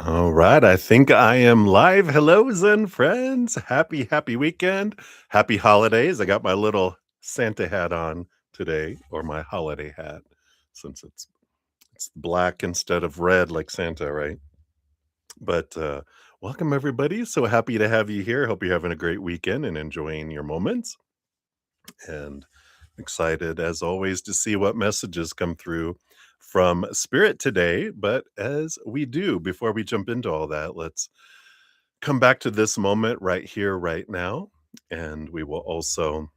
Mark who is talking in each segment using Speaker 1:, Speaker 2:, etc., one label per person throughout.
Speaker 1: All right, I think I am live. Hello, Zen friends. Happy weekend. Happy holidays. I got my little Santa hat on today, or my holiday hat, since it's black instead of red like Santa, right? But welcome everybody. So happy to have you here. Hope you're having a great weekend and enjoying your moments. And excited as always to see what messages come through from Spirit today. But as we do, before we jump into all that, let's come back to this moment right here, right now. And we will also,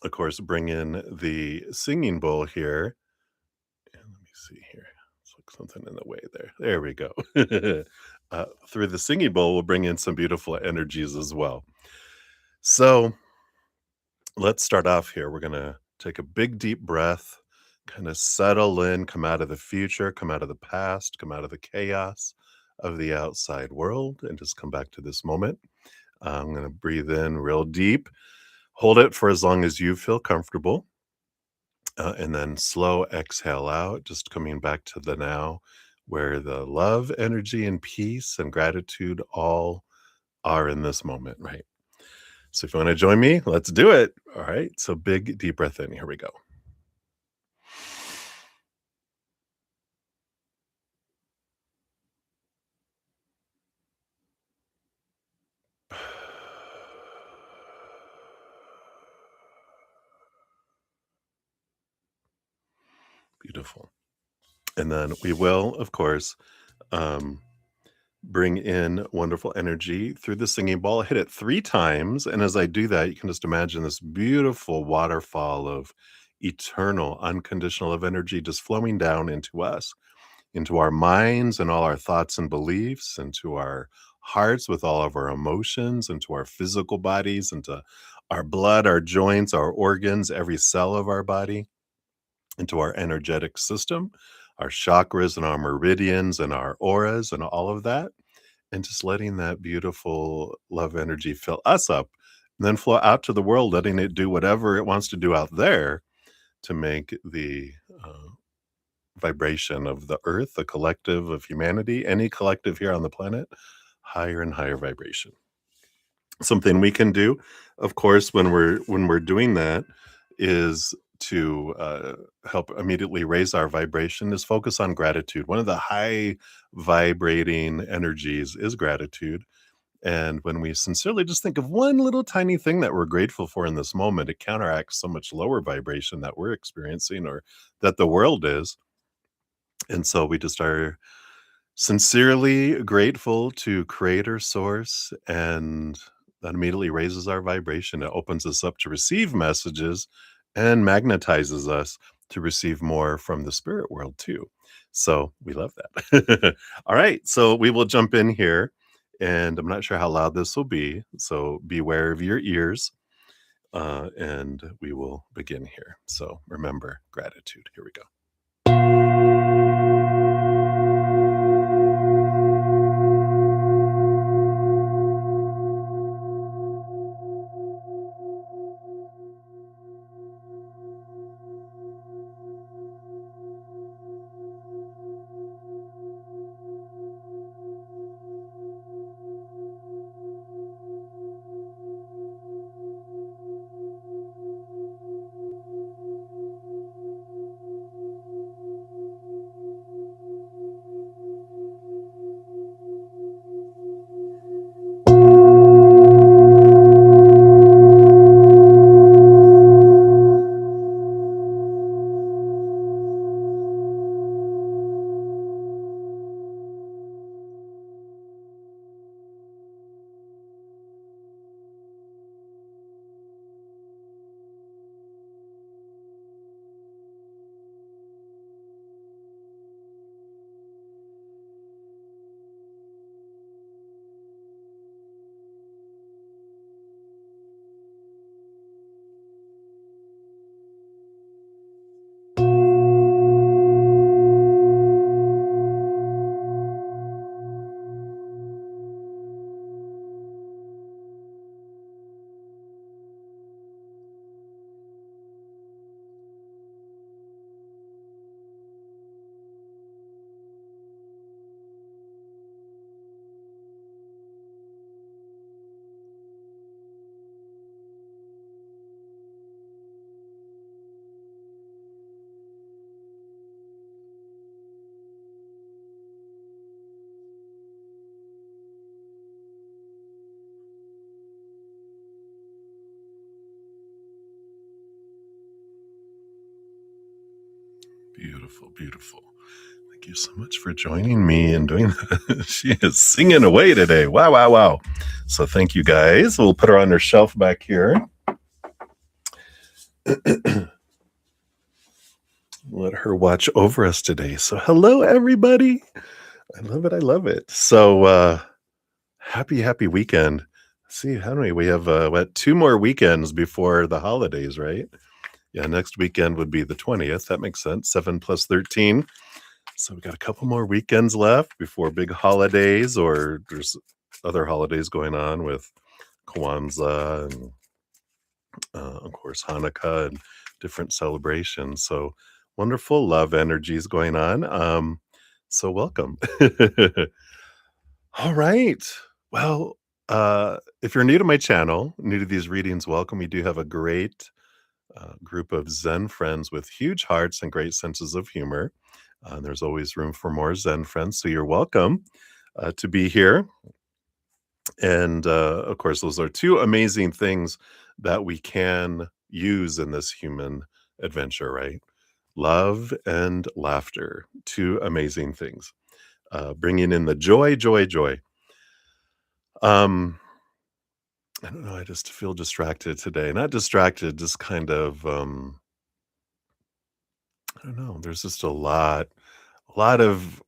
Speaker 1: of course, bring in the singing bowl here. And let me see here. It's like something in the way there. There we go. Through the singing bowl, we'll bring in some beautiful energies as well. So let's start off here. We're going to take a big, deep breath, kind of settle in, come out of the future, come out of the past, come out of the chaos of the outside world, and just come back to this moment. I'm going to breathe in real deep, hold it for as long as you feel comfortable, and then slow exhale out, just coming back to the now, where the love, energy, and peace and gratitude all are in this moment, right? So if you want to join me, let's do it. All right. So big, deep breath in. Here we go. Beautiful. And then we will, of course, um, bring in wonderful energy through the singing ball, hit it 3 times, and as I do that, you can just imagine this beautiful waterfall of eternal, unconditional of energy just flowing down into us, into our minds and all our thoughts and beliefs, into our hearts with all of our emotions, into our physical bodies, into our blood, our joints, our organs, every cell of our body, into our energetic system, our chakras and our meridians and our auras and all of that, and just letting that beautiful love energy fill us up and then flow out to the world, letting it do whatever it wants to do out there to make the vibration of the earth, the collective of humanity, any collective here on the planet, higher and higher vibration. Something we can do, of course, when we're doing that is to help immediately raise our vibration is focus on gratitude. One of the high vibrating energies is gratitude. And when we sincerely just think of one little tiny thing that we're grateful for in this moment, it counteracts so much lower vibration that we're experiencing or that the world is. And so we just are sincerely grateful to Creator Source, and that immediately raises our vibration. It opens us up to receive messages and magnetizes us to receive more from the spirit world too. So we love that. All right. So we will jump in here, and I'm not sure how loud this will be. So beware of your ears, and we will begin here. So remember gratitude. Here we go. Beautiful, beautiful. Thank you so much for joining me and doing that. She is singing away today. Wow, wow, wow. So thank you guys. We'll put her on her shelf back here. Let her watch over us today. So hello everybody. I love it. I love it. So happy weekend. Let's see, how many we have what 2 more weekends before the holidays, right? Yeah, next weekend would be the 20th. That makes sense. 7 plus 13. So we got a couple more weekends left before big holidays, or there's other holidays going on with Kwanzaa and, of course, Hanukkah and different celebrations. So wonderful love energies going on. So welcome. All right. Well, if you're new to my channel, new to these readings, welcome. We do have a great group of Zen friends with huge hearts and great senses of humor. There's always room for more Zen friends, so you're welcome to be here. And of course, those are two amazing things that we can use in this human adventure, right? Love and laughter, two amazing things. Bringing in the joy, joy, joy. I don't know. I just feel distracted today. Not distracted, just kind of. I don't know. There's just a lot of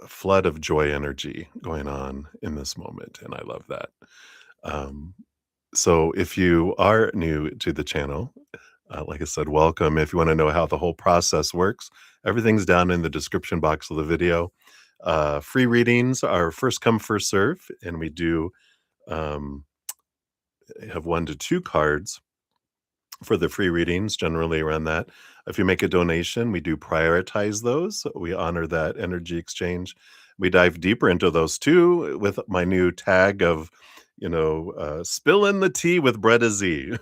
Speaker 1: flood of joy energy going on in this moment, and I love that. Um, so if you are new to the channel, like I said, welcome. If you want to know how the whole process works, everything's down in the description box of the video. Free readings are first come, first serve, and we do um, have 1 to 2 cards for the free readings, generally around that. If you make a donation, we do prioritize those. We honor that energy exchange. We dive deeper into those too with my new tag of, spilling the tea with Bretta Z.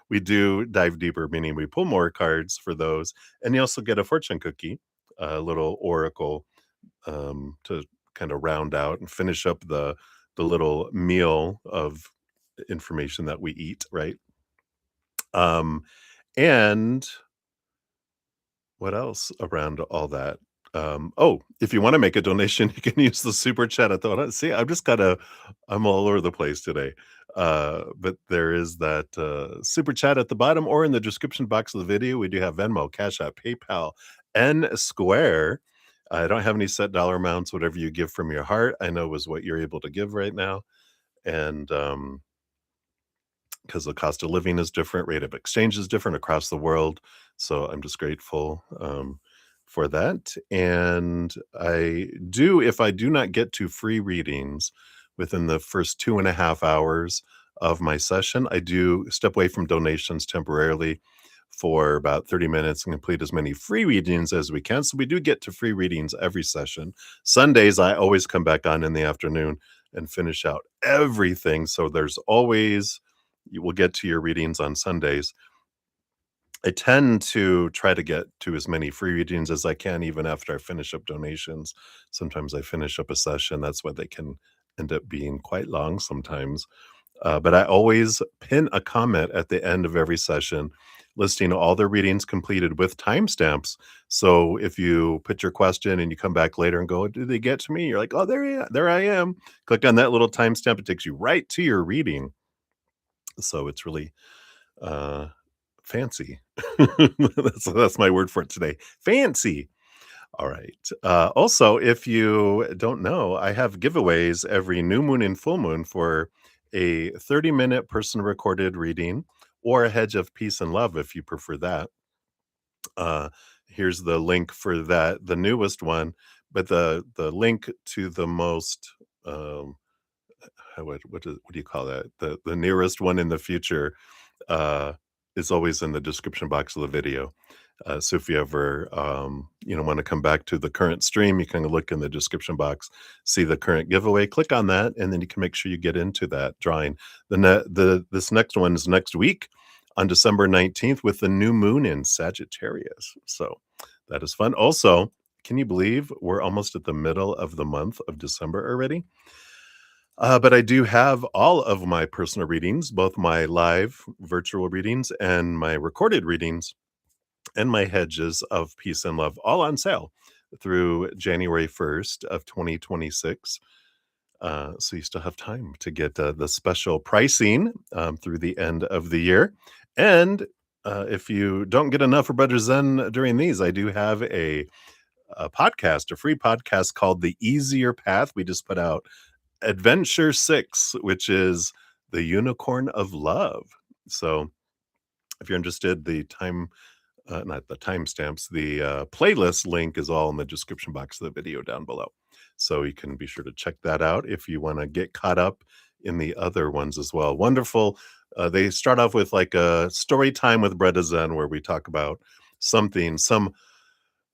Speaker 1: We do dive deeper, meaning we pull more cards for those. And you also get a fortune cookie, a little oracle to kind of round out and finish up the little meal of information that we eat, right? Um, and what else around all that? Oh, if you wanna make a donation, you can use the super chat at the see, I'm all over the place today. But there is that, super chat at the bottom or in the description box of the video. We do have Venmo, Cash App, PayPal, and Square. I don't have any set dollar amounts. Whatever you give from your heart, I know is what you're able to give right now. And, because the cost of living is different, rate of exchange is different across the world. So I'm just grateful for that. And if I do not get to free readings within the first 2.5 hours of my session, I do step away from donations temporarily for about 30 minutes and complete as many free readings as we can. So we do get to free readings every session. Sundays, I always come back on in the afternoon and finish out everything. So there's always you will get to your readings on Sundays. I tend to try to get to as many free readings as I can, even after I finish up donations. Sometimes I finish up a session. That's why they can end up being quite long sometimes. But I always pin a comment at the end of every session listing all the readings completed with timestamps. So if you put your question and you come back later and go, did they get to me? You're like, oh, there I am. Click on that little timestamp. It takes you right to your reading. So it's really uh, fancy. That's my word for it today. Fancy. All right. Also, if you don't know, I have giveaways every new moon and full moon for a 30-minute person recorded reading or a hedge of peace and love if you prefer that. Here's the link for that, the newest one, but the link to the most what do you call that? The nearest one in the future uh, is always in the description box of the video. So if you ever want to come back to the current stream, you can look in the description box, see the current giveaway, click on that, and then you can make sure you get into that drawing. This next one is next week on December 19th with the new moon in Sagittarius. So that is fun. Also, can you believe we're almost at the middle of the month of December already? But I do have all of my personal readings, both my live virtual readings and my recorded readings and my hedges of peace and love, all on sale through January 1st of 2026. So you still have time to get the special pricing through the end of the year. And if you don't get enough for Brother Zen during these, I do have a podcast, a free podcast called The Easier Path. We just put out Adventure 6, which is the Unicorn of Love. So if you're interested, not the timestamps, the playlist link is all in the description box of the video down below. So you can be sure to check that out if you want to get caught up in the other ones as well. Wonderful. They start off with like a story time with Bretta Zen where we talk about some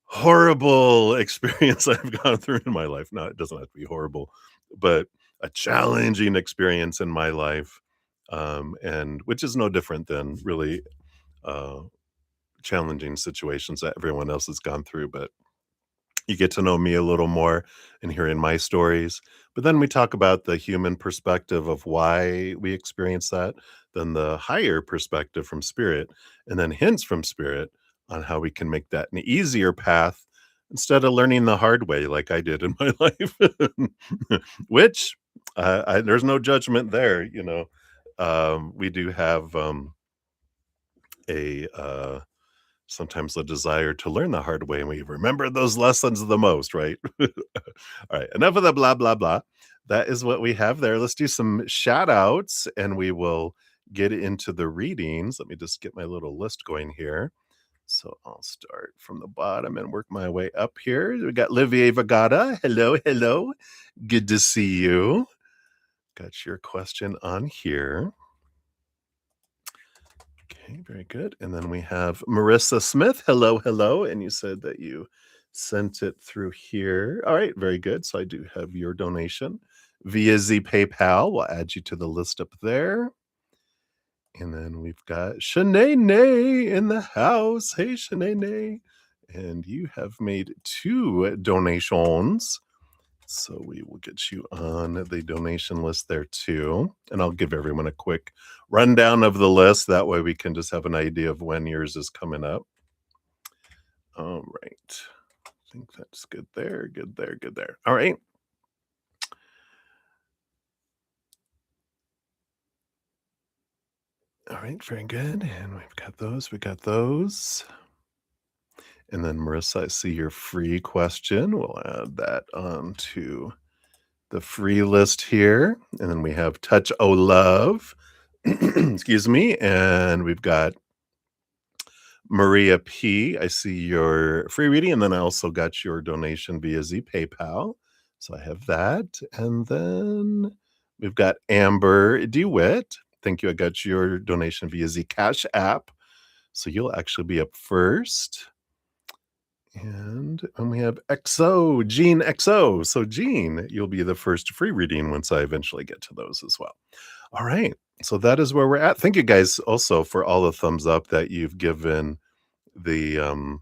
Speaker 1: horrible experience I've gone through in my life. No, it doesn't have to be horrible, but a challenging experience in my life. And which is no different than really uh, challenging situations that everyone else has gone through, but you get to know me a little more and hearing my stories. But then we talk about the human perspective of why we experience that, then the higher perspective from spirit, and then hints from spirit on how we can make that an easier path instead of learning the hard way like I did in my life. Which there's no judgment there, you know. We do have a sometimes the desire to learn the hard way, and we remember those lessons the most, right? All right, enough of the blah, blah, blah. That is what we have there. Let's do some shout outs and we will get into the readings. Let me just get my little list going here. So I'll start from the bottom and work my way up here. We got Livier Vagata. Hello, hello. Good to see you. Got your question on here. Okay, very good. And then we have Marissa Smith. Hello, hello. And you said that you sent it through here. All right, very good. So I do have your donation via Z PayPal. We'll add you to the list up there. And then we've got Shanae in the house. Hey, Shanae. And you have made 2 donations. So we will get you on the donation list there too. And I'll give everyone a quick rundown of the list. That way we can just have an idea of when yours is coming up. All right. I think that's good there. Good there. Good there. All right. All right. Very good. And we've got those. We got those. And then Marissa, I see your free question. We'll add that on to the free list here. And then we have Touch O Love. Excuse me. And we've got Maria P. I see your free reading. And then I also got your donation via Z PayPal. So I have that. And then we've got Amber DeWitt. Thank you. I got your donation via Z Cash app. So you'll actually be up first. And we have XO, Gene XO. So, Gene, you'll be the first free reading once I eventually get to those as well. All right. So, that is where we're at. Thank you guys also for all the thumbs up that you've given the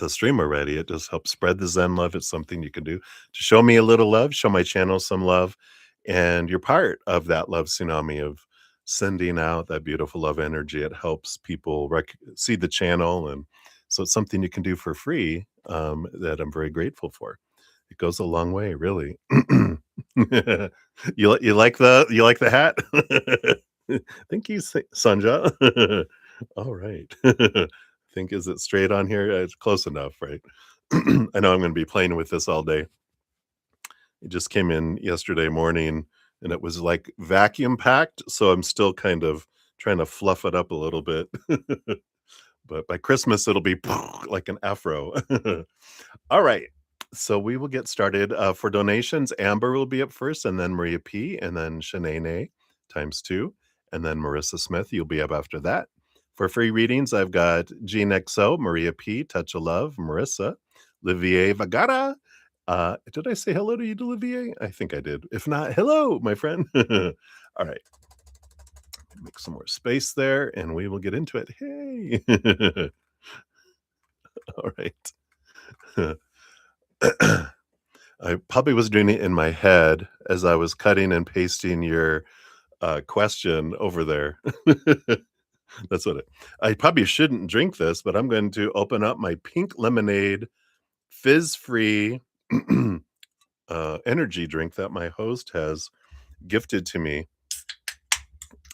Speaker 1: stream already. It just helps spread the Zen love. It's something you can do to show me a little love, show my channel some love. And you're part of that love tsunami of sending out that beautiful love energy. It helps people see the channel. And so it's something you can do for free that I'm very grateful for. It goes a long way, really. You like the hat? Thank you, Sanja. All right. Think is it straight on here? It's close enough, right? I know I'm going to be playing with this all day. It just came in yesterday morning and it was like vacuum packed, so I'm still kind of trying to fluff it up a little bit. But by Christmas it'll be like an afro. All right. So we will get started. For donations, Amber will be up first, and then Maria P, and then Shanae times 2, and then Marissa Smith, you'll be up after that. For free readings, I've got Jean XO, Maria P, Touch of Love, Marissa, Livier Vagara. Did I say hello to you, Olivier? I think I did. If not, hello, my friend. All right. Make some more space there, and we will get into it. Hey. All right. I probably was doing it in my head as I was cutting and pasting your question over there. That's what it I probably shouldn't drink this, but I'm going to open up my pink lemonade fizz-free, energy drink that my host has gifted to me.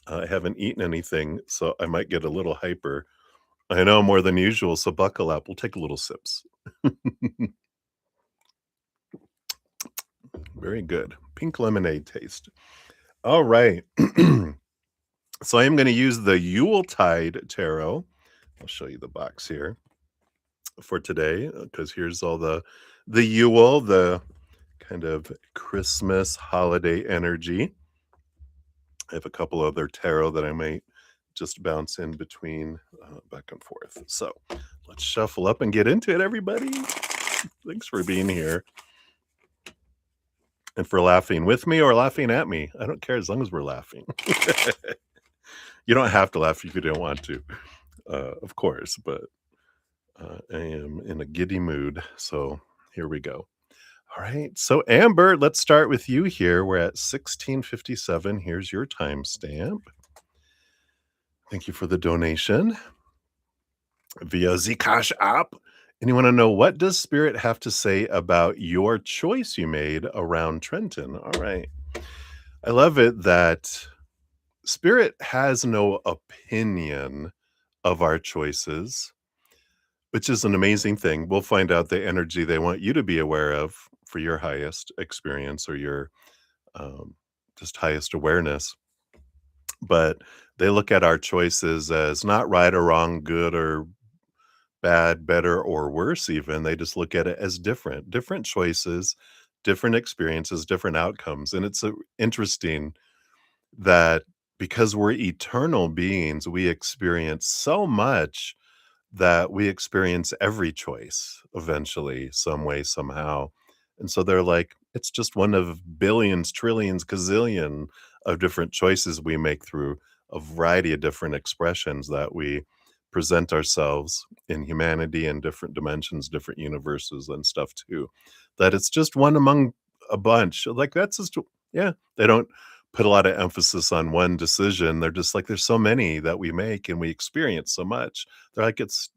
Speaker 1: I haven't eaten anything, so I might get a little hyper. I know more than usual, so buckle up. We'll take a little sips. Very good. Pink lemonade taste. All right. So I am gonna use the Yuletide Tarot. I'll show you the box here for today, because here's all the Yule, the kind of Christmas holiday energy. I have a couple other tarot that I might just bounce in between, back and forth. So let's shuffle up and get into it, everybody. Thanks for being here and for laughing with me or laughing at me. I don't care as long as we're laughing. You don't have to laugh if you don't want to, of course, but I am in a giddy mood. So here we go. All right. So, Amber, let's start with you here. We're at 16:57. Here's your timestamp. Thank you for the donation via Zcash app. And you want to know, what does Spirit have to say about your choice you made around Trenton? All right. I love it that Spirit has no opinion of our choices, which is an amazing thing. We'll find out the energy they want you to be aware of for your highest experience or your um, just highest awareness. But they look at our choices as not right or wrong, good or bad, better or worse, even. They just look at it as different choices, different experiences, different outcomes. And it's interesting that because we're eternal beings, we experience so much that we experience every choice eventually, some way, somehow. And so they're like, it's just one of billions, trillions, gazillion of different choices we make through a variety of different expressions that we present ourselves in humanity and different dimensions, different universes and stuff too. That it's just one among a bunch. Like that's just, yeah, they don't put a lot of emphasis on one decision. They're just like, there's so many that we make and we experience so much. They're like, it's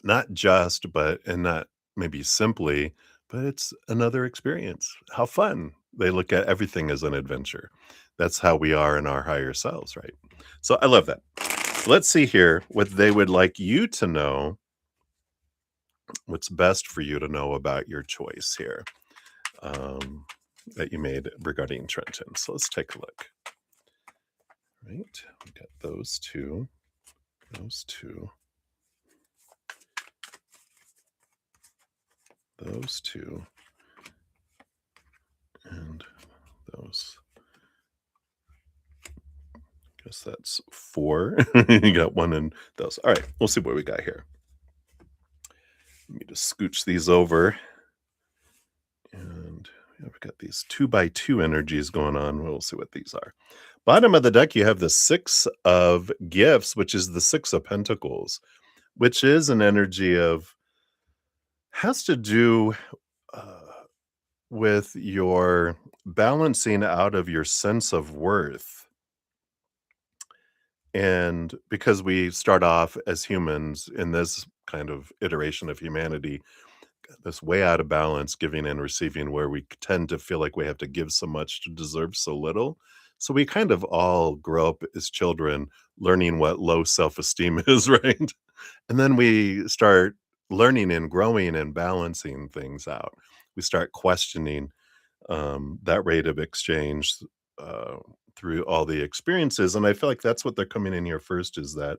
Speaker 1: not just, but and not maybe simply, but it's another experience. How fun. They look at everything as an adventure. That's how we are in our higher selves, right? So I love that. Let's see here what they would like you to know, what's best for you to know about your choice here, that you made regarding Trenton. So let's take a look. Right, we got those two, those two, and those. Guess that's 4. You got 1 in those. All right, we'll see what we got here. Let me just scooch these over. And yeah, we've got these 2 by 2 energies going on. We'll see what these are. Bottom of the deck, you have the 6 of gifts, which is the 6 of pentacles, which is an energy of has to do uh, with your balancing out of your sense of worth. And because we start off as humans in this kind of iteration of humanity, this way out of balance, giving and receiving, where we tend to feel like we have to give so much to deserve so little. So we kind of all grow up as children learning what low self esteem is, right? And then we start learning and growing and balancing things out. We start questioning that rate of exchange uh, through all the experiences. And I feel like that's what they're coming in here first, is that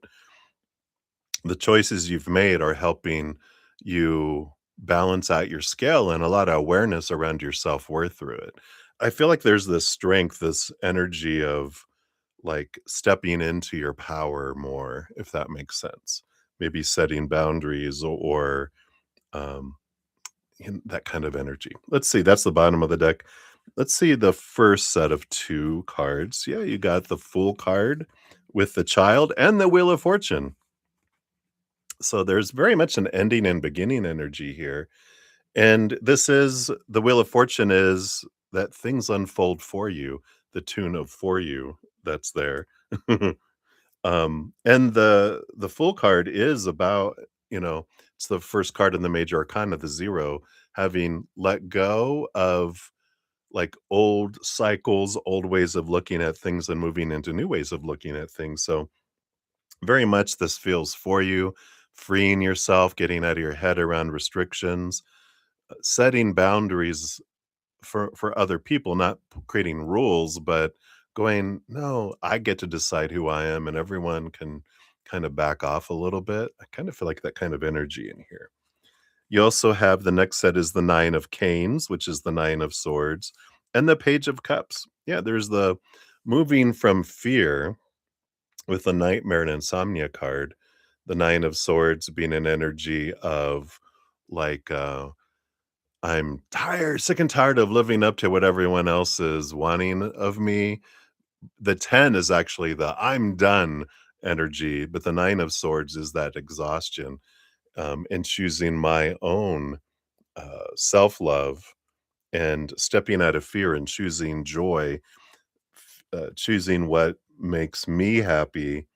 Speaker 1: the choices you've made are helping you balance out your scale and a lot of awareness around your self-worth through it. I feel like there's this strength, this energy of like stepping into your power more, if that makes sense. Maybe setting boundaries or um, that kind of energy. Let's see, that's the bottom of the deck. Let's see the first set of 2 cards. Yeah, you got the Fool card with the Child and the Wheel of Fortune. So there's very much an ending and beginning energy here. And this is the Wheel of Fortune, is that things unfold for you, the tune of for you that's there. And the Fool card is about, you know, it's the first card in the major arcana, the 0, having let go of, like, old cycles, old ways of looking at things and moving into new ways of looking at things. So, very much this feels for you, freeing yourself, getting out of your head around restrictions, setting boundaries for other people, not creating rules, but going, "No, I get to decide who I am, and everyone can kind of back off a little bit." I kind of feel like that kind of energy in here. You also have the next set is the 9 of Canes, which is the 9 of Swords, and the Page of Cups. Yeah, there's the moving from fear with the Nightmare and Insomnia card, the 9 of Swords being an energy of, like, I'm tired, sick and tired of living up to what everyone else is wanting of me. The 10 is actually the I'm done energy, but the 9 of Swords is that exhaustion, and choosing my own self love and stepping out of fear and choosing joy, choosing what makes me happy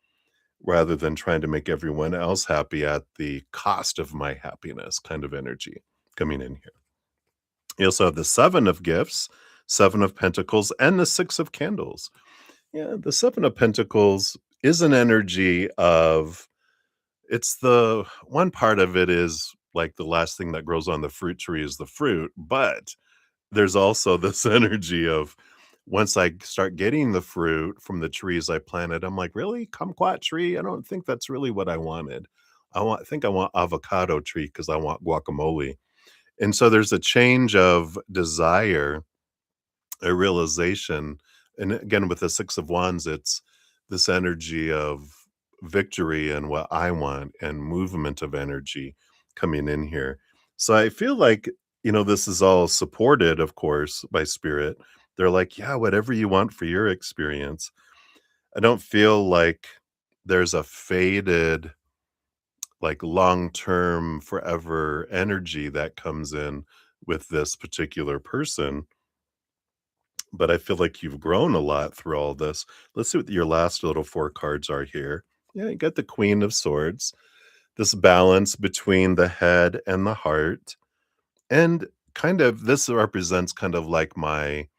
Speaker 1: rather than trying to make everyone else happy at the cost of my happiness kind of energy coming in here. You also have the 7 of Gifts, 7 of Pentacles, and the 6 of Candles. Yeah, the 7 of Pentacles is an energy of it's the one part of it is like the last thing that grows on the fruit tree is the fruit, but there's also this energy of once I start getting the fruit from the trees I planted, I'm like, "Really? Kumquat tree? I don't think that's really what I wanted. I think I want avocado tree because I want guacamole." And so there's a change of desire, a realization, and again, with the 6 of Wands, it's this energy of victory and what I want and movement of energy coming in here. So I feel like, this is all supported, of course, by spirit. They're like, "Yeah, whatever you want for your experience." I don't feel like there's a faded, like, long-term, forever energy that comes in with this particular person, but I feel like you've grown a lot through all this. Let's see what your last little 4 cards are here. Yeah, you got the Queen of Swords, this balance between the head and the heart, and kind of this represents kind of like my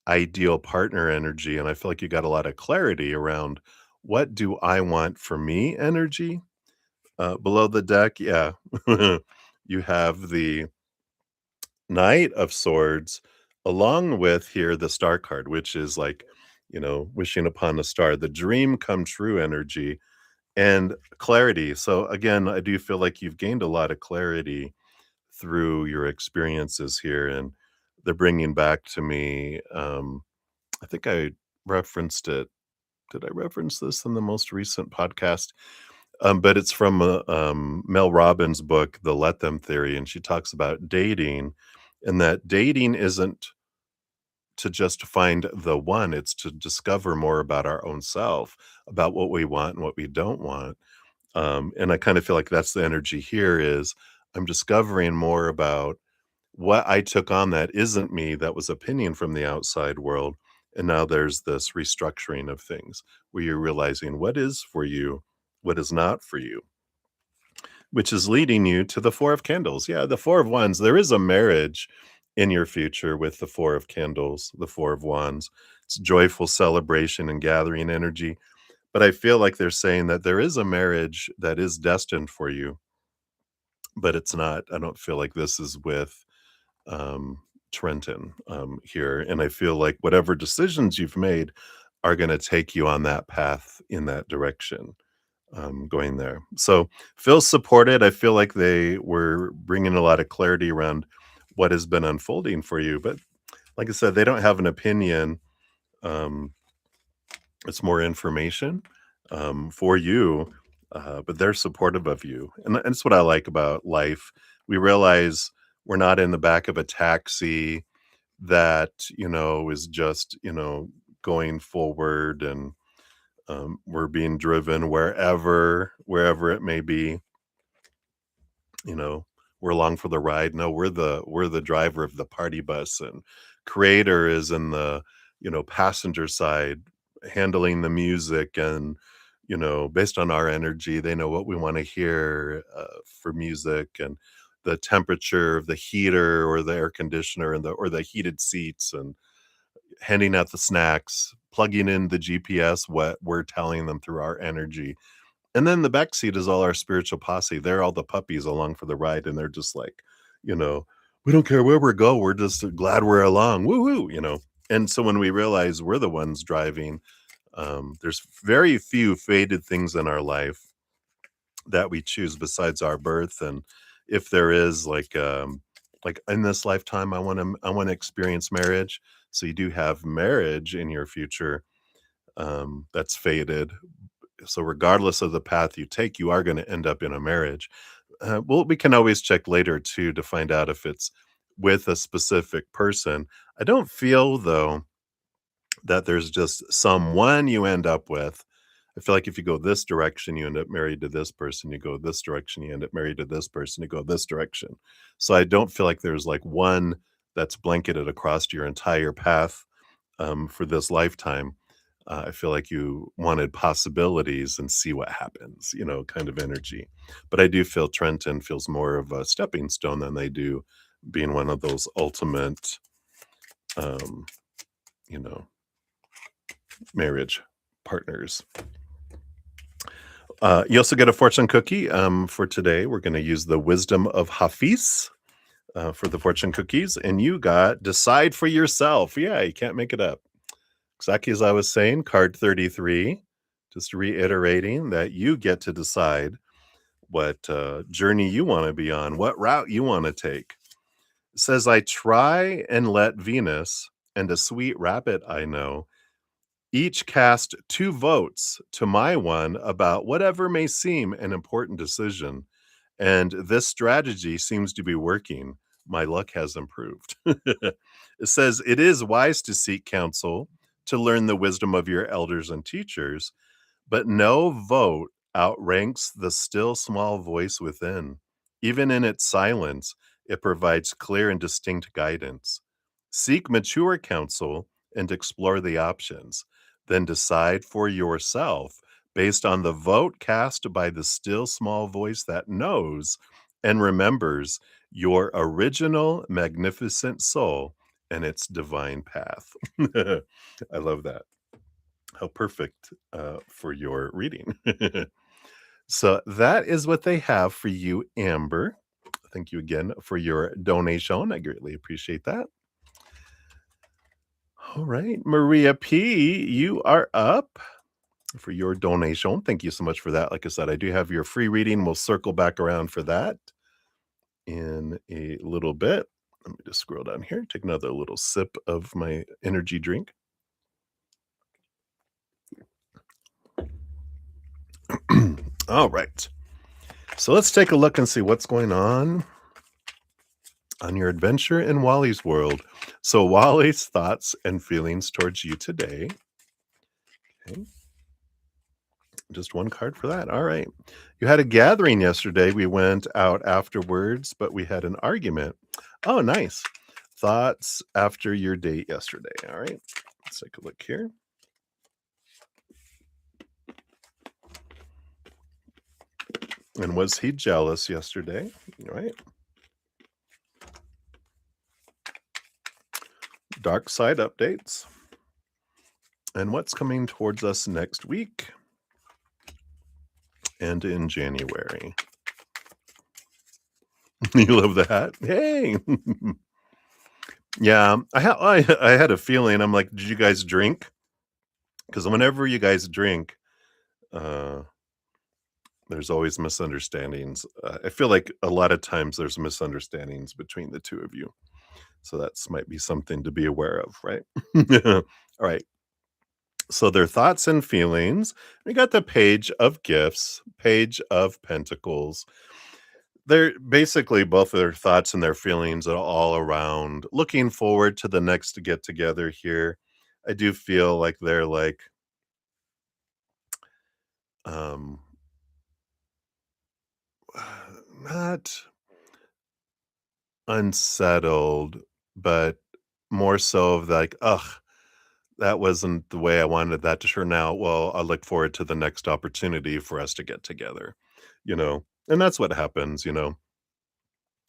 Speaker 1: ideal partner energy, and I feel like you got a lot of clarity around what do I want for me energy. Below the deck, yeah, you have the Knight of Swords, along with here the Star card, which is like, wishing upon a star, the dream come true energy and clarity. So again, I do feel like you've gained a lot of clarity through your experiences here, and they're bringing back to me. I think I referenced it. Did I reference this in the most recent podcast? But it's from Mel Robbins' book, The Let Them Theory, and she talks about dating, and that dating isn't to just find the one, it's to discover more about our own self, about what we want and what we don't want. And I kind of feel like that's the energy here is I'm discovering more about what I took on that isn't me, that was opinion from the outside world. And now there's this restructuring of things where you're realizing what is for you, what is not for you, which is leading you to the 4 of Candles. Yeah, the 4 of Wands, there is a marriage in your future with the 4 of Candles, the 4 of Wands. It's joyful celebration and gathering energy. But I feel like they're saying that there is a marriage that is destined for you, but it's not. I don't feel like this is with um, Trenton here. And I feel like whatever decisions you've made are going to take you on that path in that direction, going there. So feel supported. I feel like they were bringing a lot of clarity around what has been unfolding for you. But like I said, they don't have an opinion. Um, it's more information for you, but they're supportive of you. And that's what I like about life. We realize we're not in the back of a taxi that, is just, going forward and we're being driven wherever it may be, you know, we're along for the ride. No, we're the driver of the party bus, and creator is in the, passenger side handling the music and based on our energy. They know what we want to hear for music, and the temperature of the heater or the air conditioner and the heated seats, and handing out the snacks, plugging in the GPS, what we're telling them through our energy. And then the back seat is all our spiritual posse. They're all the puppies along for the ride, and they're just like, you know, we don't care where we go. We're just glad we're along. Woo woo. And so when we realize we're the ones driving, there's very few fated things in our life that we choose besides our birth. And if there is like in this lifetime, I want to experience marriage. So you do have marriage in your future, that's fated. So regardless of the path you take, you are going to end up in a marriage. Well, we can always check later too to find out if it's with a specific person. I don't feel though that there's just someone you end up with. I feel like if you go this direction, you end up married to this person. You go this direction, you end up married to this person. You go this direction. So I don't feel like there's like one that's blanketed across your entire path, for this lifetime. I feel like you wanted possibilities and see what happens, kind of energy. But I do feel Trenton feels more of a stepping stone than they do being one of those ultimate, um, you know, marriage partners. You also get a fortune cookie, for today. We're going to use the wisdom of Hafiz for the fortune cookies, and you got decide for yourself. Yeah, you can't make it up. Exactly as I was saying, card 33, just reiterating that you get to decide what journey you want to be on, what route you want to take. It says, I try and let Venus and a sweet rabbit I know each cast 2 votes to my one about whatever may seem an important decision, and this strategy seems to be working. My luck has improved. It says, it is wise to seek counsel, to learn the wisdom of your elders and teachers, but no vote outranks the still small voice within. Even in its silence, it provides clear and distinct guidance. Seek mature counsel and explore the options. Then decide for yourself based on the vote cast by the still small voice that knows and remembers your original magnificent soul and its divine path. I love that. How perfect for your reading. So that is what they have for you, Amber. Thank you again for your donation. I greatly appreciate that. All right, Maria P., you are up for your donation. Thank you so much for that. Like I said, I do have your free reading. We'll circle back around for that in a little bit. Let me just scroll down here, take another little sip of my energy drink. All right. So let's take a look and see what's going on your adventure in Wally's world. So Wally's thoughts and feelings towards you today. Okay. Just one card for that. All right. You had a gathering yesterday. We went out afterwards, but we had an argument. Oh, nice. Thoughts after your date yesterday. All right. Let's take a look here. And was he jealous yesterday? All right. Dark side updates. And what's coming towards us next week and in January. You love the hat? Hey. Yeah, I had a feeling. I'm like, did you guys drink? Because whenever you guys drink, uh, there's always misunderstandings. I feel like a lot of times there's misunderstandings between the two of you. So that's might be something to be aware of, right? All right. So their thoughts and feelings. We got the page of gifts, page of pentacles. They're basically both of their thoughts and their feelings are all around looking forward to the next get together here. I do feel like they're like, um, not unsettled, but more so of like, ugh, that wasn't the way I wanted that to turn out. Well, I look forward to the next opportunity for us to get together, you know? And that's what happens, you know?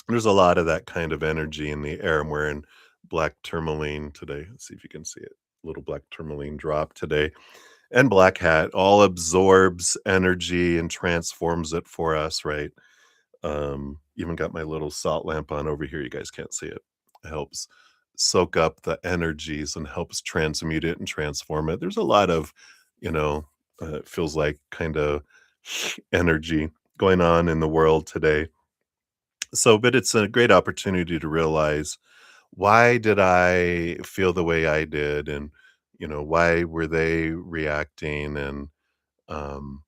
Speaker 1: There's a lot of that kind of energy in the air. I'm wearing black tourmaline today. Let's see if you can see it. Little black tourmaline drop today. And black hat all absorbs energy and transforms it for us, right? Even got my little salt lamp on over here. You guys can't see it. It helps soak up the energies and helps transmute it and transform it. There's a lot of, you know, it feels like kind of energy going on in the world today. So, but it's a great opportunity to realize, why did I feel the way I did? And, why were they reacting? And, um,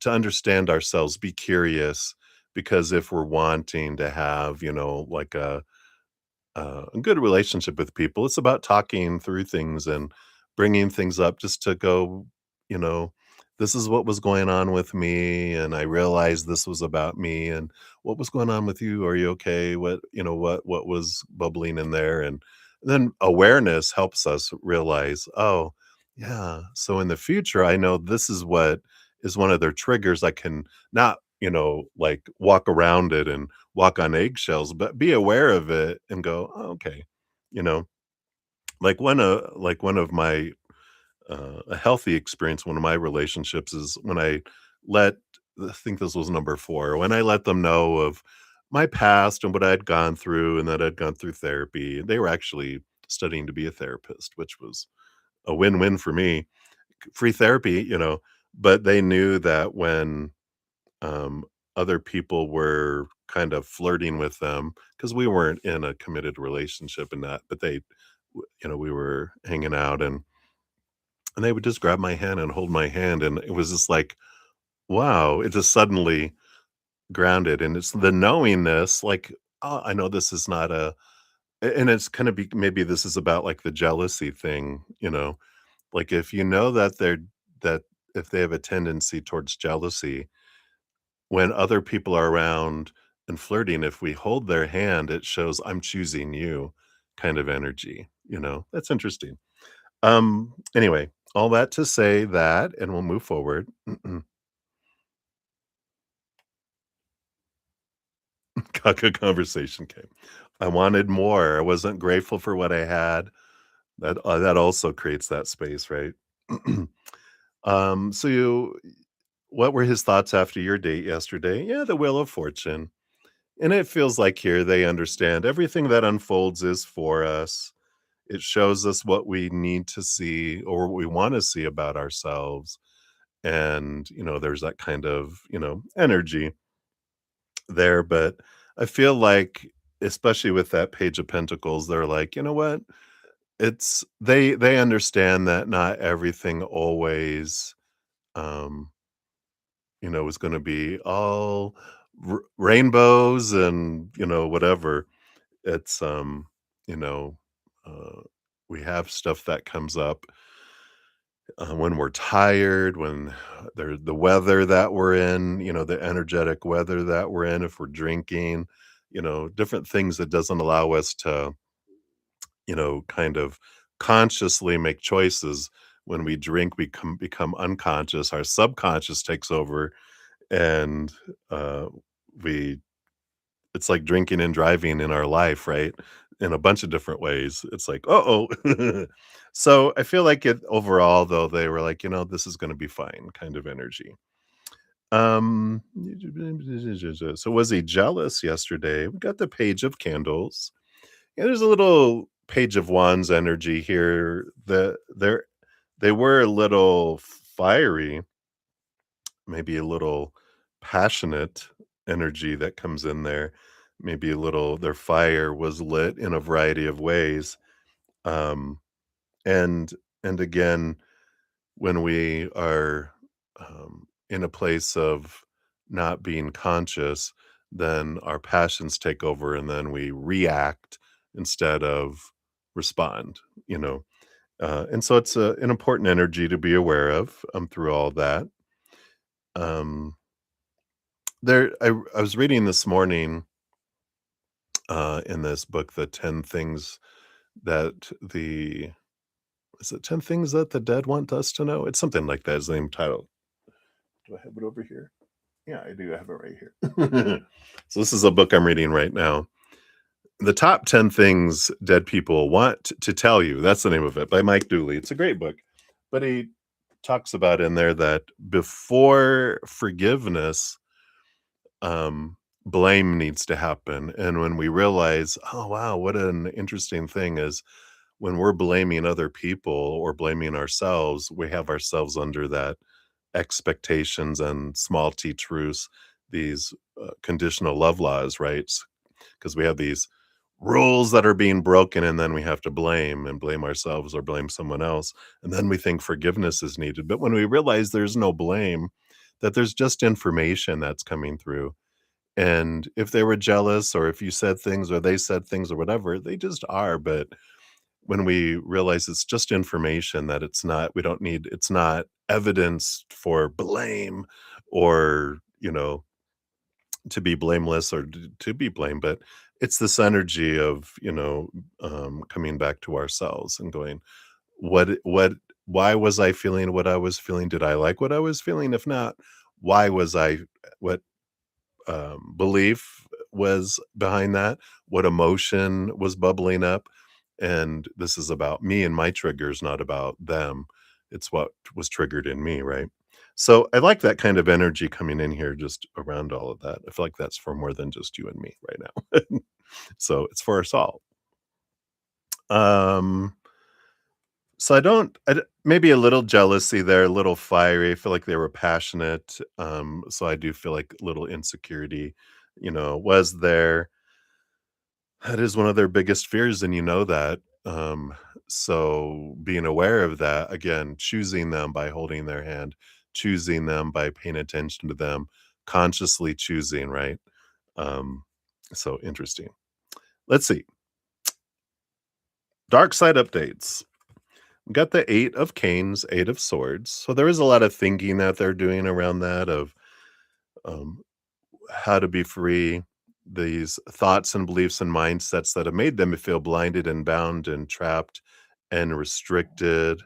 Speaker 1: to understand ourselves, be curious, because if we're wanting to have, like a good relationship with people, it's about talking through things and bringing things up just to go, you know, this is what was going on with me. And I realized this was about me. And what was going on with you? Are you okay? What was bubbling in there? And then awareness helps us realize, oh, yeah. So in the future, I know this is what is one of their triggers. I can not, like walk around it and walk on eggshells, but be aware of it and go, "Oh, okay." You know, one of my a healthy experience, one of my relationships is when let I think this was number 4, when I let them know of my past and what I'd gone through and that I'd gone through therapy. They were actually studying to be a therapist, which was a win-win for me. Free therapy, but they knew that when um, other people were kind of flirting with them, because we weren't in a committed relationship and that, but we were hanging out, and they would just grab my hand and hold my hand. And it was just like, wow, it just suddenly grounded. And it's the knowingness, like, oh, I know this is not and it's kind of maybe this is about like the jealousy thing, like if you know that if they have a tendency towards jealousy, when other people are around and flirting, if we hold their hand, it shows I'm choosing you kind of energy, That's interesting. Anyway, all that to say that, and we'll move forward. Kaka conversation came. I wanted more. I wasn't grateful for what I had. That also creates that space, right? So what were his thoughts after your date yesterday? Yeah, the Wheel of Fortune. And it feels like here they understand everything that unfolds is for us. It shows us what we need to see or what we want to see about ourselves. And, there's that kind of, energy there. But I feel like, especially with that Page of Pentacles, they're like, you know what? They understand that not everything always um is going to be all rainbows and whatever. It's, you know, uh, we have stuff that comes up, when we're tired, when the weather that we're in, the energetic weather that we're in, if we're drinking, different things that doesn't allow us to, kind of consciously make choices. When we drink, we become unconscious. Our subconscious takes over, and we it's like drinking and driving in our life, right? In a bunch of different ways. It's like, "Uh-oh." So, I feel like it overall, though, they were like, "This is gonna be fine," kind of energy. Um, so was he jealous yesterday? We got the Page of Candles. Yeah, there's a little Page of Wands energy here. They were a little fiery, maybe a little passionate energy that comes in there. Maybe a little their fire was lit in a variety of ways. Um, and and again, when we are in a place of not being conscious, then our passions take over and then we react instead of respond, you know. And so it's an important energy to be aware of through all that. Um, I was reading this morning in this book, the 10 things that the Is it 10 Things That the Dead Want Us to Know? It's something like that is the name title. Do I have it over here? Yeah, I do have it right here. So this is a book I'm reading right now. The Top 10 Things Dead People Want to Tell You. That's the name of it by Mike Dooley. It's a great book. But he talks about in there that before forgiveness, blame needs to happen. And when we realize, oh, wow, what an interesting thing is when we're blaming other people or blaming ourselves, we have ourselves under that expectations and small t truths, these conditional love laws, right? Because we have these rules that are being broken and then we have to blame and blame ourselves or blame someone else. And then we think forgiveness is needed. But when we realize there's no blame, that there's just information that's coming through. And if they were jealous or if you said things or they said things or whatever, they just are. But when we realize it's just information that it's not, we don't need, it's not evidence for blame or, to be blameless or to be blamed, but it's this energy of, coming back to ourselves and going, what, why was I feeling what I was feeling? Did I like what I was feeling? If not, why was I, what belief was behind that, what emotion was bubbling up. And this is about me and my triggers, not about them. It's what was triggered in me, right? So I like that kind of energy coming in here just around all of that. I feel like that's for more than just you and me right now. So it's for us all. Um, so maybe a little jealousy there, a little fiery. I feel like they were passionate. So I do feel like a little insecurity, was there. That is one of their biggest fears, and you know that. So being aware of that, again, choosing them by holding their hand, choosing them by paying attention to them, consciously choosing, right? Um, so interesting. Let's see. Dark side updates. We got the Eight of Canes, Eight of Swords. So there is a lot of thinking that they're doing around that of um, how to be free, these thoughts and beliefs and mindsets that have made them feel blinded and bound and trapped and restricted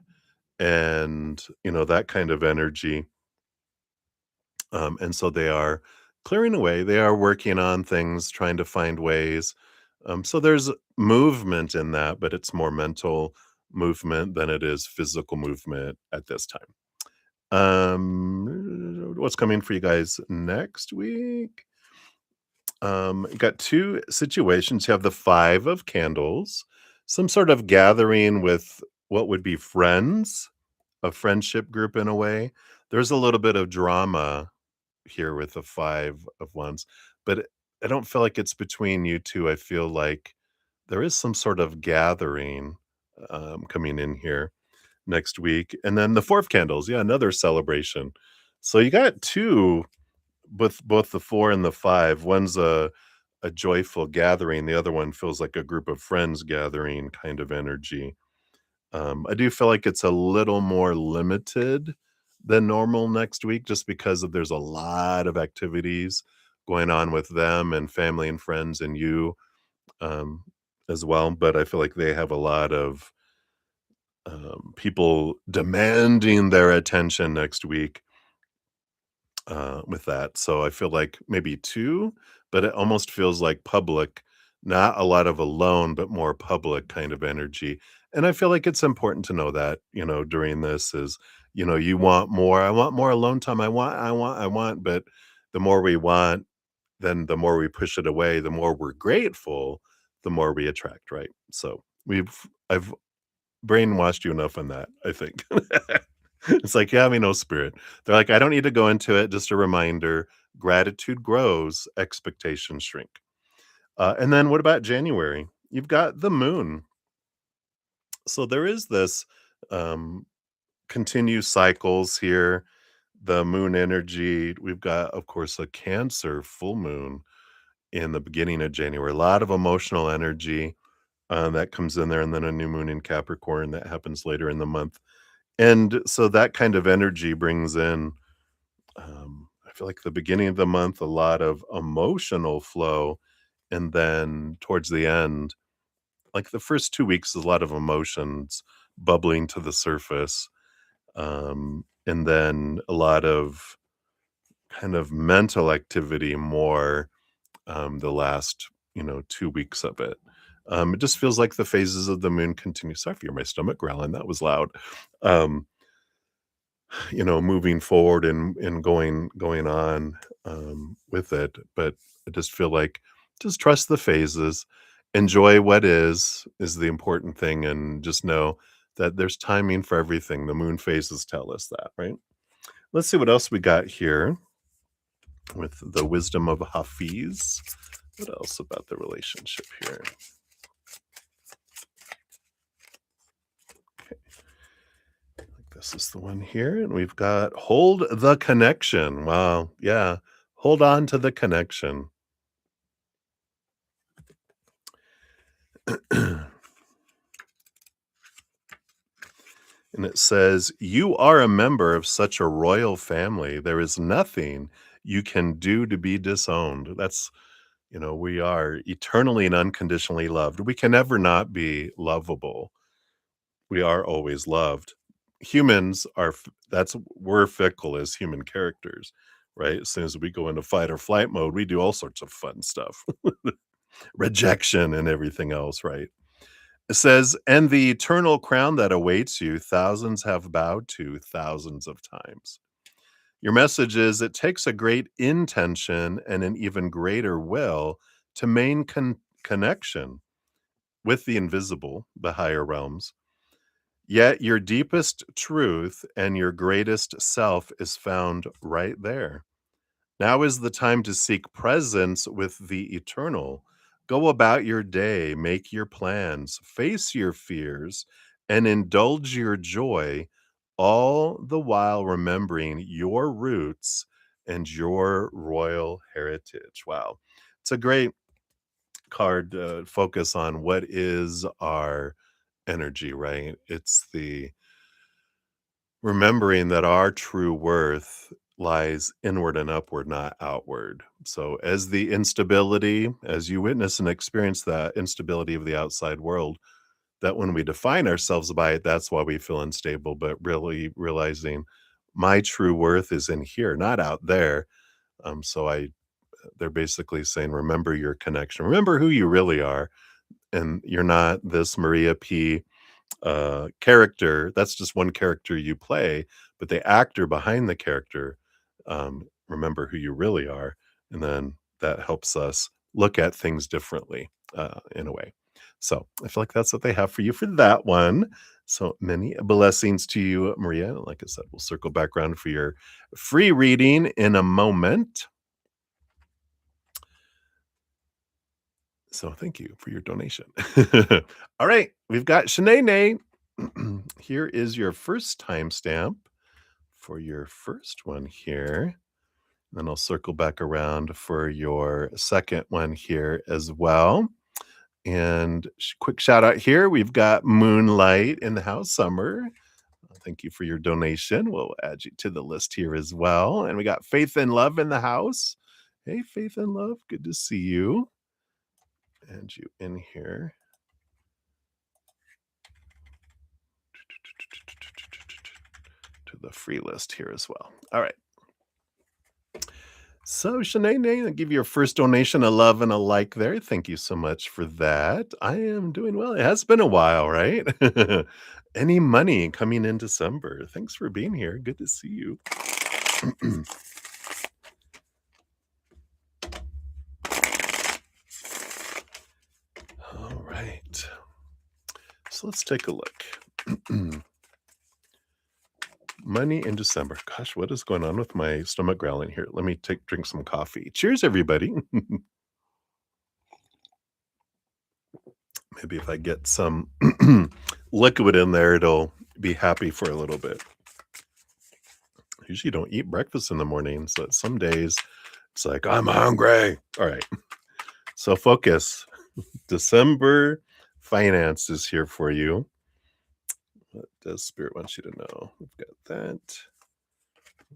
Speaker 1: and that kind of energy. And so they are clearing away, they are working on things, trying to find ways. So there's movement in that, but it's more mental movement than it is physical movement at this time. What's coming for you guys next week? You got 2 situations. You have the 5 of candles, some sort of gathering with what would be friends, a friendship group in a way. There's a little bit of drama here with the 5 of wands, but I don't feel like it's between you 2. I feel like there is some sort of gathering, coming in here next week. And then the 4 of candles, yeah, another celebration. So you got 2 with both the 4 and the 5. One's a joyful gathering, the other one feels like a group of friends gathering kind of energy. I do feel like it's a little more limited than normal next week just because there's a lot of activities going on with them and family and friends and you, um, as well, but I feel like they have a lot of, people demanding their attention next week with that. So I feel like maybe 2, but it almost feels like public, not a lot of alone, but more public kind of energy. And I feel like it's important to know that, during this is, you want more. I want more alone time. I want. But the more we want, then the more we push it away, the more we're grateful, the more we attract, right? So I've brainwashed you enough on that, I think. It's like, you have me no spirit. They're like, "I don't need to go into it, just a reminder, gratitude grows, expectations shrink." And then what about January? You've got the moon. So there is this, um, continued cycles here, the moon energy. We've got, of course, a Cancer full moon in the beginning of January. A lot of emotional energy, that comes in there, and then a new moon in Capricorn that happens later in the month. And so that kind of energy brings in, I feel like the beginning of the month, a lot of emotional flow. And then towards the end, like the first 2 weeks, is a lot of emotions, bubbling to the surface. And then a lot of kind of mental activity more the last, 2 weeks of it. It just feels like the phases of the moon continue. Sorry for my stomach growling. That was loud. Um, moving forward and going on with it. But I just feel like just trust the phases, enjoy what is the important thing, and just know that there's timing for everything. The moon phases tell us that, right? Let's see what else we got here with the wisdom of Hafiz. What else about the relationship here? This is the one here, and we've got hold the connection. Wow, yeah, hold on to the connection. And it says, "You are a member of such a royal family. There is nothing you can do to be disowned." That's, we are eternally and unconditionally loved. We can never not be lovable. We are always loved. Humans are that's we're fickle as human characters, right? As soon as we go into fight or flight mode, we do all sorts of fun stuff. Rejection and everything else, right? It says, "And the eternal crown that awaits you, thousands have bowed to thousands of times." Your message is it takes a great intention and an even greater will to maintain connection with the invisible, the higher realms. Yet your deepest truth and your greatest self is found right there. Now is the time to seek presence with the eternal. Go about your day, make your plans, face your fears, and indulge your joy, all the while remembering your roots and your royal heritage. Wow. It's a great card to focus on what is our energy, right? It's the remembering that our true worth lies inward and upward, not outward. So, as the instability, as you witness and experience that instability of the outside world, that when we define ourselves by it, that's why we feel unstable. But really realizing my true worth is in here, not out there. They're basically saying, remember your connection, remember who you really are. And you're not this Maria P character. That's just one character you play, but the actor behind the character, remember who you really are, and then that helps us look at things differently, in a way. So I feel like that's what they have for you for that one. So many blessings to you, Maria. Like I said, we'll circle back around for your free reading in a moment. So thank you for your donation. All right, we've got Shanae. Here is your first timestamp for your first one here. Then I'll circle back around for your second one here as well. And quick shout out here. We've got Moonlight in the house, Summer. Thank you for your donation. We'll add you to the list here as well. And we got Faith and Love in the house. Hey, Faith and Love, good to see you. And you in here. To the free list here as well. All right. So, Shanae, I give you your first donation, a love and a like there. Thank you so much for that. I am doing well. It has been a while, right? Any money coming in December. Thanks for being here. Good to see you. All right. So let's take a look. Money in December. Gosh, what is going on with my stomach growling here? Let me drink some coffee. Cheers, everybody. Maybe if I get some liquid in there, it'll be happy for a little bit. I usually don't eat breakfast in the morning, so some days it's like, I'm hungry. All right. So focus. December finance is here for you. What does Spirit want you to know? We've got that.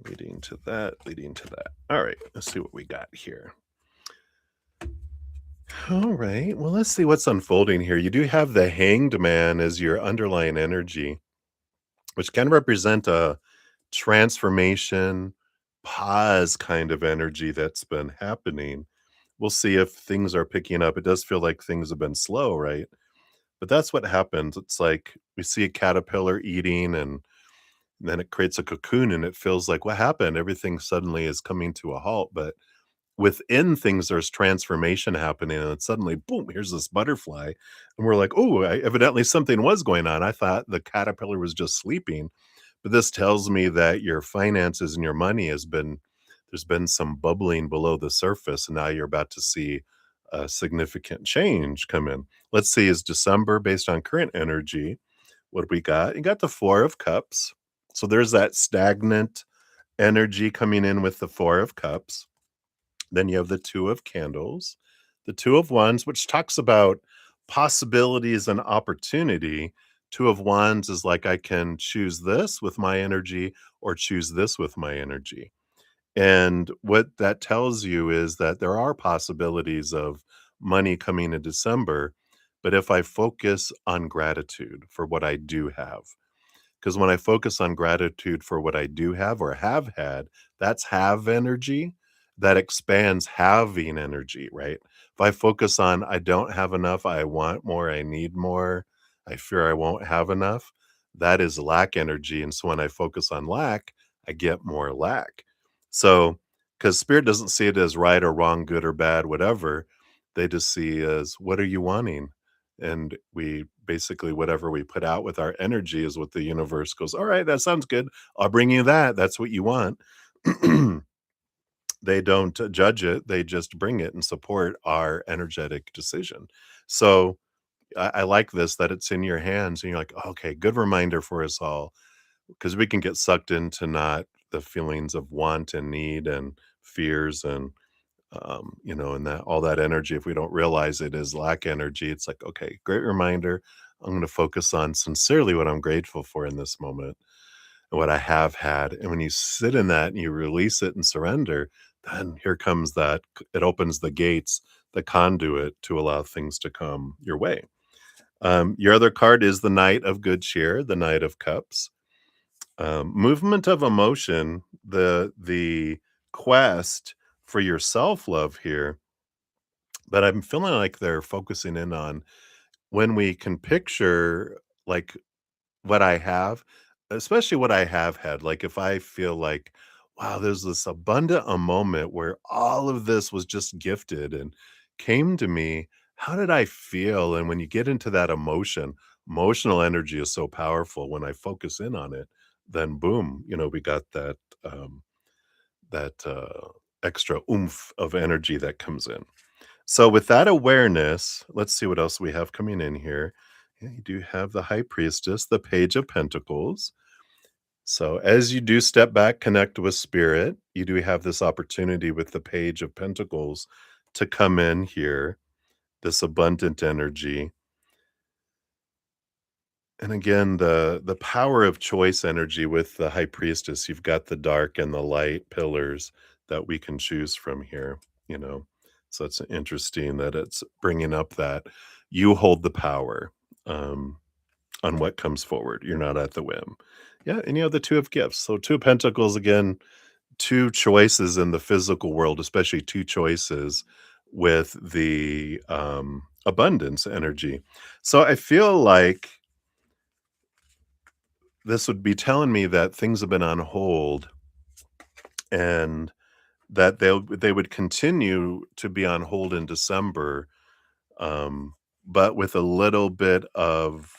Speaker 1: Leading to that, leading to that. All right, let's see what we got here. All right. Well, let's see what's unfolding here. You do have the hanged man as your underlying energy, which can represent a transformation, pause kind of energy that's been happening. We'll see if things are picking up. It does feel like things have been slow, right? But that's what happens. It's like we see a caterpillar eating and then it creates a cocoon and it feels like what happened? Everything suddenly is coming to a halt. But within things, there's transformation happening, and then suddenly, boom, here's this butterfly. And we're like, oh, evidently something was going on. I thought the caterpillar was just sleeping. But this tells me that your finances and your money there's been some bubbling below the surface, and now you're about to see a significant change come in. Let's see, is December based on current energy? What do we got? You got the Four of Cups. So there's that stagnant energy coming in with the Four of Cups. Then you have the Two of Candles, the Two of Wands, which talks about possibilities and opportunity. Two of Wands is like I can choose this with my energy or choose this with my energy. And what that tells you is that there are possibilities of money coming in December, but if I focus on gratitude for what I do have, because when I focus on gratitude for what I do have or have had, that's have energy that expands having energy, right? If I focus on I don't have enough, I want more, I need more, I fear I won't have enough, that is lack energy. And so when I focus on lack, I get more lack. So, because spirit doesn't see it as right or wrong, good or bad, whatever, they just see as what are you wanting? And we basically whatever we put out with our energy is what the universe goes, all right, that sounds good, I'll bring you that, that's what you want. They don't judge it, they just bring it and support our energetic decision. So I like this that it's in your hands and you're like, okay, good reminder for us all, because we can get sucked into not the feelings of want and need and fears and and that all that energy, if we don't realize it is lack energy, it's like, okay, great reminder. I'm going to focus on sincerely what I'm grateful for in this moment and what I have had. And when you sit in that and you release it and surrender, then here comes that, it opens the gates, the conduit to allow things to come your way. Your other card is the Knight of Good Cheer, the Knight of Cups. Movement of emotion, the quest for your self love here, but I'm feeling like they're focusing in on when we can picture, like, what I have, especially what I have had, like, if I feel like, wow, there's this abundant a moment where all of this was just gifted and came to me, how did I feel? And when you get into that emotional energy is so powerful. When I focus in on it, then boom, we got that extra oomph of energy that comes in. So with that awareness, let's see what else we have coming in here. Yeah, you do have the High Priestess, the Page of Pentacles. So as you do step back, connect with spirit, you do have this opportunity with the Page of Pentacles to come in here, this abundant energy. And again, the power of choice energy with the High Priestess, you've got the dark and the light pillars that we can choose from here, you know. So it's interesting that it's bringing up that you hold the power um, on what comes forward. You're not at the whim. Yeah, and you have the Two of Gifts. So Two of Pentacles again, two choices in the physical world, especially two choices with the abundance energy. So I feel like this would be telling me that things have been on hold and that they would continue to be on hold in December, um, but with a little bit of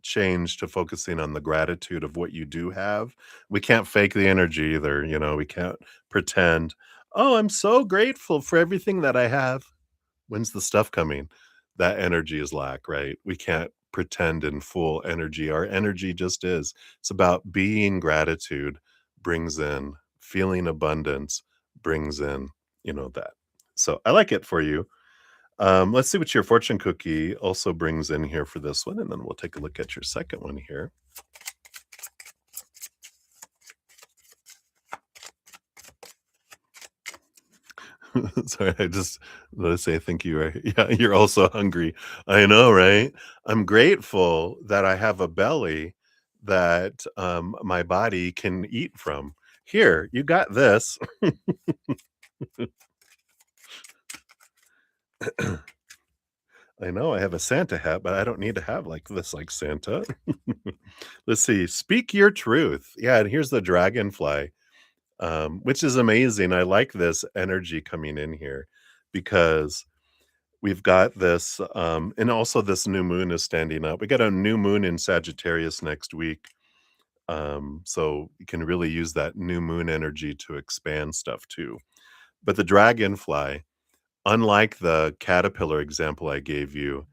Speaker 1: change to focusing on the gratitude of what you do have. We can't fake the energy either, we can't pretend, "Oh, I'm so grateful for everything that I have." When's the stuff coming? That energy is lack, right? We can't pretend in full energy. Our energy just is. It's about being gratitude brings in feeling abundance, brings in, that. So I like it for you. Let's see what your fortune cookie also brings in here for this one, and then we'll take a look at your second one here. Sorry, I just let's say thank you. Right? Yeah, you're also hungry. I know, right? I'm grateful that I have a belly that my body can eat from. Here, you got this. I know I have a Santa hat, but I don't need to have like this, like Santa. Let's see. Speak your truth. Yeah, and here's the dragonfly, which is amazing. I like this energy coming in here because we've got this, and also this new moon is standing up. We got a new moon in Sagittarius next week. So you can really use that new moon energy to expand stuff too. But the dragonfly, unlike the caterpillar example I gave you,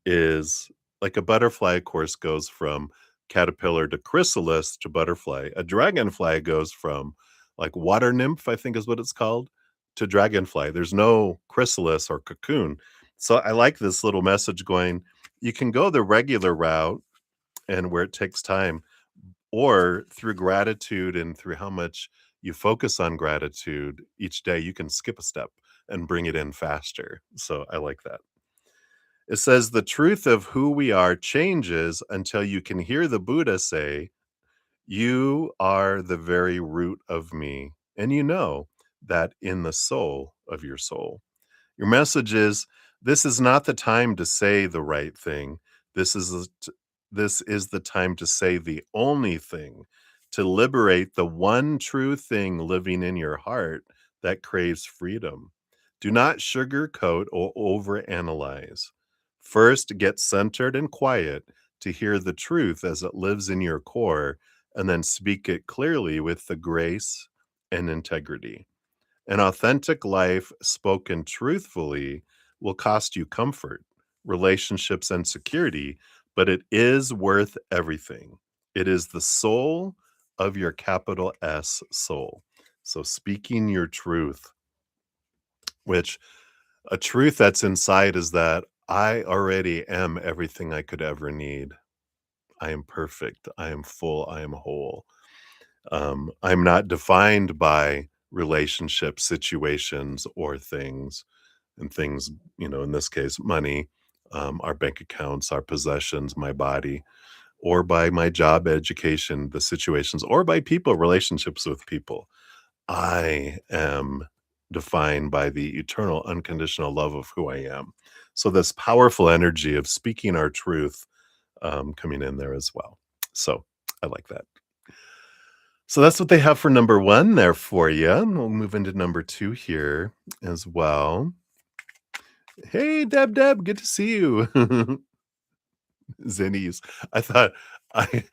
Speaker 1: is like a butterfly, of course, goes from caterpillar to chrysalis to butterfly. A dragonfly goes from like water nymph, I think is what it's called, to dragonfly. There's no chrysalis or cocoon. So I like this little message going, you can go the regular route and where it takes time, or through gratitude and through how much you focus on gratitude each day, you can skip a step and bring it in faster. So I like that. It says, the truth of who we are changes until you can hear the Buddha say, you are the very root of me. And you know that in the soul of your soul. Your message is, this is not the time to say the right thing. This is this is the time to say the only thing, to liberate the one true thing living in your heart that craves freedom. Do not sugarcoat or overanalyze. First, get centered and quiet to hear the truth as it lives in your core, and then speak it clearly with the grace and integrity. An authentic life spoken truthfully will cost you comfort, relationships, and security, but it is worth everything. It is the soul of your capital S soul. So, speaking your truth, which a truth that's inside is that I already am everything I could ever need. I am perfect. I am full. I am whole. I'm not defined by relationships, situations, or things. And things, in this case, money, our bank accounts, our possessions, my body, or by my job, education, the situations, or by people, relationships with people. I am defined by the eternal, unconditional love of who I am. So, this powerful energy of speaking our truth coming in there as well. So, I like that. So that's what they have for number 1 there for you. And we'll move into number 2 here as well. Hey, Deb, good to see you. Zennies. I thought I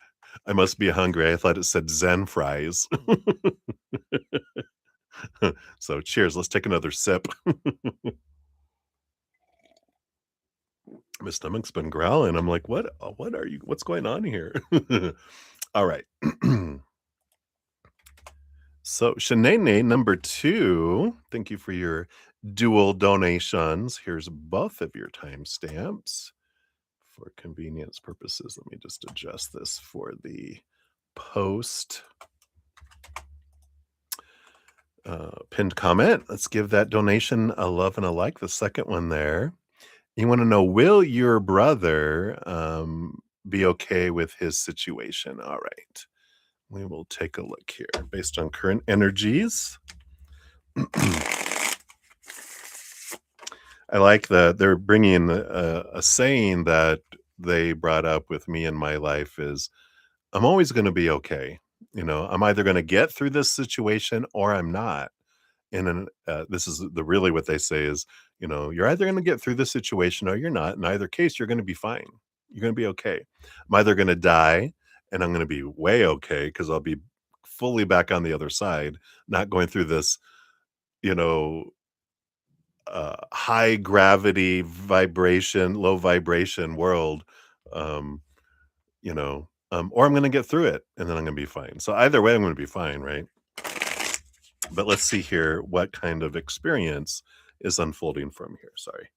Speaker 1: I must be hungry. I thought it said Zen fries. So cheers. Let's take another sip. My stomach's been growling. I'm like, what are you what's going on here? All right. So, Shanae, number 2, thank you for your dual donations. Here's both of your timestamps for convenience purposes. Let me just adjust this for the post pinned comment. Let's give that donation a love and a like. The second one there. You want to know, will your brother be okay with his situation? All right. We will take a look here based on current energies. I like that they're bringing a saying that they brought up with me in my life is, I'm always going to be okay. I'm either going to get through this situation or I'm not. And then this is the really what they say is, you're either going to get through this situation or you're not. In either case, you're going to be fine. You're going to be okay. I'm either going to die and I'm going to be way okay because I'll be fully back on the other side, not going through this, you know, high gravity vibration, low vibration world, um, or I'm going to get through it and then I'm going to be fine. So either way, I'm going to be fine, right? But let's see here what kind of experience is unfolding from here. Sorry,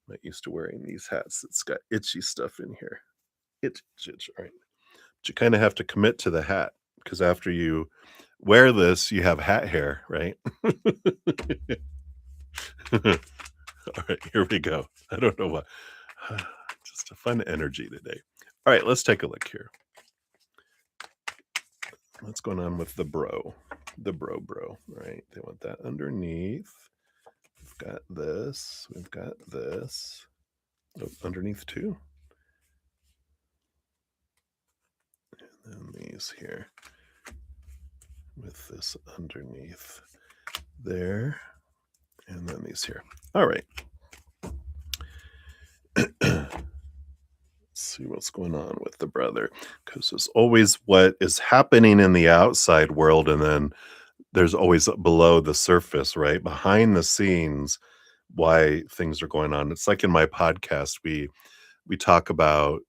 Speaker 1: I'm not used to wearing these hats. It's got itchy stuff in here. Itch. All right. But you kind of have to commit to the hat because after you wear this, you have hat hair, right? All right, here we go. I don't know what. Just a fun energy today. All right, let's take a look here. What's going on with the bro? The bro. All right, they want that underneath. We've got this. We've got this. Oh, underneath too. And these here with this underneath there. And then these here. All right. See what's going on with the brother, because there's always what is happening in the outside world, and then there's always below the surface, right? Behind the scenes, why things are going on. It's like in my podcast, we talk about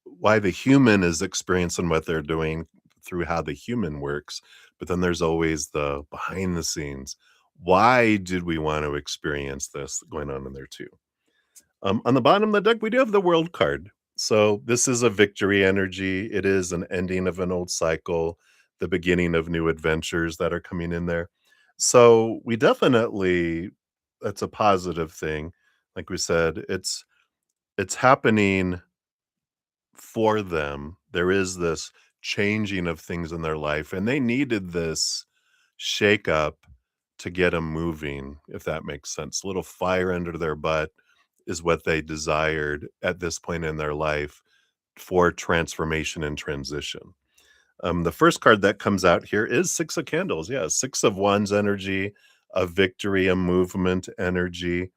Speaker 1: why the human is experiencing what they're doing through how the human works, but then there's always the behind the scenes. Why did we want to experience this going on in there too? On the bottom of the deck, we do have the world card. So this is a victory energy. It is an ending of an old cycle, the beginning of new adventures that are coming in there. So we definitely, that's a positive thing. Like we said, it's happening for them. There is this changing of things in their life, and they needed this shake up to get them moving, if that makes sense. A little fire under their butt is what they desired at this point in their life for transformation and transition. The first card that comes out here is Six of Candles. Yeah, Six of Wands energy, a victory, a movement energy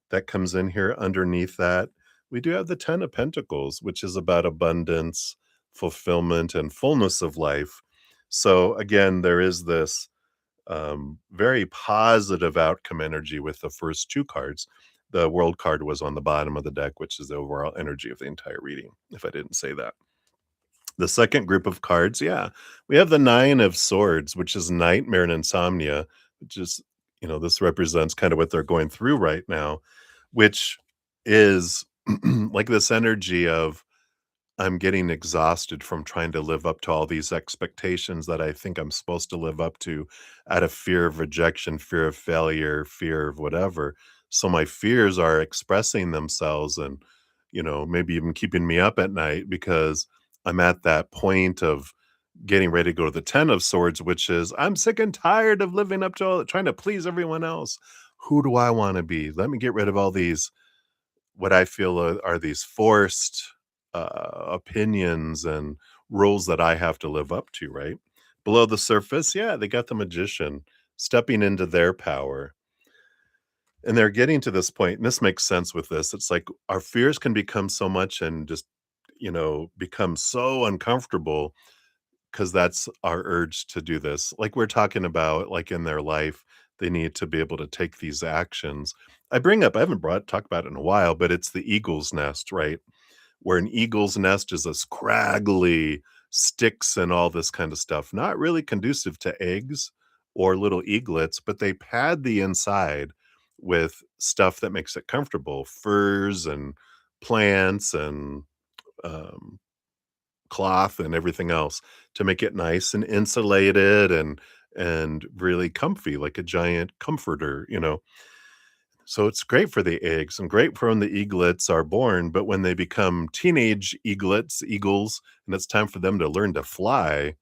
Speaker 1: that comes in here underneath that. We do have the Ten of Pentacles, which is about abundance, fulfillment, and fullness of life. So again, there is this very positive outcome energy with the first two cards. The world card was on the bottom of the deck, which is the overall energy of the entire reading, if I didn't say that. The second group of cards, yeah, we have the Nine of Swords, which is nightmare and insomnia, which is, this represents kind of what they're going through right now, which is like this energy of I'm getting exhausted from trying to live up to all these expectations that I think I'm supposed to live up to out of fear of rejection, fear of failure, fear of whatever. So my fears are expressing themselves and, maybe even keeping me up at night because I'm at that point of getting ready to go to the 10 of swords, which is I'm sick and tired of living up to trying to please everyone else. Who do I want to be? Let me get rid of all these what I feel are these forced opinions and rules that I have to live up to, right? Below the surface, yeah, they got the magician stepping into their power. And they're getting to this point, and this makes sense with this. It's like our fears can become so much and just, become so uncomfortable because that's our urge to do this. Like we're talking about, like in their life, they need to be able to take these actions. I haven't talked about it in a while, but it's the eagle's nest, right? Where an eagle's nest is a scraggly sticks and all this kind of stuff, not really conducive to eggs or little eaglets, but they pad the inside with stuff that makes it comfortable, furs and plants and um, cloth and everything else to make it nice and insulated and really comfy, like a giant comforter. So it's great for the eggs and great for when the eaglets are born, but when they become teenage eagles, and it's time for them to learn to fly,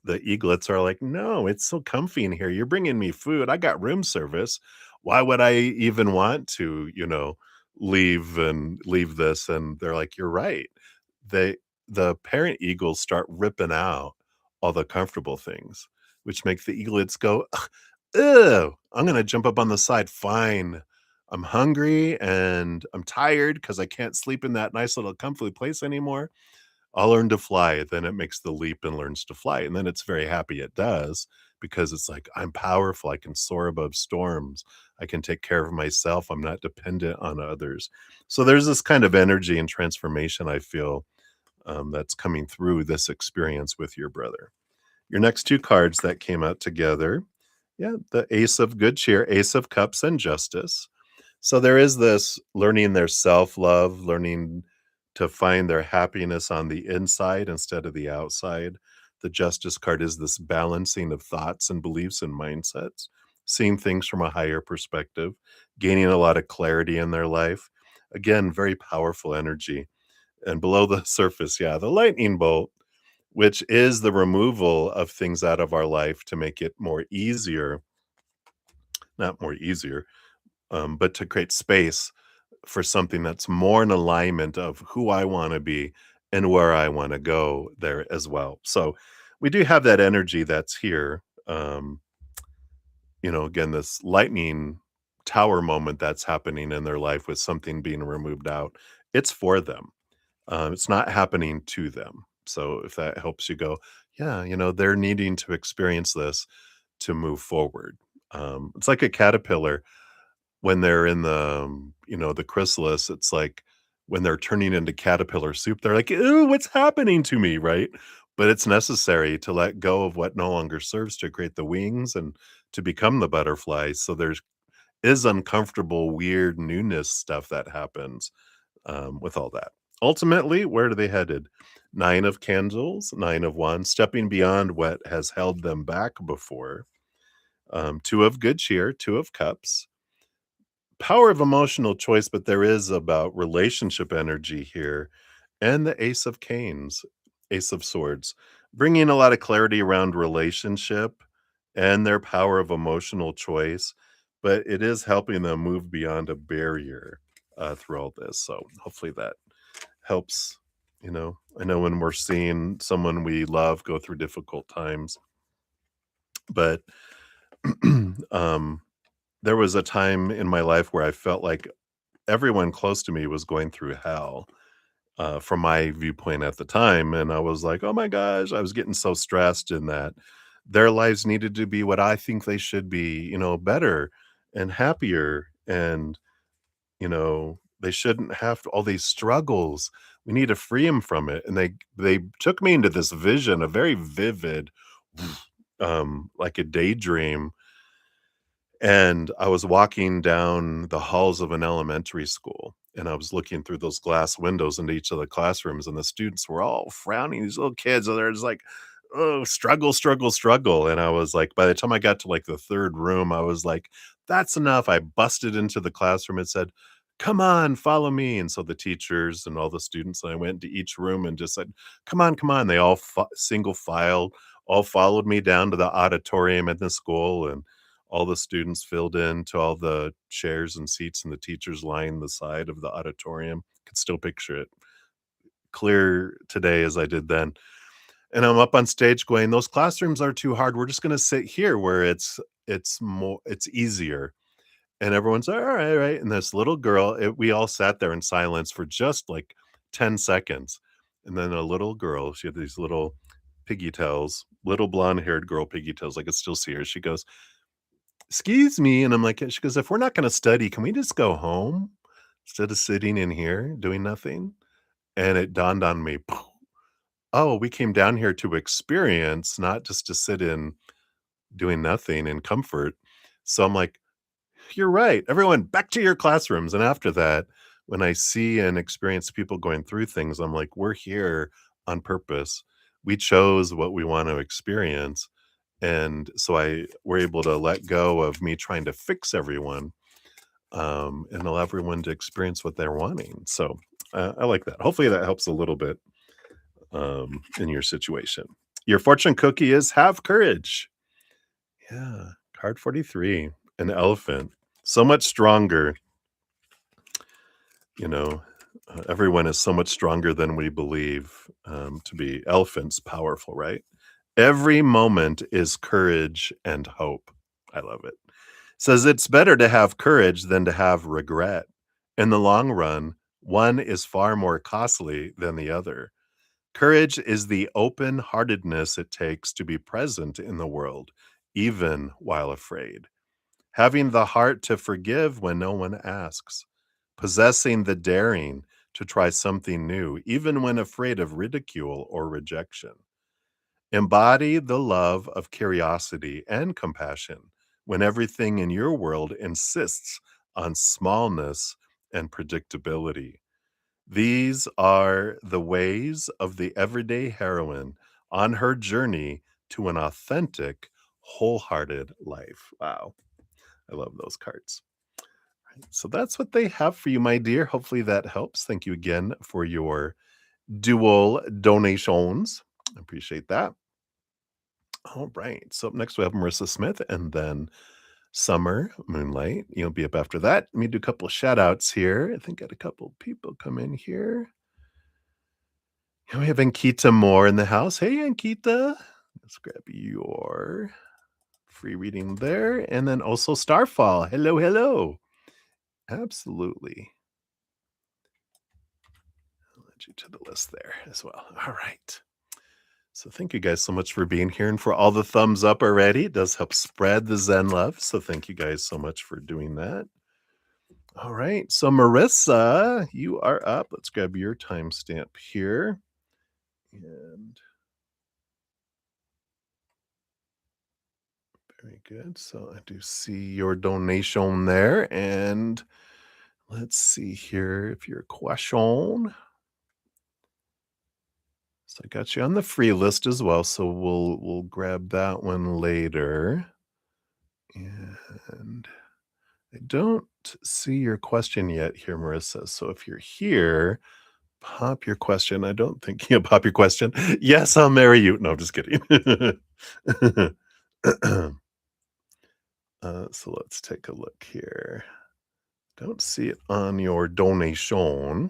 Speaker 1: the eaglets are like, "No, it's so comfy in here. You're bringing me food. I got room service. Why would I even want to, leave this?" And they're like, "You're right." They the parent eagles start ripping out all the comfortable things, which make the eaglets go, "Ugh, I'm gonna jump up on the side. Fine. I'm hungry and I'm tired because I can't sleep in that nice little comfy place anymore. I'll learn to fly." Then it makes the leap and learns to fly, and then it's very happy it does because it's like, "I'm powerful. I can soar above storms. I can take care of myself. I'm not dependent on others." So there's this kind of energy and transformation I feel, that's coming through this experience with your brother. Your next two cards that came out together, yeah, the Ace of Good Cheer, Ace of Cups, and Justice. So there is this learning their self-love, learning to find their happiness on the inside instead of the outside. The Justice card is this balancing of thoughts and beliefs and mindsets. seeing things from a higher perspective, gaining a lot of clarity in their life. Again, very powerful energy. And below the surface, yeah, the lightning bolt, which is the removal of things out of our life to make it more easier, not more easier, but to create space for something that's more in alignment of who I want to be and where I want to go there as well. So we do have that energy that's here. Again, this lightning tower moment that's happening in their life with something being removed out, it's for them. It's not happening to them. So if that helps you go, yeah, they're needing to experience this to move forward. It's like a caterpillar when they're in the chrysalis. It's like when they're turning into caterpillar soup, they're like, "Ooh, what's happening to me?" Right? But it's necessary to let go of what no longer serves to create the wings and to become the butterfly. So there's is uncomfortable, weird newness stuff that happens with all that. Ultimately, where are they headed? Nine of candles, nine of wands, stepping beyond what has held them back before. Two of good cheer, two of cups, power of emotional choice, but there is about relationship energy here, and the ace of canes, ace of swords, bringing a lot of clarity around relationship and their power of emotional choice, but it is helping them move beyond a barrier through all this. So hopefully that helps. I know when we're seeing someone we love go through difficult times, but um, there was a time in my life where I felt like everyone close to me was going through hell, from my viewpoint at the time, and I was like, "Oh my gosh," I was getting so stressed in that their lives needed to be what I think they should be, better and happier, and, they shouldn't have all these struggles. We need to free them from it, and they took me into this vision, a very vivid, like a daydream, and I was walking down the halls of an elementary school, and I was looking through those glass windows into each of the classrooms, and the students were all frowning. These little kids, and they're just like, "Oh, struggle, struggle, struggle." And I was like, by the time I got to like the third room, I was like, "That's enough." I busted into the classroom and said, "Come on, follow me." And so the teachers and all the students, and I went to each room and just said, "Come on, come on." They all single filed, all followed me down to the auditorium at the school, and all the students filled in to all the chairs and seats, and the teachers lined the side of the auditorium. Could still picture it clear today as I did then. And I'm up on stage going, "Those classrooms are too hard. We're just gonna sit here where it's easier." And everyone's, "All right, all right." And this little girl, we all sat there in silence for just like 10 seconds. And then a little girl, she had these little piggy tails, little blonde haired girl piggy tails. I could still see her. She goes, "Excuse me," and I'm like, she goes, "If we're not gonna study, can we just go home instead of sitting in here doing nothing?" And it dawned on me, "Oh, we came down here to experience, not just to sit in doing nothing in comfort." So I'm like, "You're right. Everyone back to your classrooms." And after that, when I see and experience people going through things, I'm like, "We're here on purpose. We chose what we want to experience." And so I were able to let go of me trying to fix everyone, and allow everyone to experience what they're wanting. So I like that. Hopefully that helps a little bit in your situation. Your fortune cookie is have courage. Yeah. Card 43, an elephant. So much stronger, you know. Everyone is so much stronger than we believe to be. Elephants, powerful, right? Every moment is courage and hope. I love it. Says it's better to have courage than to have regret. In the long run, one is far more costly than the other. Courage is the open heartedness it takes to be present in the world, even while afraid. Having the heart to forgive when no one asks. Possessing the daring to try something new, even when afraid of ridicule or rejection. Embody the love of curiosity and compassion when everything in your world insists on smallness and predictability. These are the ways of the everyday heroine on her journey to an authentic, wholehearted life. Wow. I love those cards. So that's what they have for you, my dear. Hopefully that helps. Thank you again for your dual donations. I appreciate that. All right. So up next we have Marissa Smith and then Summer Moonlight. You'll be up after that. Let me do a couple of shout outs here. I think got a couple people come in here. And we have Ankita Moore in the house. Hey, Ankita. Let's grab your free reading there. And then also Starfall. Hello, hello. Absolutely. I'll add you to the list there as well. All right. So thank you guys so much for being here and for all the thumbs up already. It does help spread the Zen love. So thank you guys so much for doing that. All right. So Marissa, you are up. Let's grab your timestamp here. And very good. So I do see your donation there. And let's see here if your question. So I got you on the free list as well. So we'll grab that one later. And I don't see your question yet here, Marissa. So if you're here, pop your question. I don't think you pop your question. Yes, I'll marry you. No, I'm just kidding. So let's take a look here. Don't see it on your donation.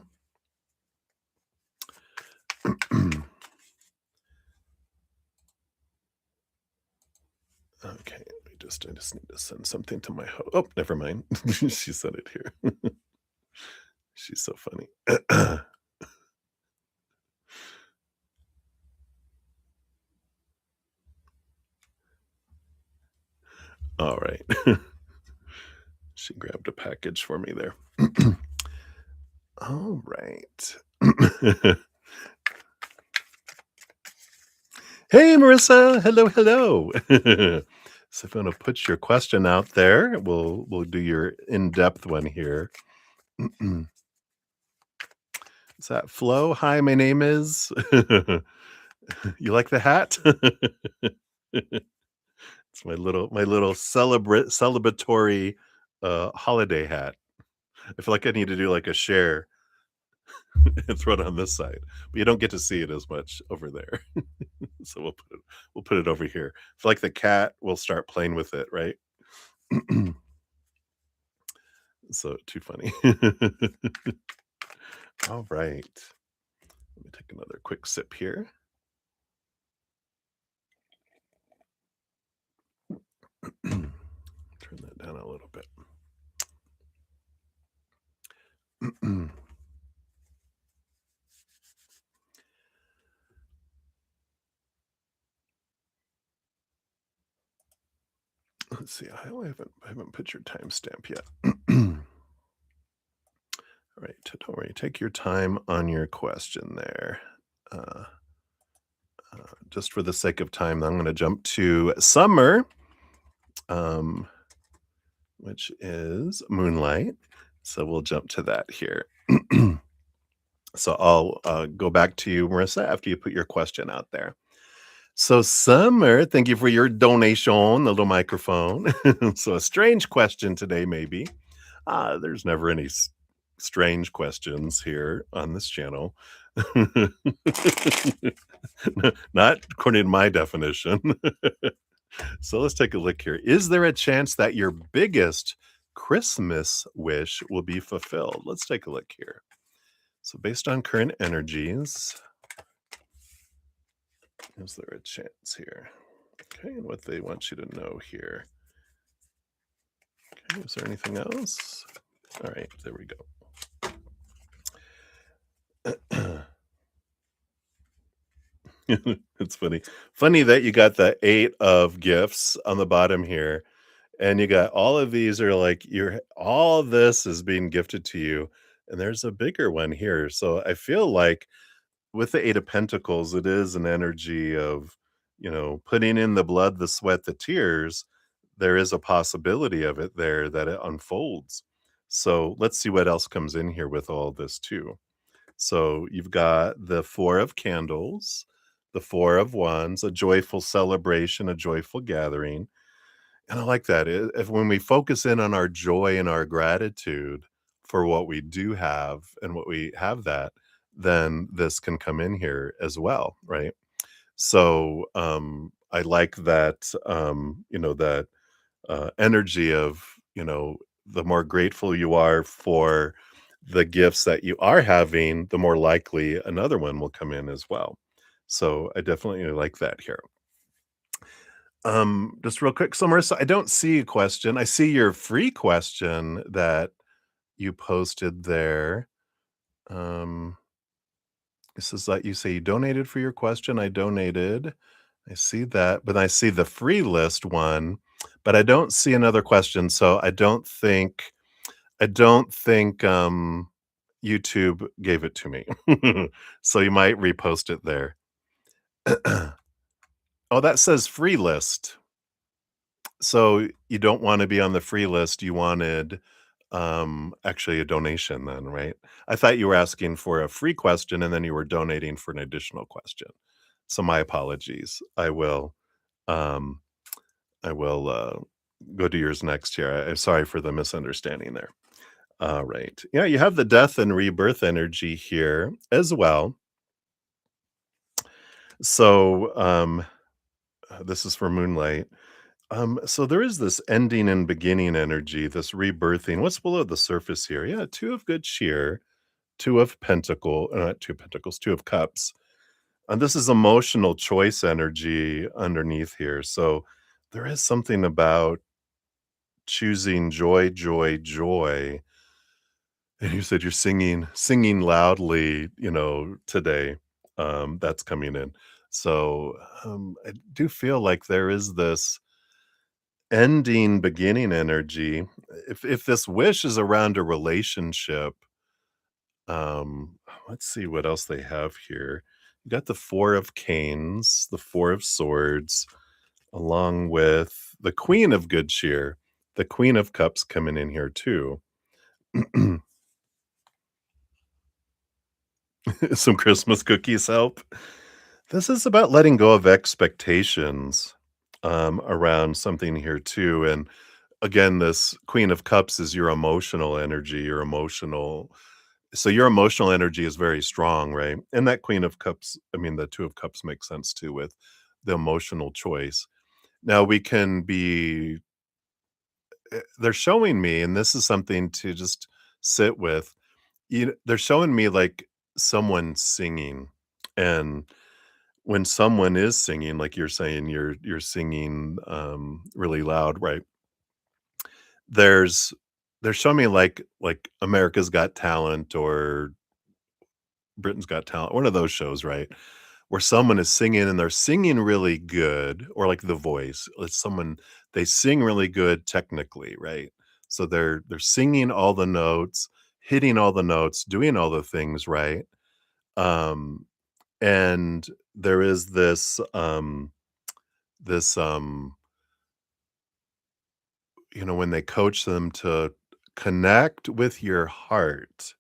Speaker 1: Okay, I just need to send something to my host. Oh, never mind. She sent it here. She's so funny. All right. She grabbed a package for me there. All right. Hey, Marissa. Hello, hello. So if you want to put your question out there, we'll do your in-depth one here. Is that Flo? Hi, my name is. You like the hat? It's my little celebratory holiday hat. I feel like I need to do like a share and throw it on this side, but you don't get to see it as much over there. So we'll put it over here. I feel like the cat will start playing with it, right? So too funny. All right. Let me take another quick sip here. Turn that down a little bit. Let's see. I haven't put your timestamp yet. All right. Don't worry. Take your time on your question there. Just for the sake of time, I'm going to jump to Summer, which is Moonlight. So we'll jump to that here. So I'll go back to you, Marissa, after you put your question out there. So Summer, thank you for your donation, the little microphone. So a strange question today, maybe. There's never any strange questions here on this channel. Not according to my definition. So let's take a look here. Is there a chance that your biggest Christmas wish will be fulfilled? Let's take a look here. So based on current energies, is there a chance here? Okay, and what they want you to know here. Okay, is there anything else? All right, there we go. It's funny. Funny that you got the 8 of gifts on the bottom here, and you got all of these are like all this is being gifted to you, and there's a bigger one here. So I feel like with the 8 of Pentacles, it is an energy of, putting in the blood, the sweat, the tears. There is a possibility of it there that it unfolds. So let's see what else comes in here with all this too. So you've got the 4 of Candles, the 4 of Wands, a joyful celebration, a joyful gathering. And I like that. If when we focus in on our joy and our gratitude for what we do have and what we have that, then this can come in here as well, right? So, I like that, that energy of, the more grateful you are for the gifts that you are having, the more likely another one will come in as well. So I definitely like that here. Just real quick, so Marissa, I don't see a question. I see your free question that you posted there. Um, this is like you say you donated for your question. I donated. I see that, but I see the free list one, but I don't see another question. So I don't think YouTube gave it to me. So you might repost it there. Oh, that says free list. So you don't wanna be on the free list, you wanted, actually a donation then, right? I thought you were asking for a free question and then you were donating for an additional question. So my apologies. Um, I will go to yours next here. I'm sorry for the misunderstanding there. Alright. Yeah, you have the death and rebirth energy here as well. So, this is for Moonlight. So there is this ending and beginning energy, this rebirthing. What's below the surface here? Yeah, two of good cheer, two of not two pentacles, two of cups. And this is emotional choice energy underneath here. So there is something about choosing joy, joy, joy. And you said you're singing loudly, today. That's coming in. So I do feel like there is this ending, beginning energy. If this wish is around a relationship, let's see what else they have here. You got the 4 of canes, the 4 of swords, along with the queen of good cheer, the queen of cups coming in here too. Some Christmas cookies help. This is about letting go of expectations, around something here too, and again, this Queen of Cups is your emotional energy, your emotional energy is very strong, right? And that Queen of Cups, I mean, the 2 of Cups makes sense too with the emotional choice. Now we can be they're showing me, and this is something to just sit with, they're showing me, like, someone singing, and when someone is singing, like you're saying, you're singing, really loud, right? There's they're showing me like America's Got Talent or Britain's Got Talent, one of those shows, right? Where someone is singing and they're singing really good, or like The Voice, it's someone they sing really good technically, right? So they're singing all the notes, hitting all the notes, doing all the things right. Um, and there is this when they coach them to connect with your heart,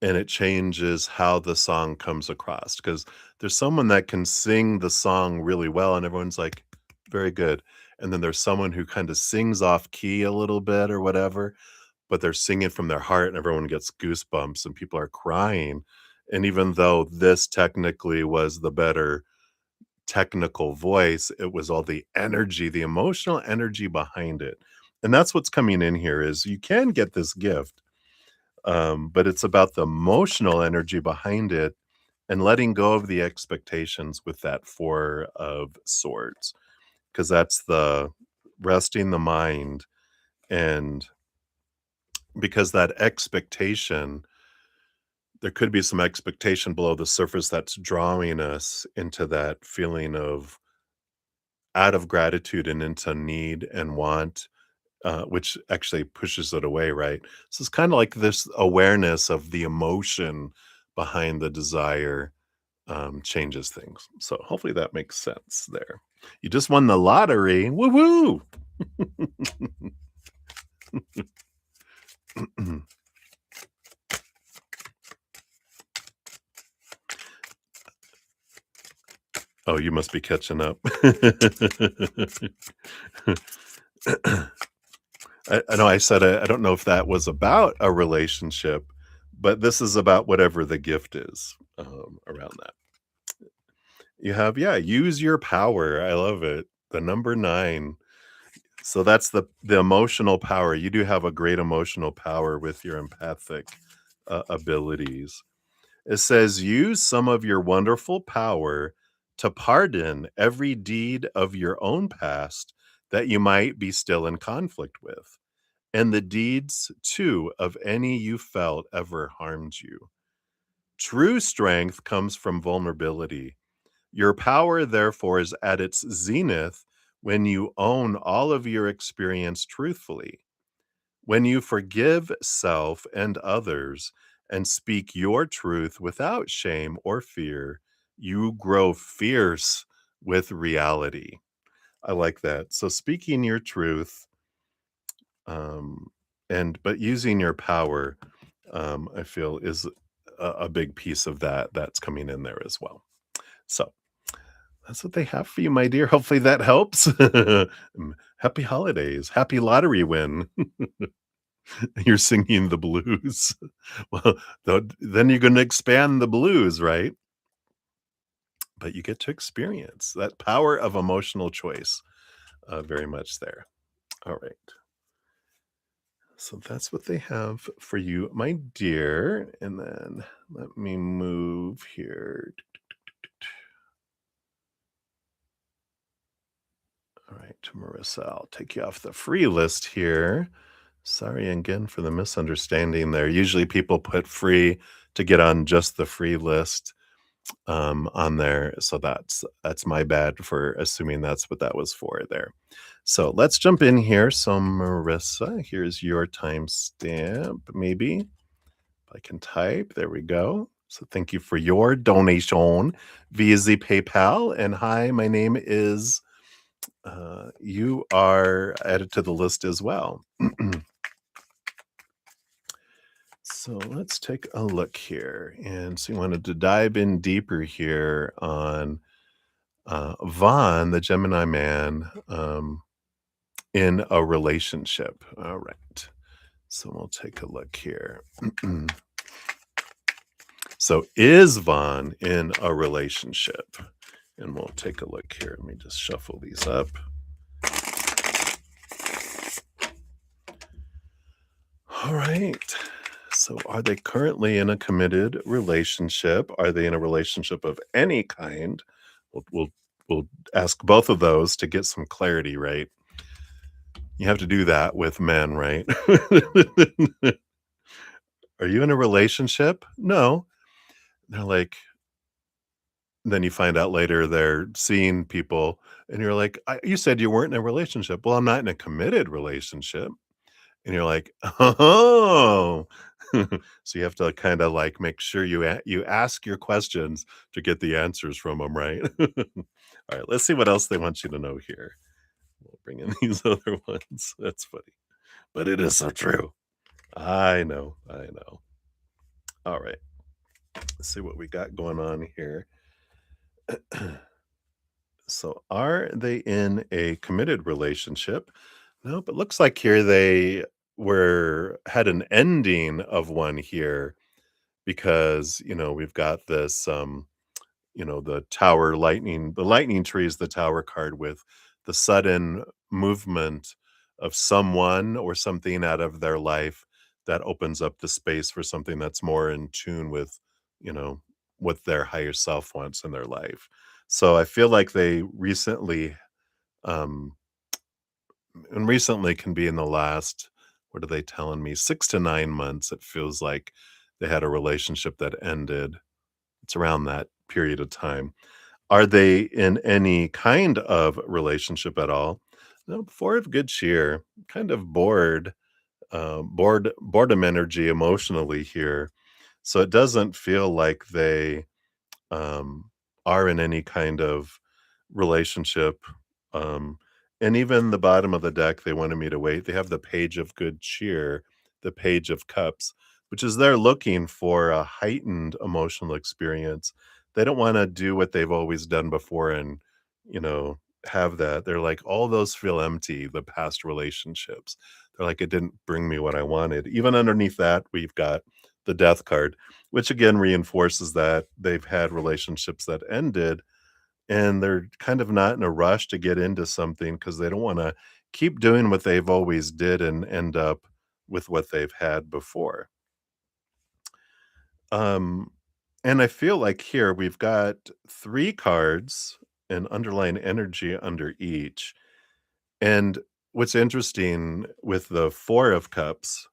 Speaker 1: and it changes how the song comes across. Because there's someone that can sing the song really well and everyone's like, "Very good," and then there's someone who kinda sings off key a little bit or whatever, but they're singing from their heart and everyone gets goosebumps and people are crying, and even though this technically was the better technical voice, it was all the energy, the emotional energy behind it, and that's what's coming in here is you can get this gift, but it's about the emotional energy behind it and letting go of the expectations with that 4 of swords, because that's the resting the mind, and because that expectation there could be some expectation below the surface that's drawing us into that feeling of out of gratitude and into need and want, which actually pushes it away, right? So it's kind of like this awareness of the emotion behind the desire changes things. So hopefully that makes sense there. You just won the lottery. Woohoo! Oh, you must be catching up. I know I said I don't know if that was about a relationship, but this is about whatever the gift is, around that. You have yeah, use your power. I love it. The number 9. So that's the emotional power. You do have a great emotional power with your empathic, abilities. It says, "Use some of your wonderful power to pardon every deed of your own past that you might be still in conflict with, and the deeds, too, of any you felt ever harmed you. True strength comes from vulnerability. Your power, therefore, is at its zenith when you own all of your experience truthfully. When you forgive self and others and speak your truth without shame or fear, you grow fierce with reality." I like that. So speaking your truth, um, and but using your power, I feel is a big piece of that that's coming in there as well. So that's what they have for you, my dear. Hopefully that helps. Happy holidays. Happy lottery win. You're singing the blues. Well, then you're gonna expand the blues, right? But you get to experience that power of emotional choice, very much there. All right. So that's what they have for you, my dear. And then let me move here. All right, Marissa, I'll take you off the free list here. Sorry again for the misunderstanding there. Usually people put free to get on just the free list on there. So that's my bad for assuming that's what that was for there. So let's jump in here. So Marissa, here's your timestamp. Maybe if I can type. There we go. So thank you for your donation via the PayPal. And hi, my name is. You are added to the list as well. So let's take a look here. And so you wanted to dive in deeper here on Vaughn, the Gemini man, in a relationship. All right. So we'll take a look here. So is Vaughn in a relationship? And we'll take a look here. Let me just shuffle these up. All right. So are they currently in a committed relationship? Are they in a relationship of any kind? We'll ask both of those to get some clarity, right? You have to do that with men, right? Are you in a relationship? No. They're like, then you find out later they're seeing people and you're like, you said you weren't in a relationship. Well, I'm not in a committed relationship. And you're like, "Oh." So you have to kinda, like, make sure you ask your questions to get the answers from them, right? Alright, let's see what else they want you to know here. We'll bring in these other ones. That's funny, but it is so true. I know, I know. Alright, let's see what we got going on here. So are they in a committed relationship? Nope, it looks like here they were had an ending of one here because, we've got this, the lightning tree is the tower card with the sudden movement of someone or something out of their life that opens up the space for something that's more in tune with, you know, what their higher self wants in their life. So I feel like they recently, um, and recently can be in the last, what are they telling me? 6 to 9 months. It feels like they had a relationship that ended. It's around that period of time. Are they in any kind of relationship at all? No, 4 of good cheer, kind of bored, boredom energy emotionally here. So it doesn't feel like they um, are in any kind of relationship. Um, and even the bottom of the deck, they wanted me to wait. They have the page of good cheer, the page of cups, which is they're looking for a heightened emotional experience. They don't wanna do what they've always done before and, you know, have that. They're like, "All those feel empty, the past relationships." They're like, "It didn't bring me what I wanted." Even underneath that, we've got the death card, which again reinforces that they've had relationships that ended, and they're kind of not in a rush to get into something because they don't wanna keep doing what they've always did and end up with what they've had before. Um, and I feel like here we've got 3 cards and underlying energy under each, and what's interesting with the 4 of cups,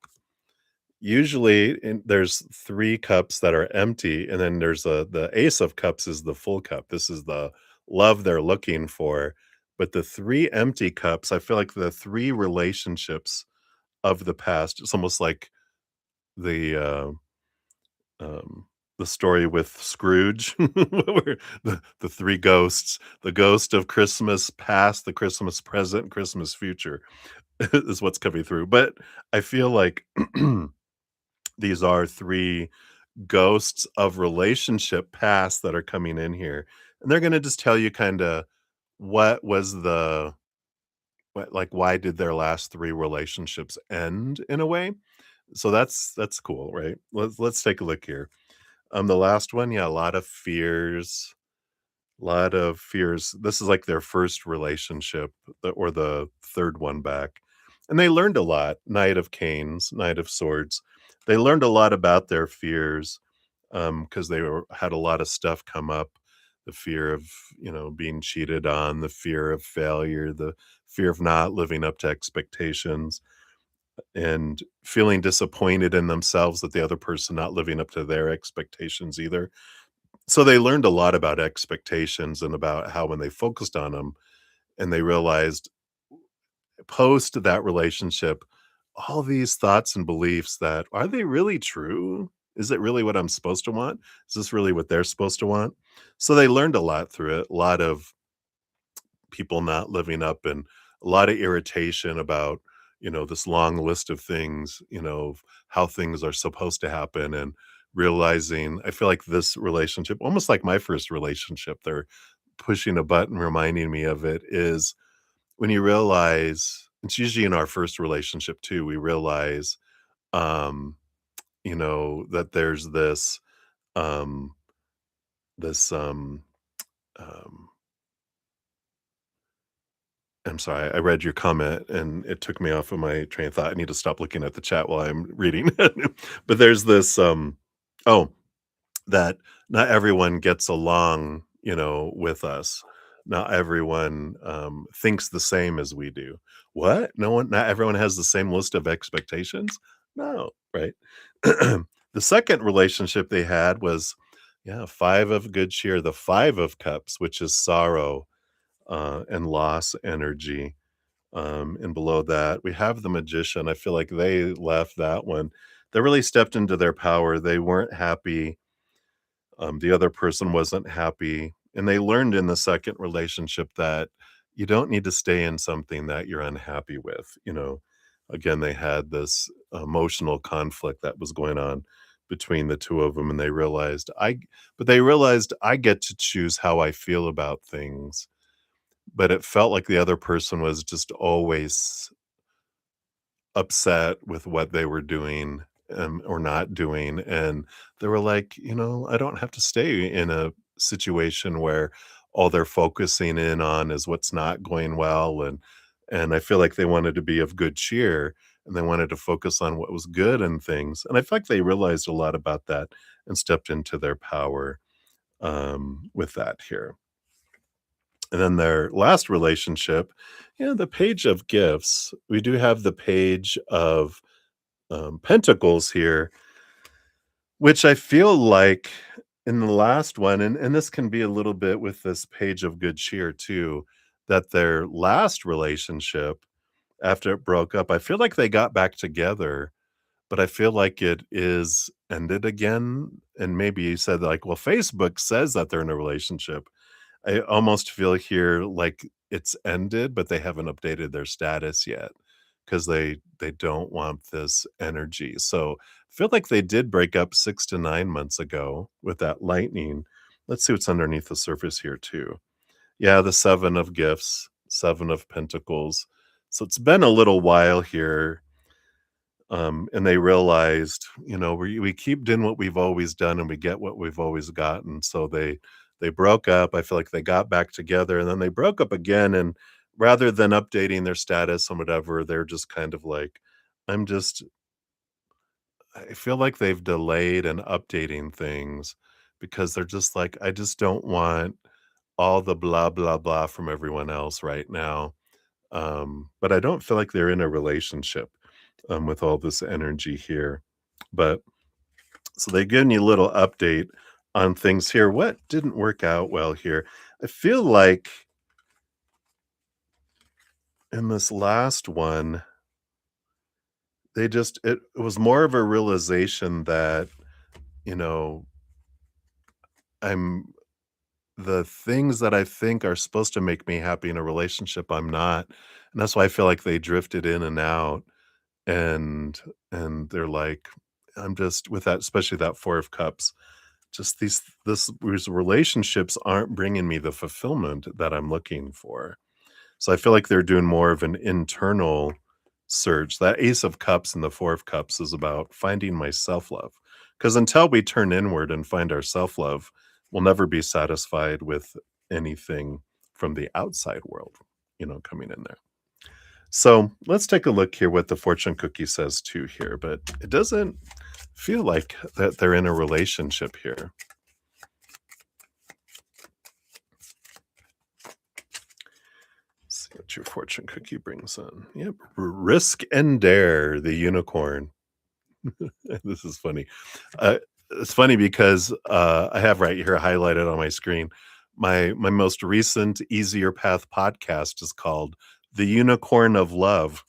Speaker 1: usually there's 3 cups that are empty, and then there's the ace of cups is the full cup. This is the love they're looking for, but the 3 empty cups, I feel like the 3 relationships of the past, it's almost like the, um, the story with Scrooge, where the 3 ghosts, the ghost of Christmas past, the Christmas present, Christmas future is what's coming through, but I feel like these are 3 ghosts of relationship past that are coming in here, and they're gonna just tell you kinda what was the what like, why did their last 3 relationships end in a way? So that's cool, right? Let's take a look here. The last one, yeah, a lot of fears, lot of fears. This is like their first relationship, or the 3rd one back, and they learned a lot. Knight of Canes, Knight of Swords. They learned a lot about their fears, because they had a lot of stuff come up. The fear of, being cheated on, the fear of failure, the fear of not living up to expectations, and feeling disappointed in themselves that the other person not living up to their expectations either. So they learned a lot about expectations and about how when they focused on them and they realized post that relationship, all these thoughts and beliefs that are they really true? Is it really what I'm supposed to want? Is this really what they're supposed to want? So they learned a lot through it, a lot of people not living up and a lot of irritation about, this long list of things, of how things are supposed to happen, and realizing I feel like this relationship, almost like my first relationship, they're pushing a button reminding me of it, is when you realize it's usually in our first relationship too, we realize, um, that there's um, this, um I'm sorry, I read your comment and it took me off of my train of thought. I need to stop looking at the chat while I'm reading. But there's this, oh, that not everyone gets along, with us. Not everyone, thinks the same as we do. What? Not everyone has the same list of expectations? No, right? The second relationship they had was, yeah, 5 of good cheer, the 5 of cups, which is sorrow, and loss energy. And below that, we have the magician. I feel like they left that one. They really stepped into their power. They weren't happy. The other person wasn't happy. And they learned in the second relationship that you don't need to stay in something that you're unhappy with. Again, they had this emotional conflict that was going on between the two of them. And they realized I get to choose how I feel about things, but it felt like the other person was just always upset with what they were doing, or not doing, and they were like, "I don't have to stay in a situation where all they're focusing in on is what's not going well," and I feel like they wanted to be of good cheer, and they wanted to focus on what was good and things, and I feel like they realized a lot about that and stepped into their power, with that here. And then their last relationship, yeah, the page of gifts. We do have the page of pentacles here, which I feel like in the last one, and this can be a little bit with this page of good cheer too, that their last relationship after it broke up, I feel like they got back together, but I feel like it is ended again. And maybe you said like, well, Facebook says that they're in a relationship. I almost feel here like it's ended, but they haven't updated their status yet because they don't want this energy. So I feel like they did break up 6 to 9 months ago with that lightning. Let's see what's underneath the surface here too. Yeah, the 7 of gifts, 7 of pentacles. So it's been a little while here, and they realized, we keep doing what we've always done and we get what we've always gotten. So they broke up. I feel like they got back together and then they broke up again. And rather than updating their status and whatever, they're just kind of like, I'm just I feel like they've delayed and updating things because they're just like, I just don't want all the blah blah blah from everyone else right now. But I don't feel like they're in a relationship with all this energy here. But so they give you a little update on things here. What didn't work out well here? I feel like in this last one, it was more of a realization that, you know, I'm the things that I think are supposed to make me happy in a relationship, I'm not. And that's why I feel like they drifted in and out. And they're like, I'm just with that, especially that 4 of cups, just these relationships aren't bringing me the fulfillment that I'm looking for. So I feel like they're doing more of an internal search. That Ace of Cups and the 4 of Cups is about finding my self-love. Because until we turn inward and find our self-love, we'll never be satisfied with anything from the outside world, coming in there. So let's take a look here what the fortune cookie says too here, but it doesn't feel like that they're in a relationship here. Let's see what your fortune cookie brings in. Yep. Risk and dare, the unicorn. This is funny. Uh, it's funny because I have right here highlighted on my screen. My most recent Easier Path podcast is called The Unicorn of Love.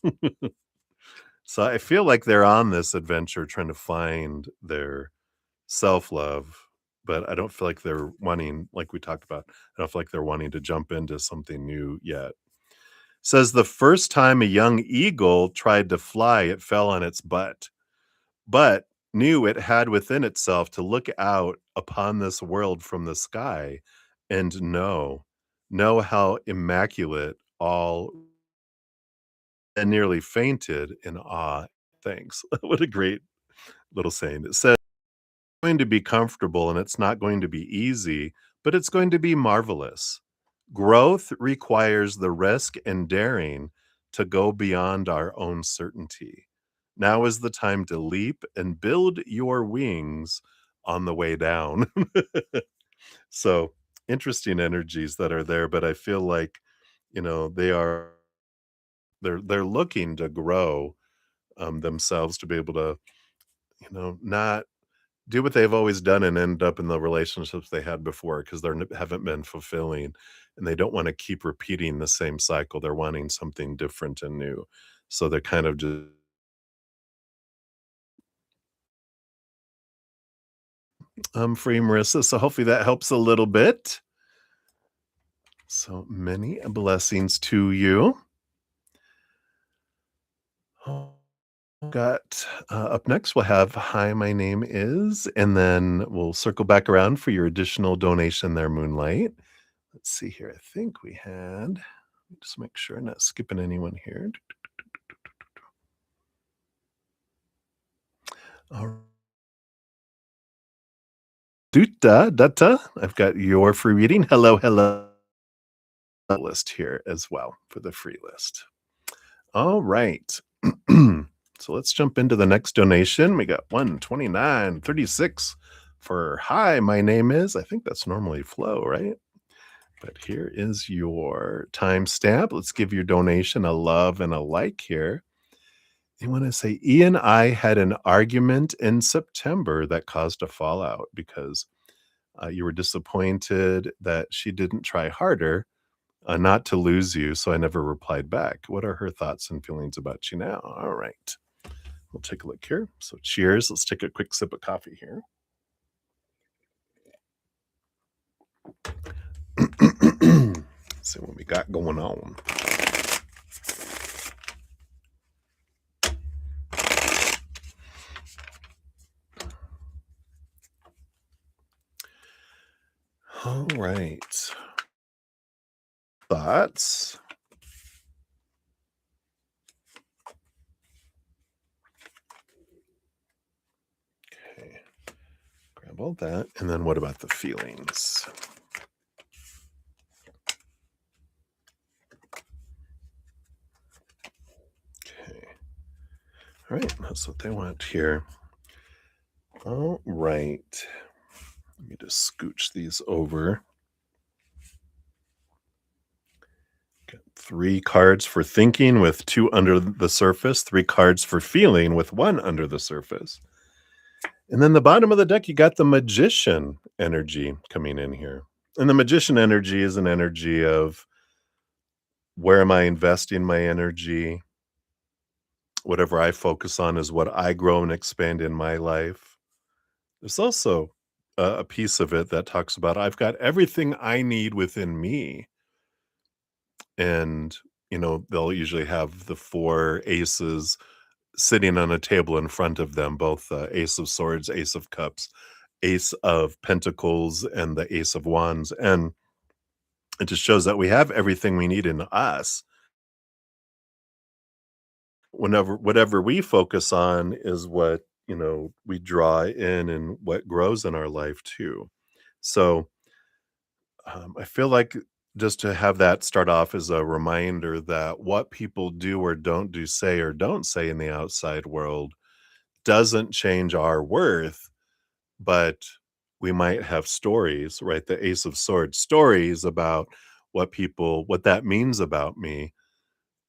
Speaker 1: So I feel like they're on this adventure trying to find their self-love, but I don't feel like they're wanting, like we talked about, I don't feel like they're wanting to jump into something new yet. Says the first time a young eagle tried to fly, it fell on its butt, but knew it had within itself to look out upon this world from the sky and know how immaculate all, and nearly fainted in awe. Thanks. What a great little saying. It says going to be comfortable and it's not going to be easy, but it's going to be marvelous. Growth requires the risk and daring to go beyond our own certainty. Now is the time to leap and build your wings on the way down. So interesting energies that are there, but I feel like, they're looking to grow themselves to be able to, not do what they've always done and end up in the relationships they had before because they haven't been fulfilling, and they don't want to keep repeating the same cycle. They're wanting something different and new. So they're kind of just free, Marissa. So hopefully that helps a little bit. So many blessings to you. Oh, got up next, we'll have Hi, my name is, and then we'll circle back around for your additional donation there, Moonlight. Let's see here. I think we had, just make sure I'm not skipping anyone here. All Duta, Dutta, I've got your free reading. Hello, hello. List here as well for the free list. All right. So let's jump into the next donation. We got 129.36 for Hi, my name is. I think that's normally Flo, right? But here is your timestamp. Let's give your donation a love and a like here. You want to say, Ian and I had an argument in September that caused a fallout because you were disappointed that she didn't try harder not to lose you. So I never replied back. What are her thoughts and feelings about you now? All right. We'll take a look here. So cheers. Let's take a quick sip of coffee here. See what we got going on. All right. Thoughts? Okay. Grab all that. And then what about the feelings? Okay. All right. That's what they want here. All right. Let me just scooch these over. Got 3 cards for thinking with 2 under the surface, 3 cards for feeling with 1 under the surface. And then the bottom of the deck, you got the magician energy coming in here. And the magician energy is an energy of where am I investing my energy? Whatever I focus on is what I grow and expand in my life. There's also a piece of it that talks about I've got everything I need within me. And, they'll usually have the 4 aces sitting on a table in front of them, both the ace of swords, ace of cups, ace of pentacles, and the ace of wands. And it just shows that we have everything we need in us. Whenever whatever we focus on is what, we draw in and what grows in our life too. So I feel like just to have that start off as a reminder that what people do or don't do, say or don't say in the outside world doesn't change our worth, but we might have stories, right? The Ace of Swords stories about what that means about me.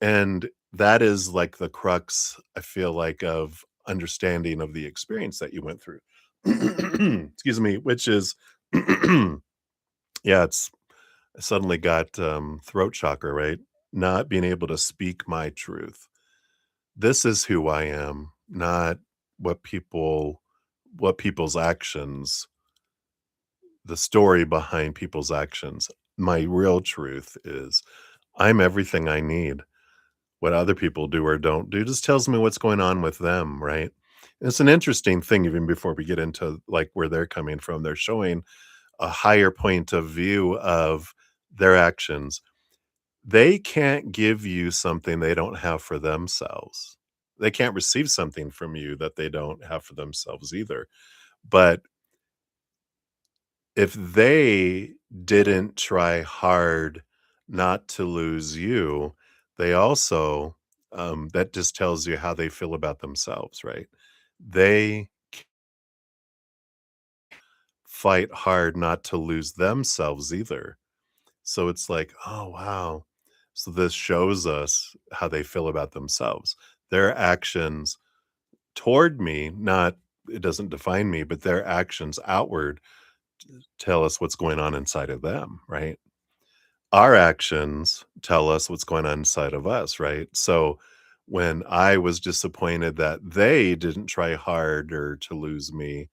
Speaker 1: And that is like the crux, I feel like, of understanding of the experience that you went through. Excuse me, which is, yeah, I suddenly got throat chakra, right? Not being able to speak my truth. This is who I am, not what people's actions, the story behind people's actions. My real truth is I'm everything I need. What other people do or don't do just tells me what's going on with them, right? And it's an interesting thing even before we get into like where they're coming from. They're showing a higher point of view of their actions. They can't give you something they don't have for themselves. They can't receive something from you that they don't have for themselves either. But if they didn't try hard not to lose you, they also, that just tells you how they feel about themselves, right? They fight hard not to lose themselves either. So it's like, oh, wow. So this shows us how they feel about themselves. Their actions toward me, not, it doesn't define me, but their actions outward tell us what's going on inside of them, right? Our actions tell us what's going on inside of us, right? So when I was disappointed that they didn't try harder to lose me,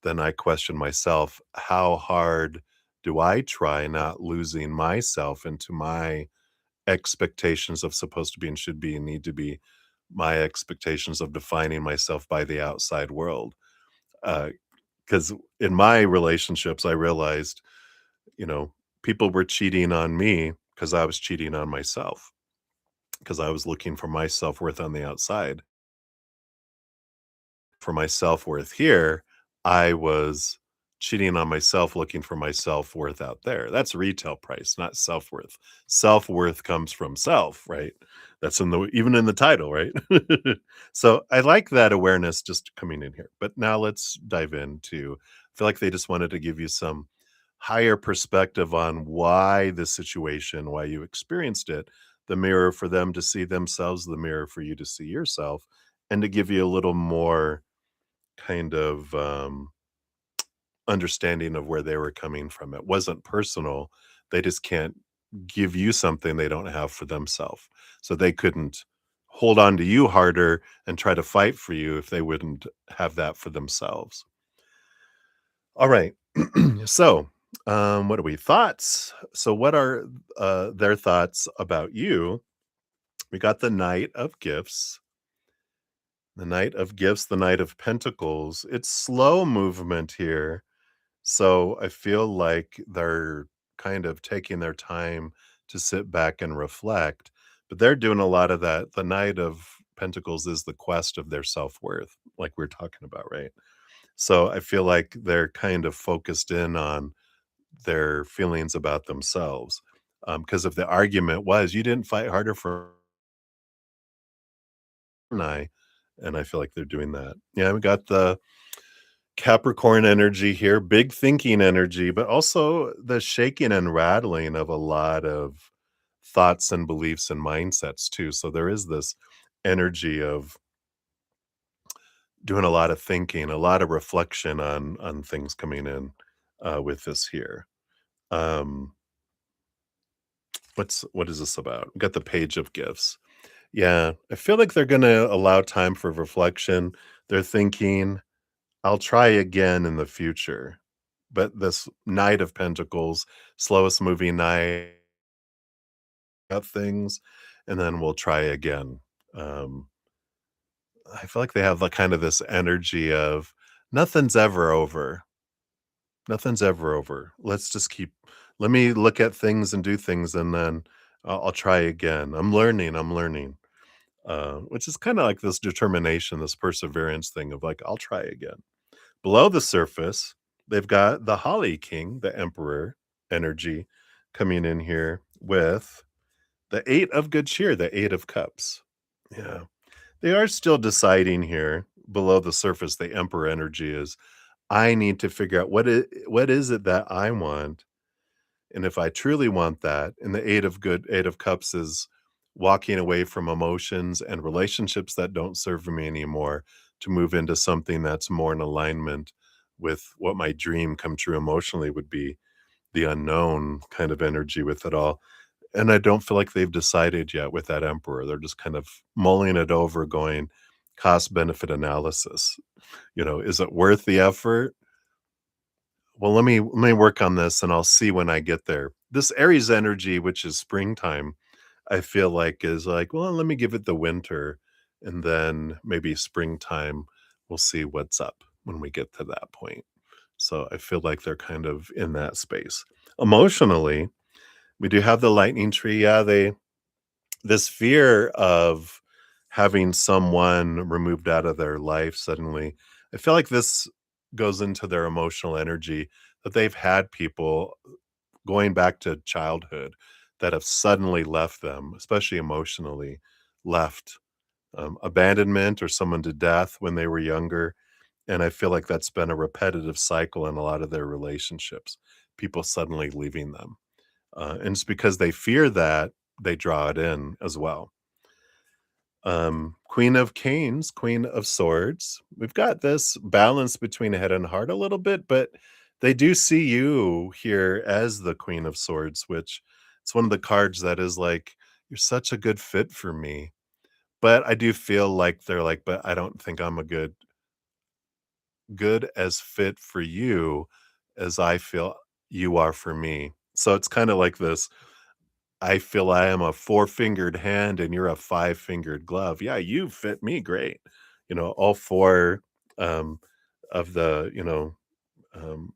Speaker 1: then I question myself, how hard do I try not losing myself into my expectations of supposed to be and should be and need to be, my expectations of defining myself by the outside world? Because in my relationships, I realized, you know, people were cheating on me because I was cheating on myself, because I was looking for my self-worth on the outside. For my self-worth here, I was cheating on myself looking for my self-worth out there. That's retail price, not self-worth. Self-worth comes from self, right? That's in the even in the title, right? So, I like that awareness just coming in here. But now let's dive into, I feel like they just wanted to give you some higher perspective on why the situation, why you experienced it, the mirror for them to see themselves, the mirror for you to see yourself, and to give you a little more kind of, understanding of where they were coming from. It wasn't personal. They just can't give you something they don't have for themselves. So they couldn't hold on to you harder and try to fight for you if they wouldn't have that for themselves. All right. So, what are we thoughts? So what are their thoughts about you? We got the Knight of Gifts. The Knight of Gifts, the Knight of Pentacles. It's slow movement here. So I feel like they're kind of taking their time to sit back and reflect, but they're doing a lot of that. The Knight of Pentacles is the quest of their self-worth, like we're talking about, right? So I feel like they're kind of focused in on their feelings about themselves. Because if the argument was, you didn't fight harder for I, and I feel like they're doing that. Yeah, we got the Capricorn energy here, big thinking energy, but also the shaking and rattling of a lot of thoughts and beliefs and mindsets too. So there is this energy of doing a lot of thinking, a lot of reflection on things coming in with this here. Um, what is this about? We got the Page of Gifts. Yeah, I feel like they're going to allow time for reflection. They're thinking, I'll try again in the future. But this Knight of Pentacles, slowest moving knight of things, and then we'll try again. Um, I feel like they have like kind of this energy of nothing's ever over. Nothing's ever over. Let's just keep. Let me look at things and do things, and then I'll try again. I'm learning. I'm learning. Which is kind of like this determination, this perseverance thing of like, I'll try again. Below the surface, they've got the Holly King, the Emperor energy coming in here with the Eight of Good Cheer, the Eight of Cups. Yeah. They are still deciding here below the surface, the Emperor energy is, I need to figure out what is it that I want, and if I truly want that, and the Eight of Cups is walking away from emotions and relationships that don't serve me anymore to move into something that's more in alignment with what my dream come true emotionally would be, the unknown kind of energy with it all. And I don't feel like they've decided yet with that Emperor. They're just kind of mulling it over, going cost benefit analysis. Is it worth the effort? Well, let me work on this and I'll see when I get there. This Aries energy, which is springtime, I feel like is like, well, let me give it the winter and then maybe springtime. We'll see what's up when we get to that point. So I feel like they're kind of in that space. Emotionally, we do have the lightning tree. Yeah, this fear of having someone removed out of their life suddenly. I feel like this goes into their emotional energy that they've had people going back to childhood that have suddenly left them, especially emotionally, left abandonment or someone to death when they were younger. And I feel like that's been a repetitive cycle in a lot of their relationships, people suddenly leaving them. And it's because they fear that they draw it in as well. Queen of Canes, Queen of Swords. We've got this balance between head and heart a little bit, but they do see you here as the Queen of Swords, which it's one of the cards that is like, you're such a good fit for me. But I do feel like they're like, but I don't think I'm a good as fit for you as I feel you are for me. So it's kind of like this. I feel I am a four-fingered hand and you're a five-fingered glove. Yeah, you fit me great. All four um, of the, um,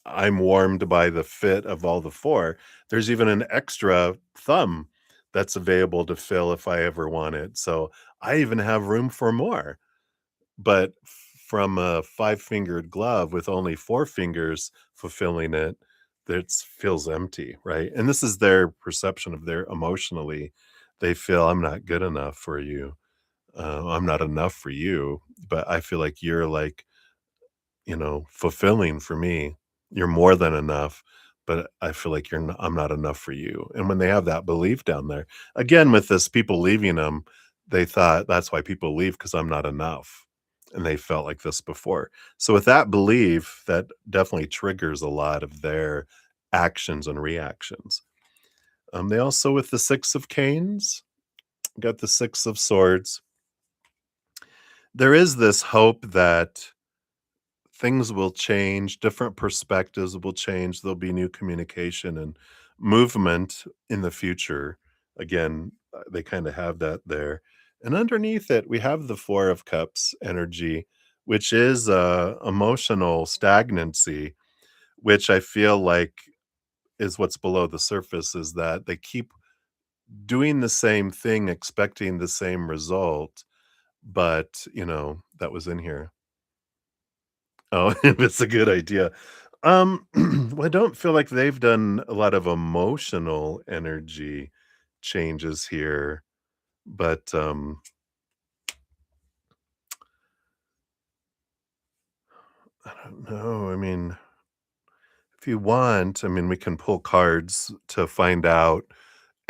Speaker 1: I'm warmed by the fit of all the four. There's even an extra thumb that's available to fill if I ever want it. So I even have room for more. But from a five-fingered glove with only four fingers fulfilling it, that feels empty, right? And this is their perception of their emotionally. They feel, "I'm not good enough for you. I'm not enough for you." But I feel like you're like, fulfilling for me. You're more than enough, but I feel like I'm not enough for you. And when they have that belief down there, again, with this people leaving them, they thought that's why people leave because I'm not enough. And they felt like this before. So with that belief, that definitely triggers a lot of their actions and reactions. They also, with the Six of Canes, got the Six of Swords. There is this hope that things will change, different perspectives will change, there'll be new communication and movement in the future. Again, they kind of have that there. And underneath it, we have the Four of Cups energy, which is emotional stagnancy. which I feel like is what's below the surface, is that they keep doing the same thing, expecting the same result, but, that was in here. Oh, it's a good idea. Well, I don't feel like they've done a lot of emotional energy changes here, but, I don't know. I mean, if you want, I mean, we can pull cards to find out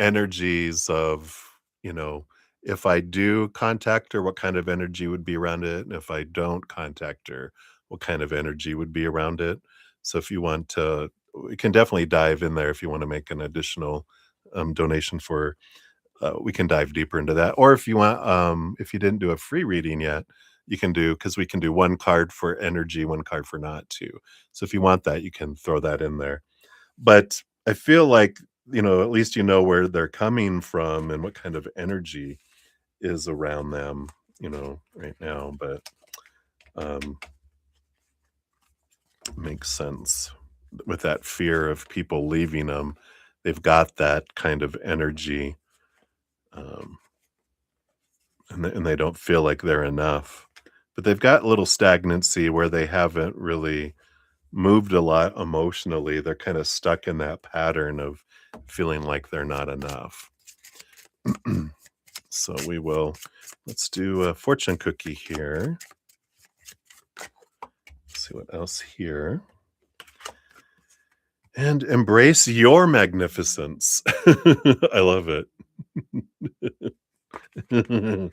Speaker 1: energies of, you know, if I do contact her, what kind of energy would be around it, and if I don't contact her, what kind of energy would be around it. So if you want to, we can definitely dive in there if you want to make an additional donation for. We can dive deeper into that, or if you want, if you didn't do a free reading yet, you can do because we can do one card for energy, one card for not too. So if you want that, you can throw that in there. But I feel like, at least you know where they're coming from and what kind of energy is around them, right now, but, um, makes sense. With that fear of people leaving them, they've got that kind of energy, um, and they don't feel like they're enough. But they've got a little stagnancy where they haven't really moved a lot emotionally. They're kinda stuck in that pattern of feeling like they're not enough. So let's do a fortune cookie here. See what else here. And embrace your magnificence. I love it. And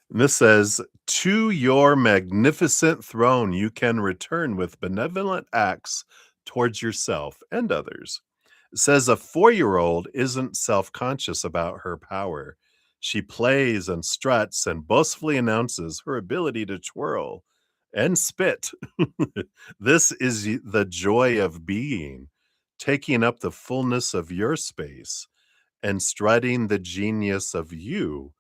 Speaker 1: this says, to your magnificent throne you can return with benevolent acts towards yourself and others. It says a 4-year-old isn't self-conscious about her power. She plays and struts and boastfully announces her ability to twirl and spit. This is the joy of being, taking up the fullness of your space and strutting the genius of you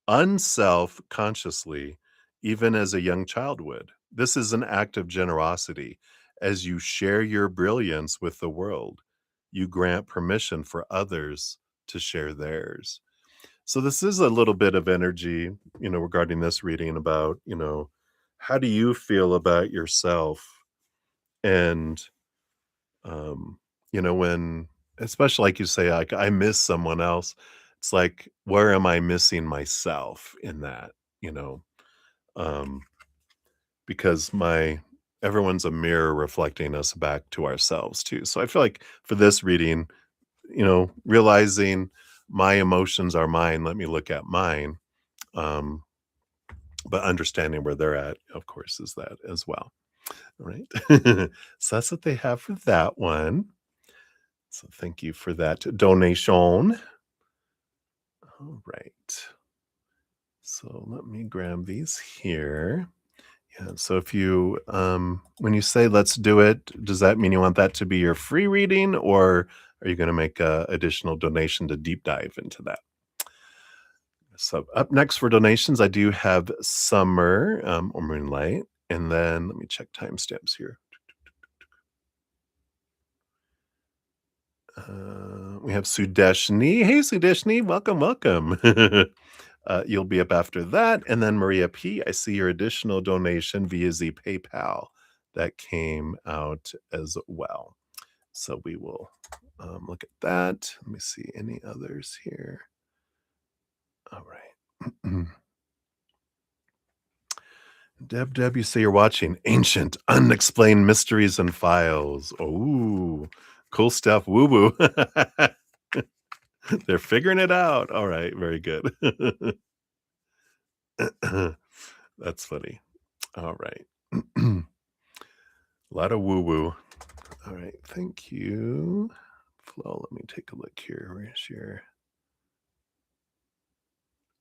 Speaker 1: unself consciously, even as a young child would. This is an act of generosity. As you share your brilliance with the world, you grant permission for others to share theirs. So, this is a little bit of energy, regarding this reading about, how do you feel about yourself? And, um, when, especially like you say, like, I miss someone else, it's like, where am I missing myself in that, you know? Um, because everyone's a mirror reflecting us back to ourselves too. So I feel like for this reading, realizing my emotions are mine, let me look at mine. Um, but understanding where they're at, of course, is that as well. All right. So that's what they have for that one. So thank you for that donation. All right. So let me grab these here. Yeah. So if when you say let's do it, does that mean you want that to be your free reading, or are you going to make a additional donation to deep dive into that? So up next for donations, I do have Summer, or Moonlight. And then let me check timestamps here. We have Sudeshni. Hey, Sudeshni, welcome, welcome. You'll be up after that. And then Maria P., I see your additional donation via the PayPal that came out as well. So we will look at that. Let me see any others here. All right. Deb, you say you're watching Ancient Unexplained Mysteries and Files. Oh, cool stuff. Woo woo. They're figuring it out. All right. Very good. That's funny. All right. A lot of woo woo. All right. Thank you. Flo, let me take a look here. Where's your.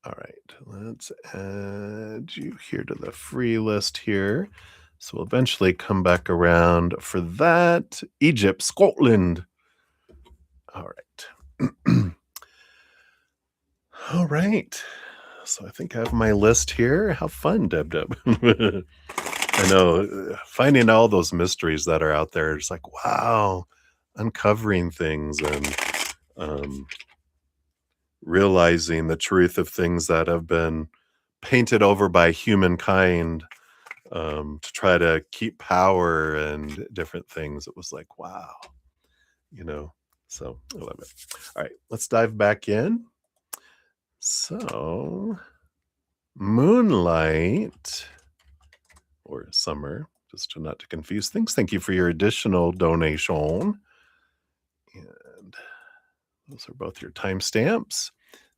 Speaker 1: All right. Let's add you here to the free list here. So we'll eventually come back around for that. Egypt, Scotland. All right. All right. So I think I have my list here. How fun, Deb. I know, finding all those mysteries that are out there, it's like, wow, uncovering things and, um, realizing the truth of things that have been painted over by humankind, to try to keep power and different things. It was like, wow, you know? So, I love it. Alright, let's dive back in. So, moonlight or summer, just to not to confuse things. Thank you for your additional donation. And those are both your timestamps.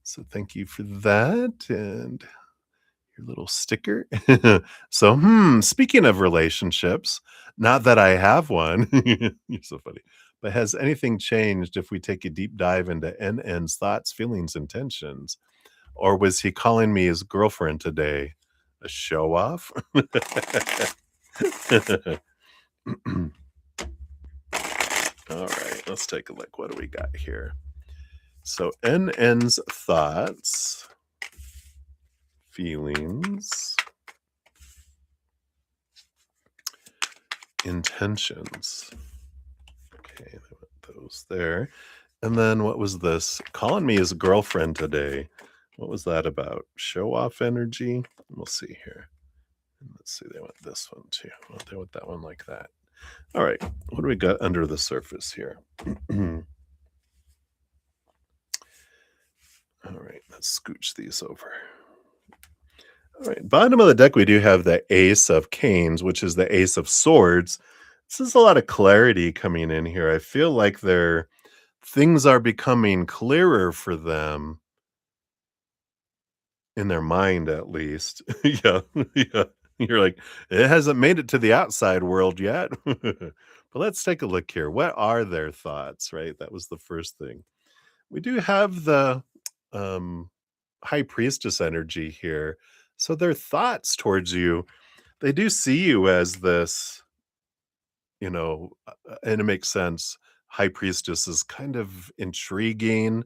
Speaker 1: So thank you for that and your little sticker. So, speaking of relationships, not that I have one. You're so funny. But has anything changed if we take a deep dive into NN's thoughts, feelings, intentions? Or was he calling me his girlfriend today? A show off? All right, let's take a look. What do we got here? So NN's thoughts, feelings, intentions. Okay, I put those there. And then what was this? Calling me his girlfriend today. What was that about? Show off energy? We'll see here. Let's see, they want this one too. Well, they want that one like that. All right, what do we got under the surface here? All right, let's scooch these over. All right, bottom of the deck, we do have the Ace of Canes, which is the Ace of Swords. This is a lot of clarity coming in here. I feel like things are becoming clearer for them in their mind, at least. Yeah, yeah. You're like, it hasn't made it to the outside world yet. But let's take a look here. What are their thoughts, right? That was the first thing. We do have the um, High Priestess energy here. So their thoughts towards you, they do see you as this, and it makes sense. High Priestess is kind of intriguing.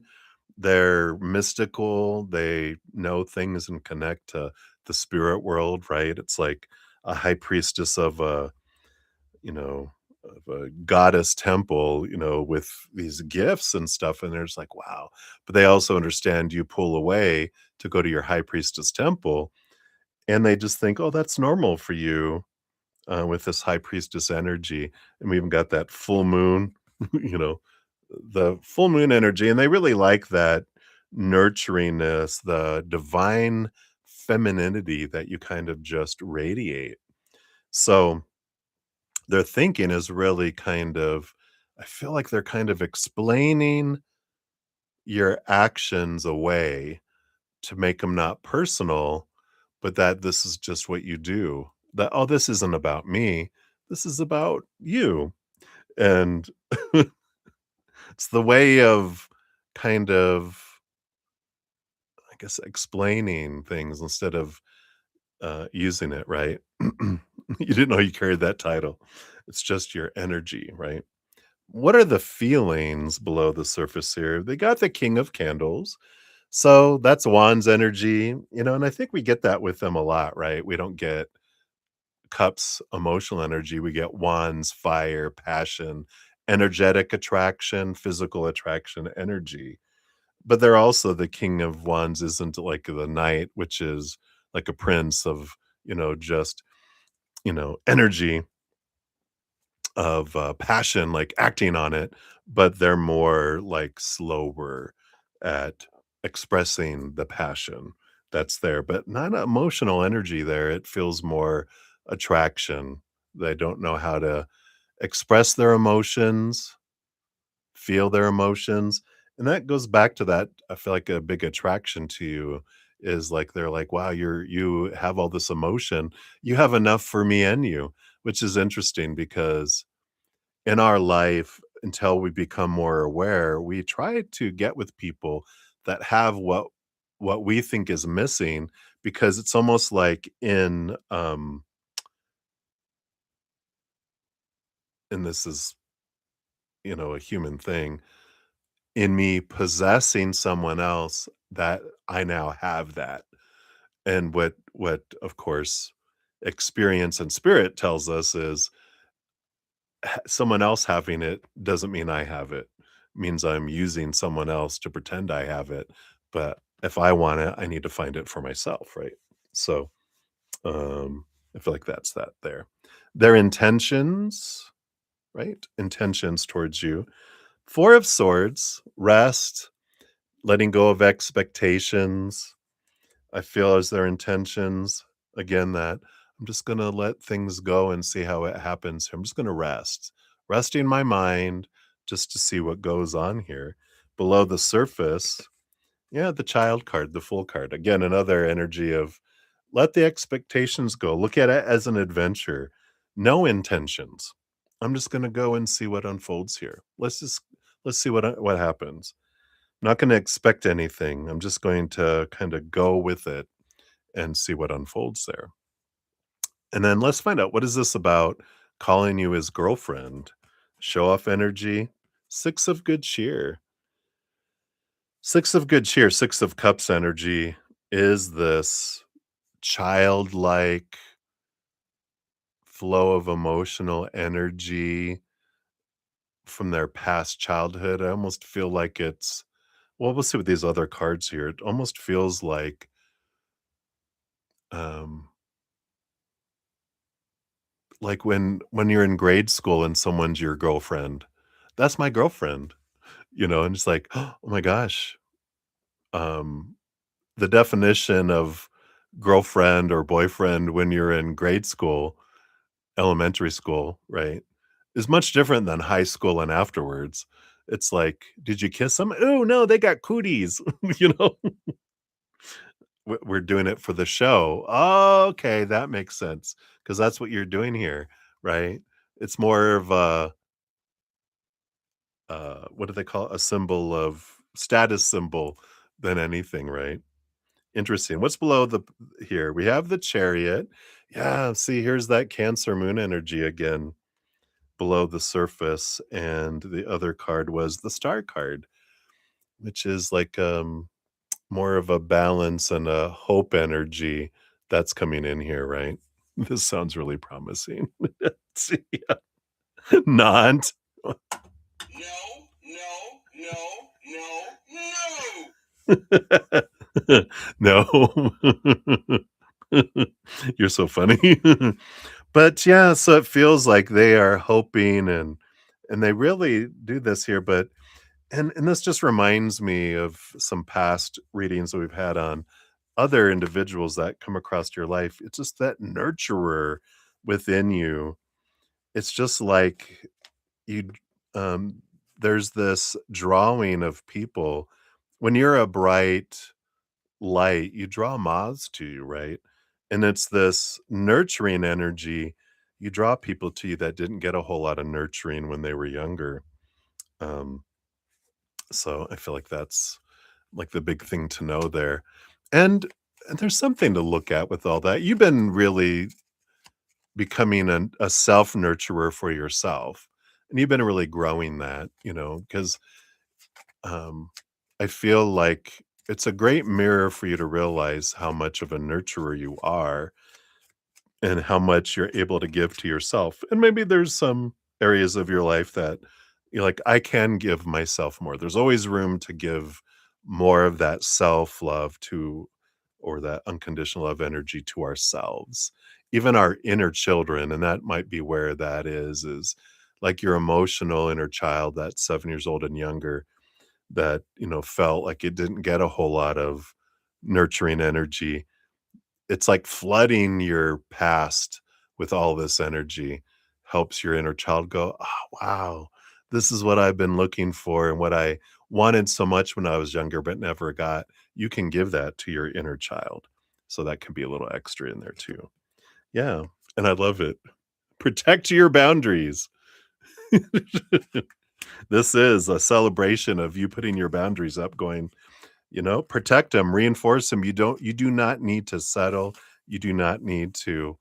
Speaker 1: They're mystical. They know things and connect to the spirit world, right? It's like a high priestess you know, of a goddess temple, with these gifts and stuff. And they're just like, wow. But they also understand you pull away to go to your high priestess temple. And they just think, oh, that's normal for you with this high priestess energy. And we even got that full moon, you know, the full moon energy. And they really like that nurturingness, the divine femininity that you kind of just radiate. So their thinking is really kind of, I feel like they're kind of explaining your actions away to make them not personal, but that this is just what you do. That, oh, this isn't about me. This is about you. And it's the way of kind of, I guess, explaining things instead of using it, right? You didn't know you carried that title. It's just your energy, right? What are the feelings below the surface here? They got the King of Candles. So that's Wands energy, and I think we get that with them a lot, right? We don't get Cups emotional energy. We get Wands, fire, passion, energetic attraction, physical attraction, energy. But they're also the King of Wands isn't like the Knight, which is like a prince of, just, energy of, passion, like, acting on it, but they're more, like, slower at expressing the passion that's there, but not emotional energy there. It feels more attraction. They don't know how to express their emotions, feel their emotions, and that goes back to that. I feel like a big attraction to you is, like, they're like, "Wow, you have all this emotion. You have enough for me and you," which is interesting because in our life, until we become more aware, we try to get with people that have what we think is missing, because it's almost like and this is, a human thing, in me possessing someone else that I now have that. And what of course experience and spirit tells us is someone else having it doesn't mean I have it. Means I'm using someone else to pretend I have it. But if I want it, I need to find it for myself, right? So um I feel like that's that there. Their intentions, right? Intentions towards you. Four of Swords, rest, letting go of expectations. I feel as their intentions, again, that I'm just going to let things go and see how it happens. I'm just going to rest, resting my mind just to see what goes on here. Below the surface, yeah, the child card, the Fool card. Again, another energy of let the expectations go. Look at it as an adventure. No intentions. I'm just going to go and see what unfolds here. Let's see what happens. I'm not going to expect anything. I'm just going to kind of go with it and see what unfolds there. And then let's find out, what is this about calling you his girlfriend? Show off energy. Six of good cheer. Six of good cheer, Six of Cups energy is this childlike flow of emotional energy from their past childhood. I almost feel like it's, well, we'll see with these other cards here. It almost feels um like when you're in grade school and someone's your girlfriend. That's my girlfriend, and it's like, oh my gosh. Um the definition of girlfriend or boyfriend when you're in grade school, elementary school, right, is much different than high school and afterwards. It's like, did you kiss them? Oh no, they got cooties. you know, we're doing it for the show. Oh, okay, that makes sense because that's what you're doing here, right? It's more of a what do they call it? A symbol of status symbol than anything, right? Interesting. What's below the here? We have the Chariot. Yeah, see, here's that Cancer moon energy again below the surface, and the other card was the Star card, which is like more of a balance and a hope energy that's coming in here, right? This sounds really promising. See, not. No, no, no, no, no. No. You're so funny. But yeah, so it feels like they are hoping and they really do this here, but and this just reminds me of some past readings that we've had on other individuals that come across your life. It's just that nurturer within you. It's just like you um there's this drawing of people when you're a bright light, you draw moths to you, right? And it's this nurturing energy. You draw people to you that didn't get a whole lot of nurturing when they were younger. Um, so I feel like that's like the big thing to know there. And, and there's something to look at with all that. You've been really becoming a self nurturer for yourself. And you've been really growing that, because Um, I feel like it's a great mirror for you to realize how much of a nurturer you are and how much you're able to give to yourself. And maybe there's some areas of your life that you're like, I can give myself more. There's always room to give more of that self love to, or that unconditional love energy to ourselves, even our inner children. And that might be where that is like your emotional inner child that's 7 years old and younger that, felt like it didn't get a whole lot of nurturing energy. It's like flooding your past with all this energy helps your inner child go, "Oh, wow. This is what I've been looking for and what I wanted so much when I was younger but never got." You can give that to your inner child. So that can be a little extra in there too. Yeah, and I love it. Protect your boundaries. This is a celebration of you putting your boundaries up going, protect them, reinforce them. You do not need to settle. You do not need to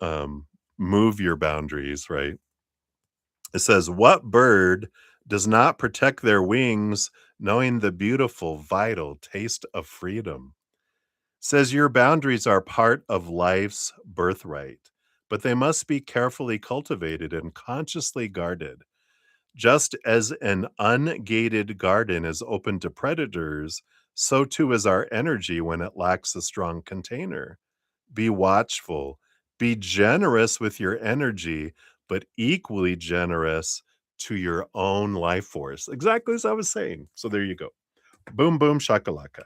Speaker 1: um, move your boundaries, right? It says, what bird does not protect their wings, knowing the beautiful, vital taste of freedom? Says your boundaries are part of life's birthright, but they must be carefully cultivated and consciously guarded. Just as an ungated garden is open to predators, so too is our energy when it lacks a strong container. Be watchful, be generous with your energy, but equally generous to your own life force. Exactly as I was saying. So there you go. Boom, boom, shakalaka.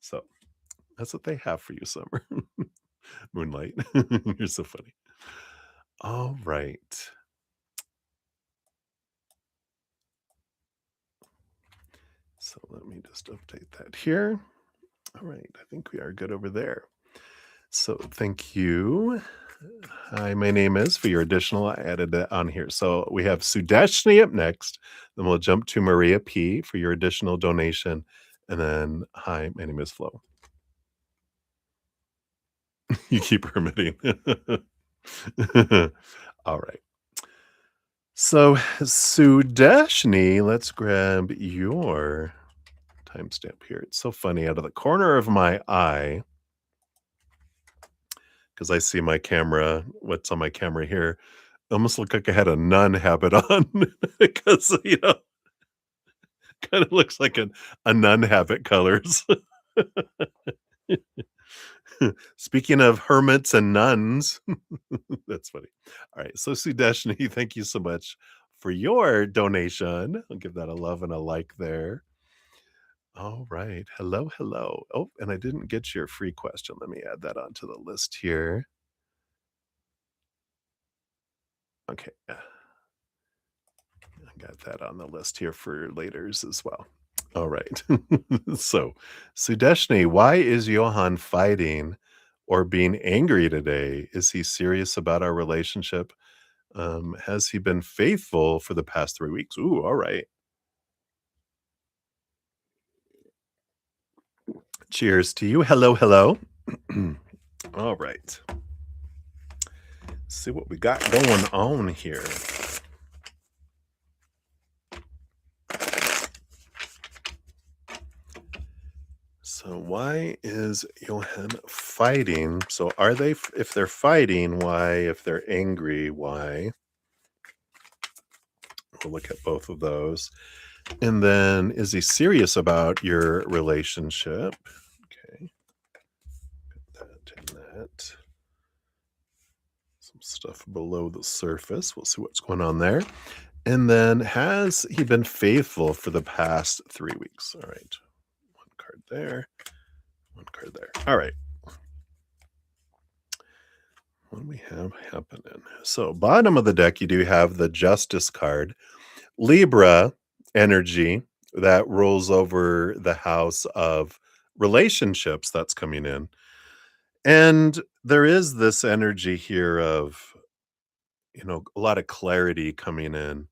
Speaker 1: So that's what they have for you, Summer. Moonlight. You're so funny. All right. So let me just update that here. All right. I think we are good over there. So thank you. Hi, my name is for your additional. I added that on here. So we have Sudeshni up next. Then we'll jump to Maria P for your additional donation. And then, hi, my name is Flo. You keep permitting. All right. So, Sudeshni, let's grab your timestamp here. It's so funny. Out of the corner of my eye, because I see my camera, what's on my camera here, almost looked like I had a nun habit on because, kind of looks like a nun habit colors. Speaking of hermits and nuns, that's funny. All right. So, Sudeshni, thank you so much for your donation. I'll give that a love and a like there. All right. Hello, hello. Oh, and I didn't get your free question. Let me add that onto the list here. Okay. I got that on the list here for laters as well. All right. So, Sudeshni, why is Johan fighting or being angry today? Is he serious about our relationship? Has he been faithful for the past 3 weeks? Ooh, all right. Cheers to you. Hello, hello. All right. See what we got going on here. So why is Johan fighting? So are they if they're fighting, why? If they're angry, why? We'll look at both of those. And then is he serious about your relationship? Okay. That and that. Some stuff below the surface. We'll see what's going on there. And then has he been faithful for the past 3 weeks? All right. One card there. One card there. All right. What do we have happening? So, bottom of the deck, you do have the Justice card, Libra energy that rolls over the house of relationships that's coming in. And there is this energy here of, a lot of clarity coming in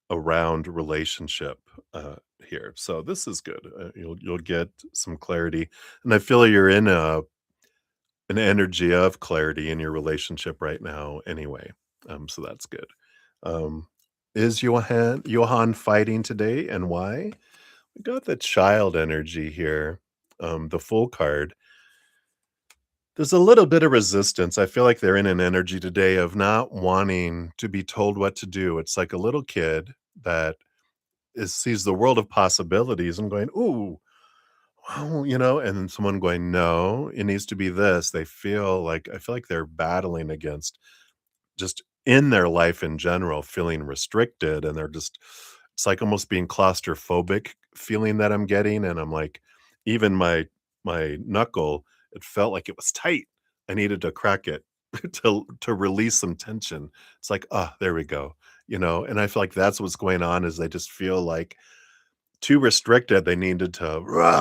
Speaker 1: around relationship here. So this is good. You'll get some clarity, and I feel you're in an energy of clarity in your relationship right now anyway. So that's good. Um, is Johan fighting today and why? We got the child energy here. The full card. There's a little bit of resistance. I feel like they're in an energy today of not wanting to be told what to do. It's like a little kid that sees the world of possibilities and going, "Ooh, wow," and then someone going, "No, it needs to be this." I feel like they're battling against just in their life in general, feeling restricted, and they're just it's like almost being claustrophobic feeling that I'm getting, and I'm like, even my knuckle, it felt like it was tight. I needed to crack it to release some tension. It's like, "Ah, there we go," and I feel like that's what's going on is they just feel like too restricted, they needed to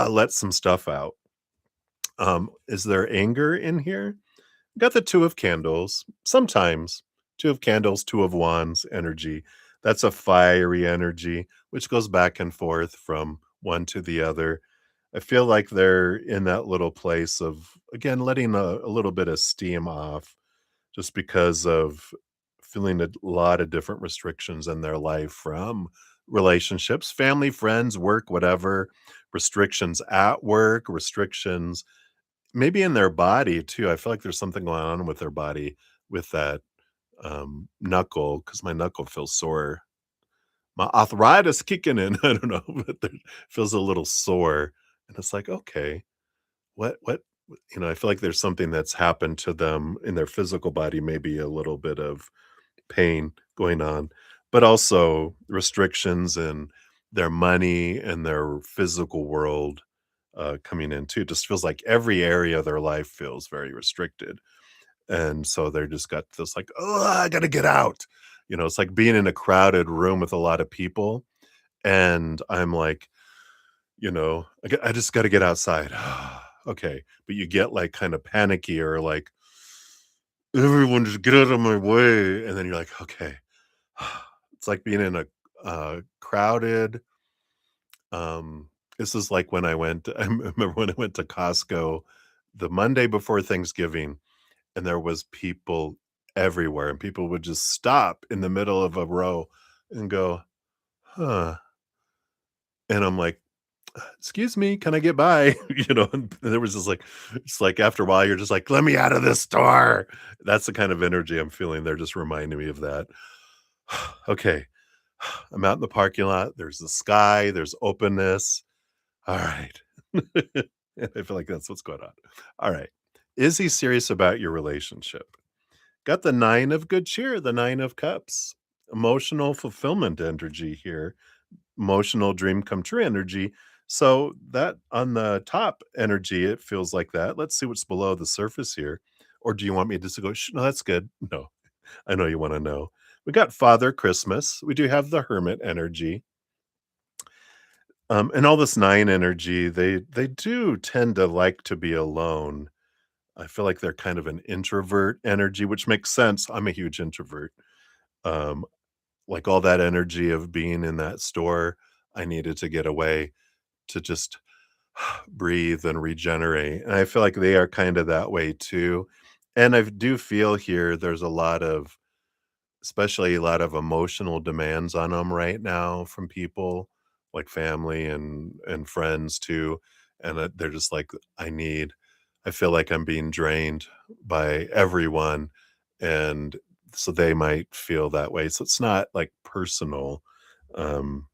Speaker 1: let some stuff out. Is there anger in here? Got the 2 of candles. Sometimes 2 of candles, 2 of wands energy. That's a fiery energy, which goes back and forth from one to the other. I feel like they're in that little place of, again, letting a little bit of steam off just because of feeling a lot of different restrictions in their life from relationships, family, friends, work, whatever, restrictions at work, restrictions maybe in their body too. I feel like there's something going on with their body with that knuckle because my knuckle feels sore. My arthritis kicking in. I don't know, but it feels a little sore. And it's like, okay, what I feel like there's something that's happened to them in their physical body, maybe a little bit of pain going on, but also restrictions in their money and their physical world coming in too. Just feels like every area of their life feels very restricted. And so they're just got this like, oh, I gotta get out. It's like being in a crowded room with a lot of people. And I'm like, I just gotta get outside. Okay. But you get like kind of panicky or like, everyone just get out of my way. And then you're like, okay. It's like being in a crowded this is like when I went I remember when I went to Costco the Monday before Thanksgiving, and there was people everywhere, and people would just stop in the middle of a row and go, "Huh," and I'm like, "Excuse me, can I get by?" And there was just like it's like after a while, you're just like, "Let me out of this store." That's the kind of energy I'm feeling. They're just reminding me of that. Okay, I'm out in the parking lot, there's the sky, there's openness. Alright. I feel like that's what's going on. Alright. Is he serious about your relationship? Got the 9 of good cheer, the 9 of cups. Emotional fulfillment energy here, emotional dream come true energy. So that on the top energy, it feels like that. Let's see what's below the surface here. Or do you want me just to go, no, that's good. No, I know you want to know. We got Father Christmas. We do have the Hermit energy. And all this 9 energy, they do tend to like to be alone. I feel like they're kind of an introvert energy, which makes sense. I'm a huge introvert. Um, like all that energy of being in that store, I needed to get away to just breathe and regenerate. And I feel like they are kind of that way too. And I do feel here there's a lot of especially a lot of emotional demands on them right now from people, like family and friends too, and that they're just like, I feel like I'm being drained by everyone," and so they might feel that way, so it's not, like, personal, um,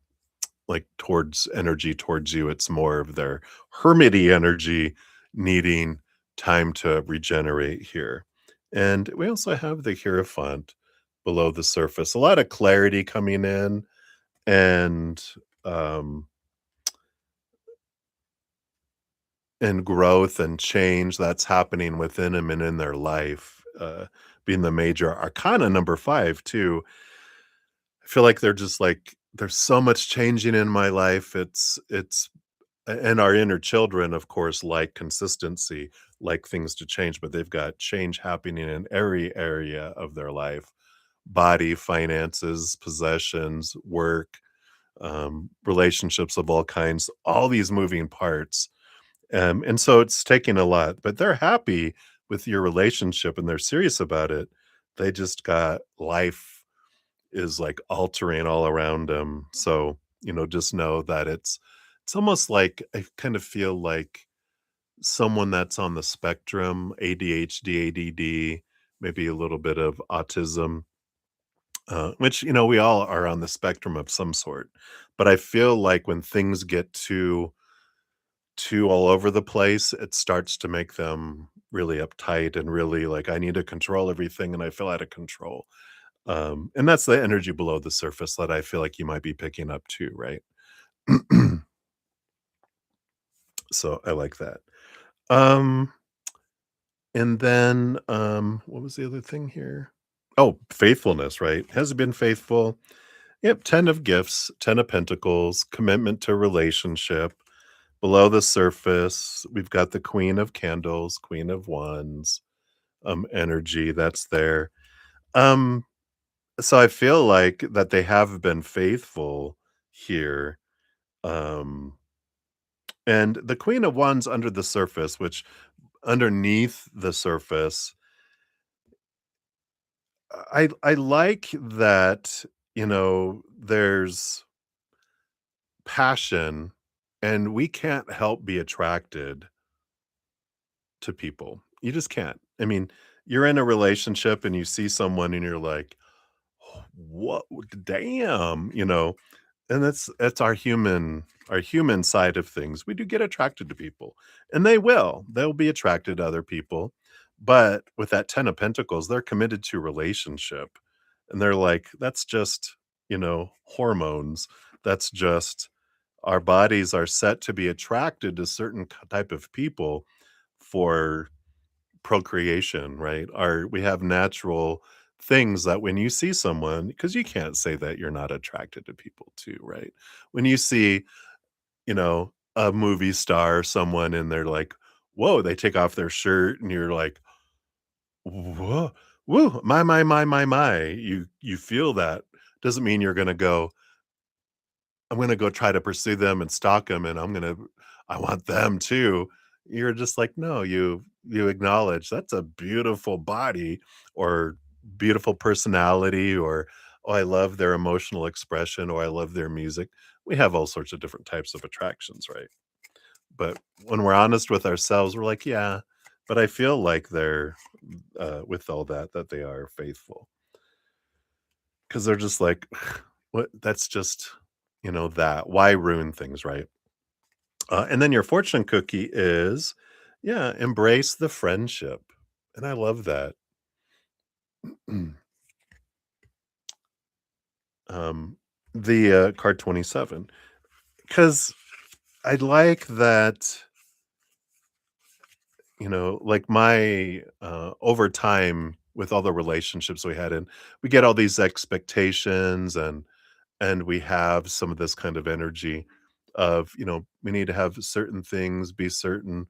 Speaker 1: like, towards energy towards you, it's more of their hermity energy needing time to regenerate here. And we also have the Hierophant below the surface. A lot of clarity coming in and um and growth and change that's happening within them and in their life. Being the major arcana number 5 too. I feel like they're just like there's so much changing in my life. And our inner children, of course, like consistency, like things to change, but they've got change happening in every area of their life: body, finances, possessions, work, relationships of all kinds, all these moving parts. And so it's taking a lot, but they're happy with your relationship and they're serious about it. They just got life is like altering all around them. So, just know that it's almost like I kind of feel like someone that's on the spectrum, ADHD, ADD, maybe a little bit of autism, which, we all are on the spectrum of some sort. But I feel like when things get too all over the place, it starts to make them really uptight and really like, I need to control everything and I feel out of control. And that's the energy below the surface that I feel like you might be picking up too, right? So I like that. Um, and then what was the other thing here? Oh, faithfulness, right? Has been faithful. Yep, 10 of gifts, 10 of pentacles, commitment to relationship. Below the surface, we've got the Queen of Candles, Queen of Wands, energy that's there. Um, so I feel like that they have been faithful here. Um, and the Queen of Wands under the surface, which underneath the surface, I like that, there's passion, and we can't help be attracted to people. You just can't. I mean, you're in a relationship and you see someone and you're like, "What? Damn!" And that's our human side of things. We do get attracted to people, and they'll be attracted to other people. But with that 10 of Pentacles, they're committed to relationship, and they're like, that's just hormones. That's just our bodies are set to be attracted to certain type of people for procreation, right? We have natural things that when you see someone, because you can't say that you're not attracted to people too, right? When you see, a movie star, someone, and they're like, whoa, they take off their shirt, and you're like, whoa, whoa, my. You feel that. Doesn't mean you're gonna go, I'm gonna go try to pursue them and stalk them, and I want them too. You're just like, no, you acknowledge that's a beautiful body or beautiful personality or, oh, I love their emotional expression or I love their music. We have all sorts of different types of attractions, right? But when we're honest with ourselves, we're like, yeah, but I feel like they're with all that they are faithful because they're just like, what? That's just that. Why ruin things, right? And then your fortune cookie is, yeah, embrace the friendship. And I love that. um, the card 27, because I like that, like my over time with all the relationships we had, and we get all these expectations and we have some of this kind of energy of we need to have certain things be certain,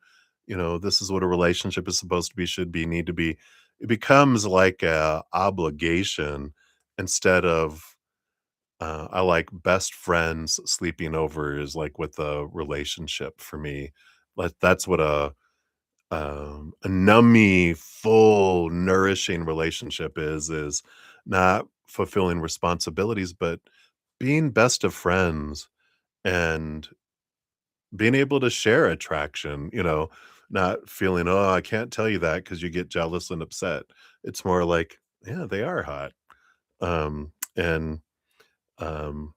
Speaker 1: this is what a relationship is supposed to be, should be, need to be. It becomes like a obligation instead of I like best friends sleeping over is like with a relationship for me. Like that's what a nummy, full, nourishing relationship is not fulfilling responsibilities, but being best of friends and being able to share attraction, not feeling, oh, I can't tell you that because you get jealous and upset. It's more like, yeah, they are hot. And um,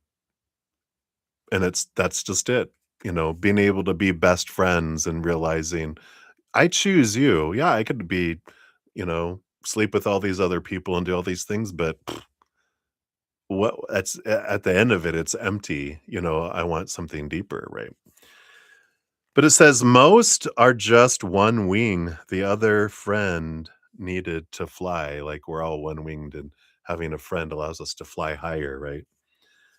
Speaker 1: and that's just it. Being able to be best friends and realizing I choose you. Yeah, I could be, sleep with all these other people and do all these things, but what that's at the end of it, it's empty. I want something deeper, right? But it says most are just one wing. The other friend needed to fly. Like we're all one winged, and having a friend allows us to fly higher, right?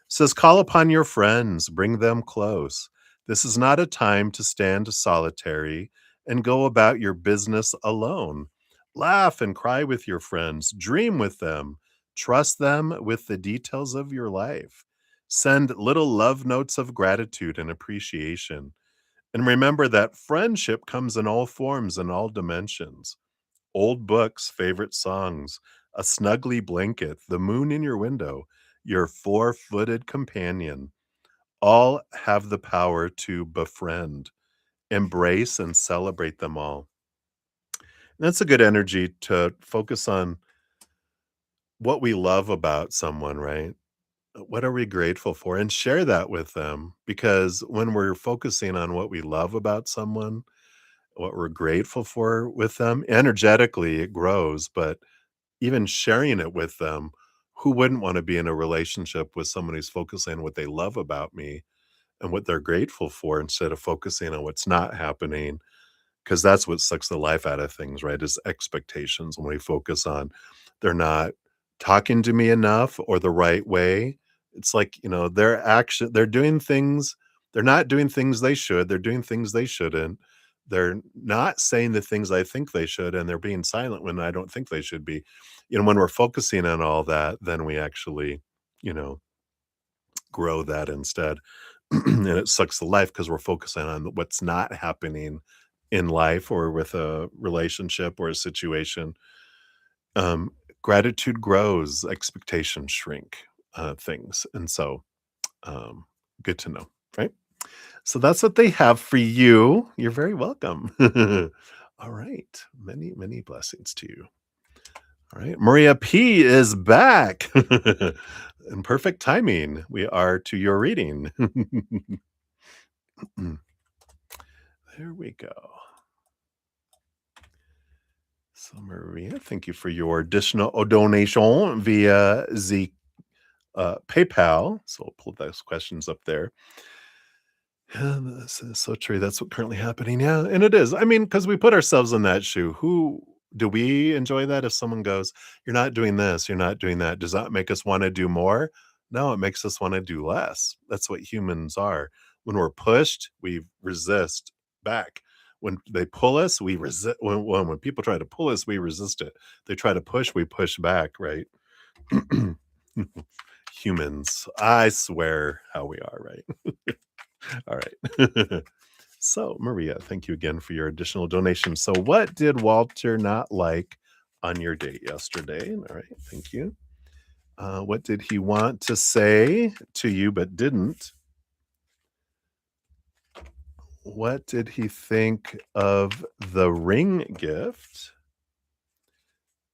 Speaker 1: Says, call upon your friends, bring them close. This is not a time to stand solitary and go about your business alone. Laugh and cry with your friends, dream with them, trust them with the details of your life. Send little love notes of gratitude and appreciation. And remember that friendship comes in all forms and all dimensions. Old books, favorite songs, a snuggly blanket, the moon in your window, your four-footed companion, all have the power to befriend, embrace, and celebrate them all. And that's a good energy to focus on what we love about someone, right? What are we grateful for? And share that with them because when we're focusing on what we love about someone, what we're grateful for with them, energetically it grows, but even sharing it with them, who wouldn't wanna be in a relationship with someone who's focusing on what they love about me and what they're grateful for instead of focusing on what's not happening? Because that's what sucks the life out of things, right, is expectations. When we focus on they're not talking to me enough or the right way, it's like, they're doing things they're not doing things they should, they're doing things they shouldn't. They're not saying the things I think they should, and they're being silent when I don't think they should be. When we're focusing on all that, then we actually, you know, grow that instead. And it sucks the life because we're focusing on what's not happening in life or with a relationship or a situation. um, Gratitude grows, expectations shrink, things, and so um, good to know. right? So that's what they have for you. You're very welcome. All right. Many, many blessings to you. All right. Maria P is back. In perfect timing. We are to your reading. There we go. So, Maria, thank you for your additional donation via the PayPal. So, we'll pull those questions up there. Yeah, this is so true. That's what currently happening. Yeah, and it is. I mean, because we put ourselves in that shoe. Who do we enjoy that? If someone goes, "You're not doing this. You're not doing that," does that make us want to do more? No, it makes us want to do less. That's what humans are. When we're pushed, we resist back. When they pull us, we resist. When people try to pull us, we resist it. They try to push, we push back. Right? Humans. I swear, how we are. Right? All right. So, Maria, thank you again for your additional donation. So, what did Walter not like on your date yesterday? All right, thank you. What did he want to say to you but didn't? What did he think of the ring gift?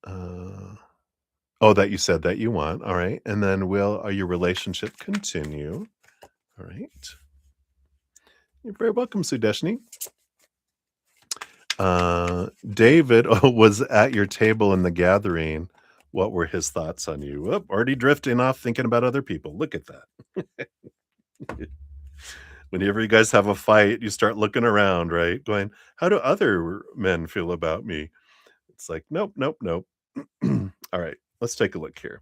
Speaker 1: Uh, oh, that you said that you want. All right. And then will your relationship continue? All right. You're very welcome, Sudeshni. David was at your table in the gathering. What were his thoughts on you? Oh, already drifting off thinking about other people. Look at that. Whenever you guys have a fight, you start looking around, right? Going, how do other men feel about me? It's like, nope, nope, nope. All right, let's take a look here.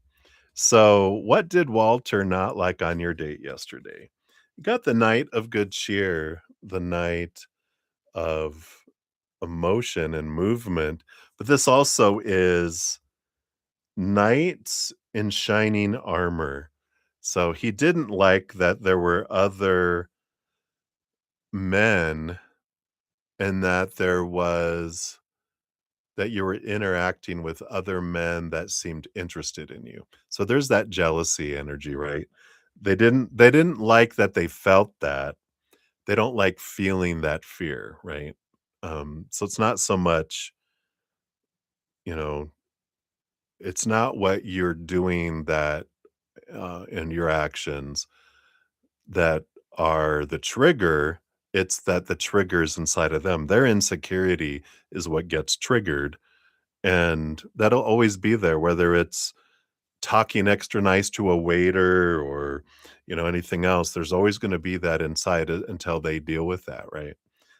Speaker 1: So, what did Walter not like on your date yesterday? You got the night of good cheer, the night of emotion and movement, but this also is knights in shining armor. So he didn't like that there were other men and that there was that you were interacting with other men that seemed interested in you. So there's that jealousy energy, right? They didn't like that they felt that. They don't like feeling that fear, right? So it's not so much, you know, it's not what you're doing that in your actions that are the trigger. It's that the triggers inside of them. Their insecurity is what gets triggered. And that'll always be there, whether it's talking extra nice to a waiter or, anything else. There's always going to be that inside it until they deal with that, right?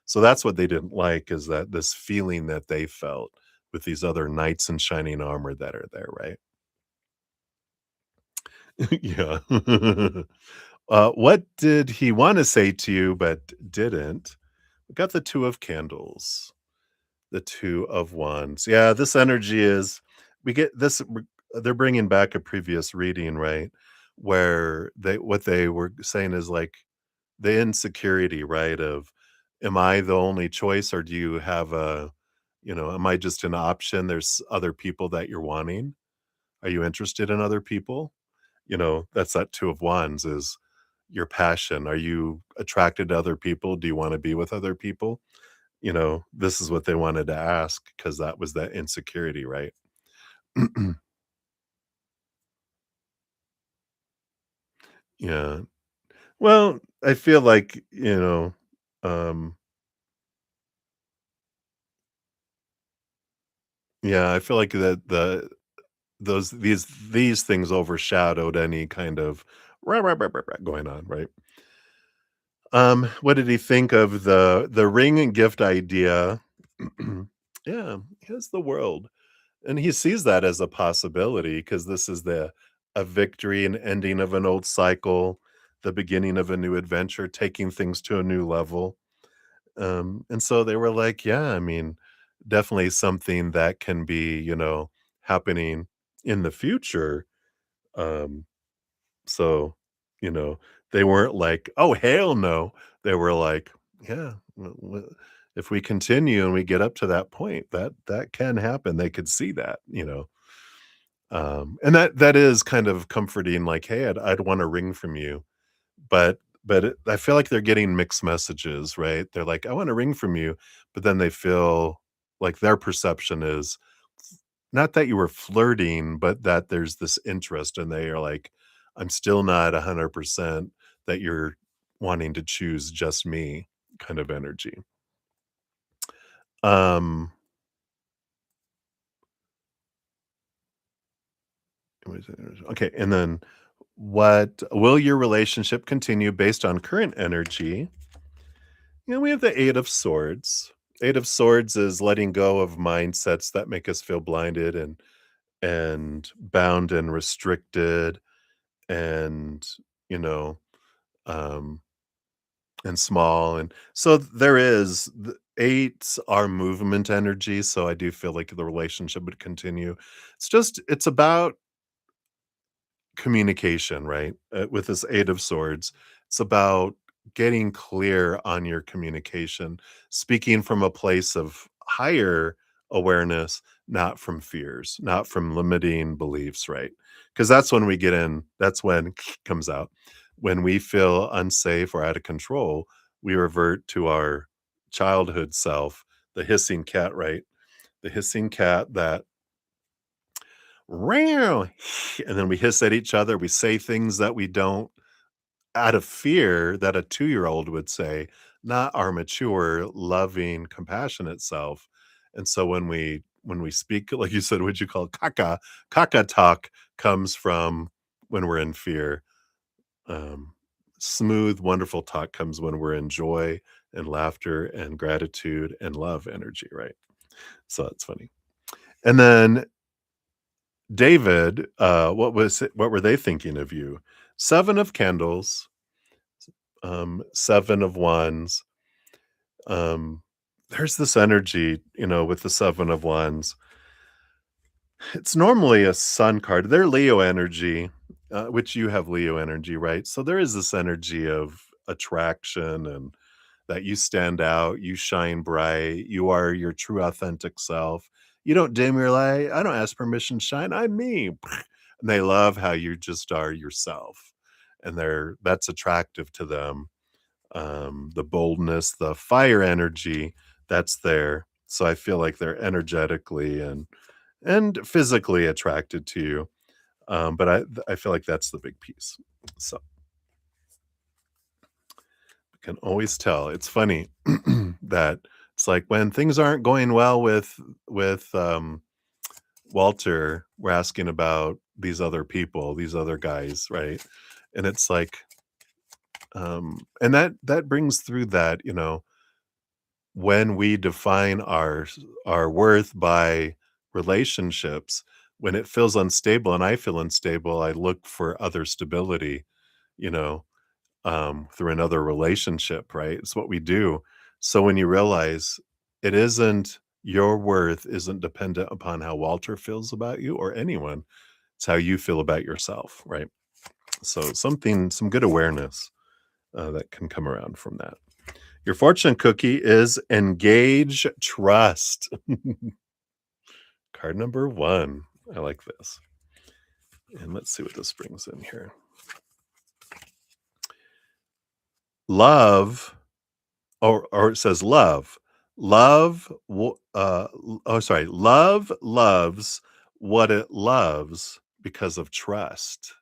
Speaker 1: So that's what they didn't like is that this feeling that they felt with these other knights in shining armor that are there, right? Yeah. What did he wanna say to you but didn't? We got the 2 of candles, the 2 of wands. Yeah, this energy is we get this they're bringing back a previous reading, right? Where what they were saying is, like, the insecurity, right, of, "Am I the only choice, or do you have am I just an option? There's other people that you're wanting? Are you interested in other people?" That's that 2 of wands is your passion. Are you attracted to other people? Do you wanna be with other people? This is what they wanted to ask because that was that insecurity, right? Yeah. Well, I feel like, um, yeah, I feel like that those these things overshadowed any kind of "rah, rah, rah, rah, rah" going on, right? What did he think of the ring and gift idea? Yeah, he has the world. And he sees that as a possibility because this is a victory and ending of an old cycle, the beginning of a new adventure, taking things to a new level. And so they were like, yeah, I mean, definitely something that can be, happening in the future. Um, so, you know, they weren't like, "Oh, hell no." They were like, "Yeah, if we continue and we get up to that point, that can happen." They could see that. And that is kind of comforting, like, "Hey, I'd want a ring from you." But but I feel like they're getting mixed messages, right? They're like, "I want a ring from you," but then they feel like their perception is not that you were flirting, but that there's this interest, and they are like, "I'm still not 100% that you're wanting to choose just me," kind of energy. Um, okay, and then what will your relationship continue based on current energy? We have the 8 of Swords. 8 of Swords is letting go of mindsets that make us feel blinded and bound and restricted and, you know, um, and small, and so there is the 8s are movement energy, so I do feel like the relationship would continue. It's about communication, right? With this 8 of Swords, it's about getting clear on your communication, speaking from a place of higher awareness, not from fears, not from limiting beliefs, right? Because that's when comes out. When we feel unsafe or out of control, we revert to our childhood self, the hissing cat, right? The hissing cat that "Meow," and then we hiss at each other, we say things that we don't out of fear that a two-year-old would say, not our mature, loving, compassionate self, and so when we speak, like you said, what you call caca talk comes from when we're in fear. Um, Smooth, wonderful talk comes when we're in joy and laughter and gratitude and love energy, right? So that's funny. And then David, what were they thinking of you? 7 of Candles, 7 of Wands. Um, there's this energy, with the 7 of Wands. It's normally a sun card. They're Leo energy, which you have Leo energy, right? So there is this energy of attraction and that you stand out, you shine bright, you are your true authentic self. You don't dim your light. I don't ask permission to shine. I'm me. And they love how you just are yourself. And that's attractive to them. The boldness, the fire energy that's there. So I feel like they're energetically and physically attracted to you. But I feel like that's the big piece. So can always tell. It's funny that it's like when things aren't going well with Walter, we're asking about these other people, these other guys, right? And it's like, and that brings through that, when we define our worth by relationships, when it feels unstable and I feel unstable, I look for other stability, you know, through another relationship, right? It's what we do. So when you realize your worth isn't dependent upon how Walter feels about you or anyone, it's how you feel about yourself, right? So some good awareness that can come around from that. Your fortune cookie is engage trust. Card number one. I like this. And let's see what this brings in here. Love or it says love. Love loves what it loves because of trust.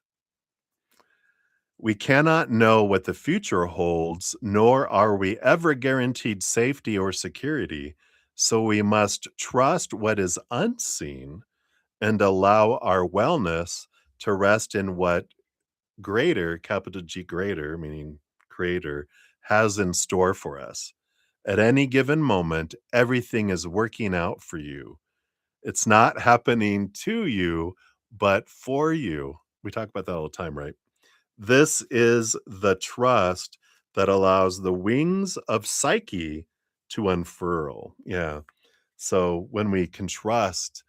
Speaker 1: We cannot know what the future holds, nor are we ever guaranteed safety or security. So we must trust what is unseen and allow our wellness to rest in what greater, capital G greater, meaning creator, has in store for us. At any given moment, everything is working out for you. It's not happening to you, but for you. We talk about that all the time, right? This is the trust that allows the wings of psyche to unfurl. Yeah. So when we can trust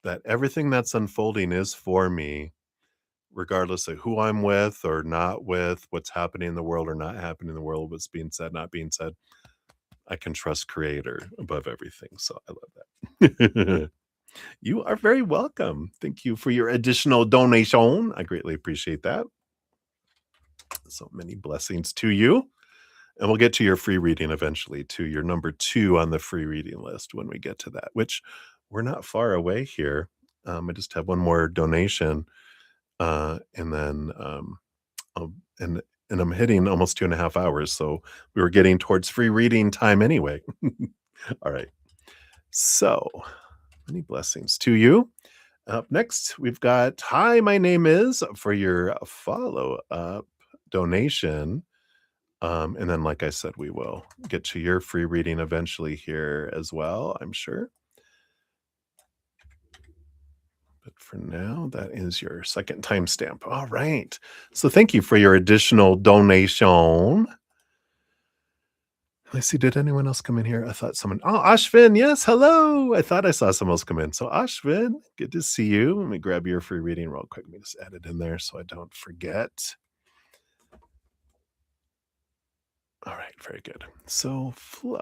Speaker 1: that everything that's unfolding is for me, regardless of who I'm with or not with, what's happening in the world or not happening in the world, what's being said, not being said, I can trust Creator above everything. So I love that. You are very welcome. Thank you for your additional donation. I greatly appreciate that. So many blessings to you. And we'll get to your free reading eventually, to your number 2 on the free reading list when we get to that, which we're not far away here. I just have one more donation, and then, um, and and I'm hitting almost 2.5 hours, so we were getting towards free reading time anyway. All right. So, many blessings to you. Up next, we've got "Hi, my name is" for your follow-up donation. And then, like I said, we will get to your free reading eventually here as well, I'm sure. But for now, that is your second timestamp. All right. So thank you for your additional donation. Let's see. Did anyone else come in here? I thought someone. Oh, Ashvin. Yes. Hello. I thought I saw someone else come in. So, Ashvin, good to see you. Let me grab your free reading real quick. Let me just add it in there so I don't forget. All right, very good. So, Flo,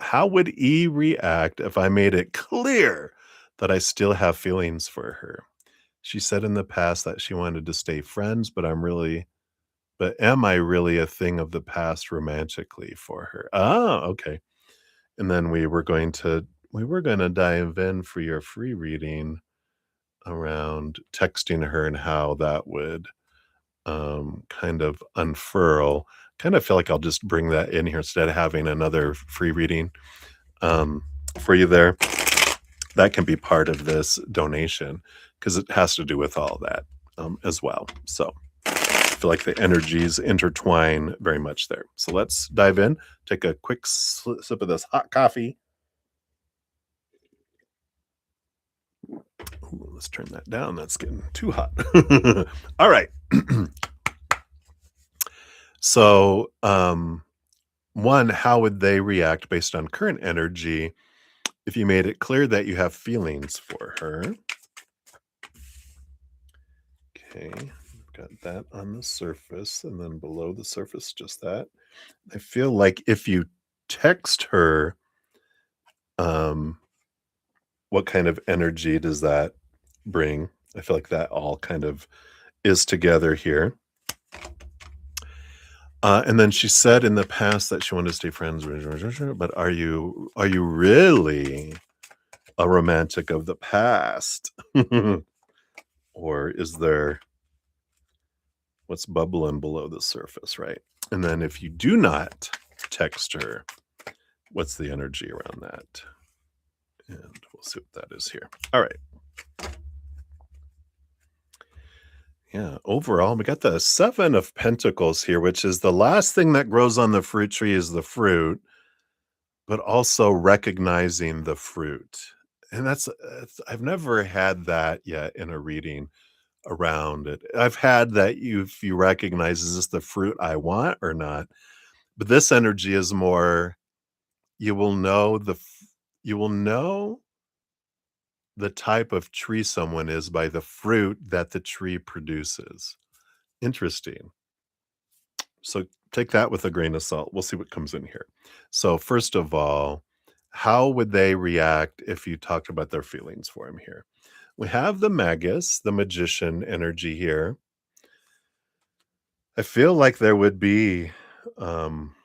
Speaker 1: how would E react if I made it clear that I still have feelings for her? She said in the past that she wanted to stay friends, but am I really a thing of the past romantically for her? Oh, okay. And then we were going to dive in for your free reading around texting her and how that would kind of unfurl. Kind of feel like I'll just bring that in here instead of having another free reading um, for you there. That can be part of this donation because it has to do with all that as well. So I feel like the energies intertwine very much there. So let's dive in. Take a quick sip of this hot coffee. Ooh, let's turn that down. That's getting too hot. All right. So, one, how would they react based on current energy if you made it clear that you have feelings for her? Okay, got that on the surface, and then below the surface, just that. I feel like if you text her, um, what kind of energy does that bring? I feel like that all kind of is together here. And then she said in the past that she wanted to stay friends, but are you really a romantic of the past? Or is there what's bubbling below the surface, right? And then if you do not text her, what's the energy around that? And we'll see what that is here. All right. Yeah, overall, we got the 7 of Pentacles here, which is the last thing that grows on the fruit tree is the fruit, but also recognizing the fruit. And I've never had that yet in a reading around it. I've had that if you recognize, is this the fruit I want or not? But this energy is more, you will know you will know the type of tree someone is by the fruit that the tree produces. Interesting. So take that with a grain of salt. We'll see what comes in here. So first of all, how would they react if you talked about their feelings for him here? We have the magus, the magician energy here. I feel like there would be um,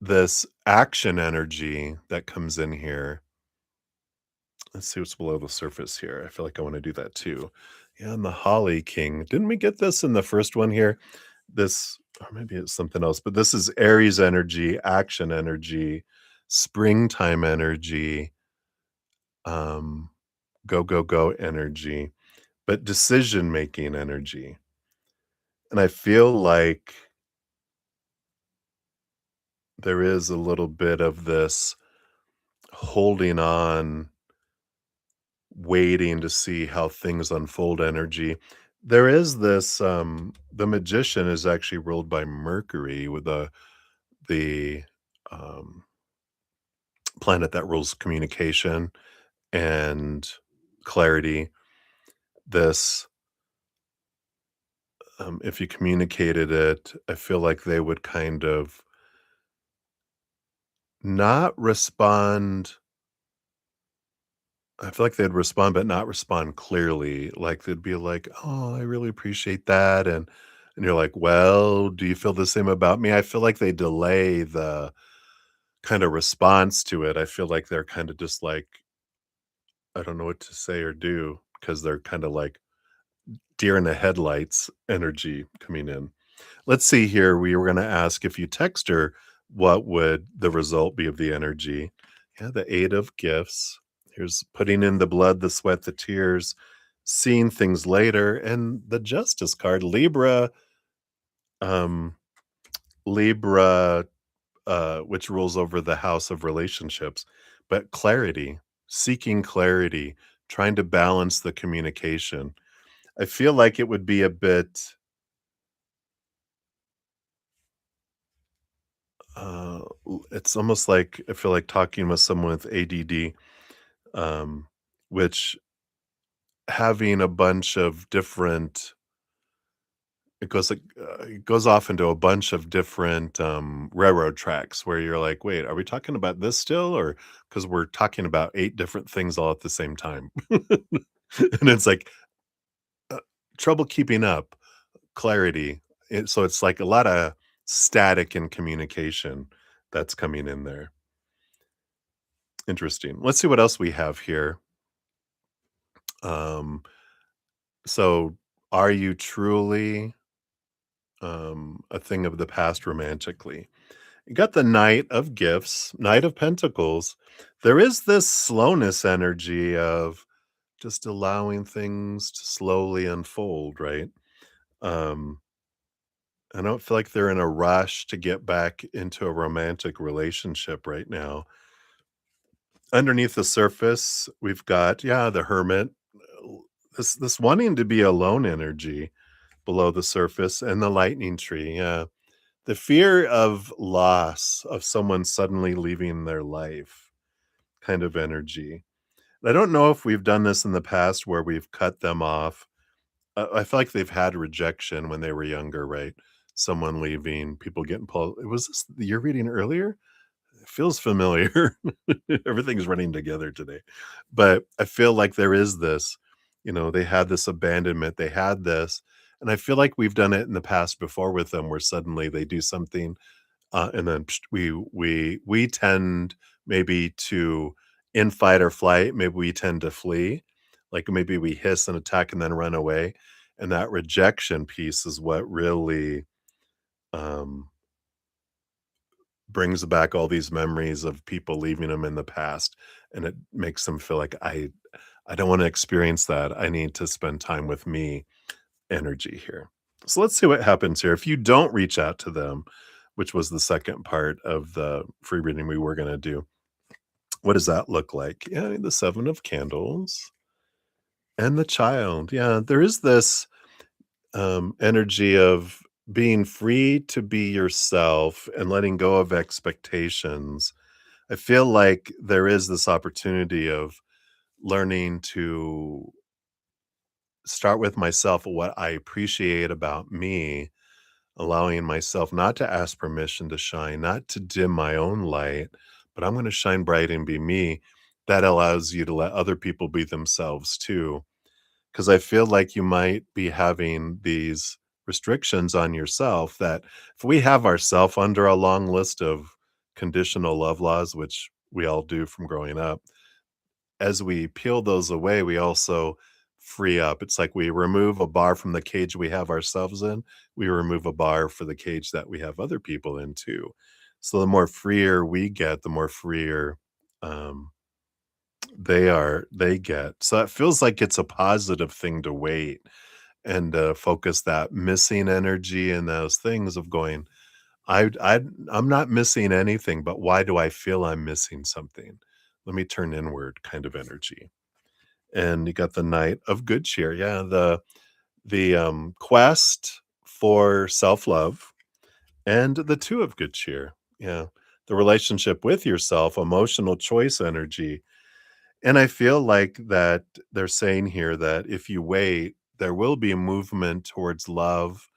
Speaker 1: this action energy that comes in here. Let's see what's below the surface here. I feel like I want to do that too. Yeah, and the Holly King. Didn't we get this in the first one here? This, or maybe it's something else, but this is Aries energy, action energy, springtime energy, um, go, go, go energy, but decision making energy. And I feel like there is a little bit of this holding on, waiting to see how things unfold energy. There is this the magician is actually ruled by Mercury with the um planet that rules communication and clarity. This if you communicated it, I feel like they would kind of not respond I feel like they'd respond, but not respond clearly. Like they'd be like, "Oh, I really appreciate that," and you're like, "Well, do you feel the same about me?" I feel like they delay the kind of response to it. I feel like they're kind of just like, I don't know what to say or do because they're kind of like deer in the headlights energy coming in. Let's see here. We were going to ask if you text her, what would the result be of the energy? Yeah, the eight of gifts. Here's putting in the blood, the sweat, the tears, seeing things later, and the justice card, Libra, um, Libra, which rules over the house of relationships, but clarity, seeking clarity, trying to balance the communication. I feel like it would be a bit it's almost like I feel like talking with someone with ADD, um, which having a bunch of different it goes off into a bunch of different railroad tracks where you're like, wait, are we talking about this still, or because we're talking about eight different things all at the same time, and it's like uh, trouble keeping up, clarity. So it's like a lot of static in communication that's coming in there. Interesting. Let's see what else we have here. Um, so are you truly a thing of the past romantically? You got the Knight of Gifts, Knight of Pentacles. There is this slowness energy of just allowing things to slowly unfold, right? Um, I don't feel like they're in a rush to get back into a romantic relationship right now. Underneath the surface, we've got, yeah, the Hermit. This wanting to be alone energy below the surface, and the lightning tree, yeah. The fear of loss, of someone suddenly leaving their life kind of energy. I don't know if we've done this in the past where we've cut them off. I feel like they've had rejection when they were younger, right? Someone leaving, people getting pulled. Was this the you're reading earlier? It feels familiar. Everything's running together today. But I feel like there is this, they had this abandonment, they had this, and I feel like we've done it in the past before with them where suddenly they do something, and then pst, we tend maybe to in fight or flight, maybe we tend to flee. Like maybe we hiss and attack and then run away. And that rejection piece is what really um brings back all these memories of people leaving them in the past, and it makes them feel like I don't wanna experience that, I need to spend time with me energy here. So let's see what happens here. If you don't reach out to them, which was the second part of the free reading we were gonna do, what does that look like? Yeah, the 7 of candles and the child. Yeah, there is this, energy of being free to be yourself and letting go of expectations. I feel like there is this opportunity of learning to start with myself, what I appreciate about me, allowing myself not to ask permission to shine, not to dim my own light, but I'm going to shine bright and be me. That allows you to let other people be themselves too. Because I feel like you might be having these restrictions on yourself that if we have ourself under a long list of conditional love laws, which we all do from growing up, as we peel those away, we also free up. It's like we remove a bar from the cage we have ourselves in, we remove a bar for the cage that we have other people in too. So the more freer we get, the more freer um, they get. So it feels like it's a positive thing to wait and focus that missing energy and those things of going, I'm not missing anything, but why do I feel I'm missing something? Let me turn inward kind of energy. And you got the Knight of Good Cheer. Yeah, the quest for self-love and the Two of Good Cheer. Yeah. The relationship with yourself, emotional choice energy. And I feel like that they're saying here that if you wait, there will be a movement towards love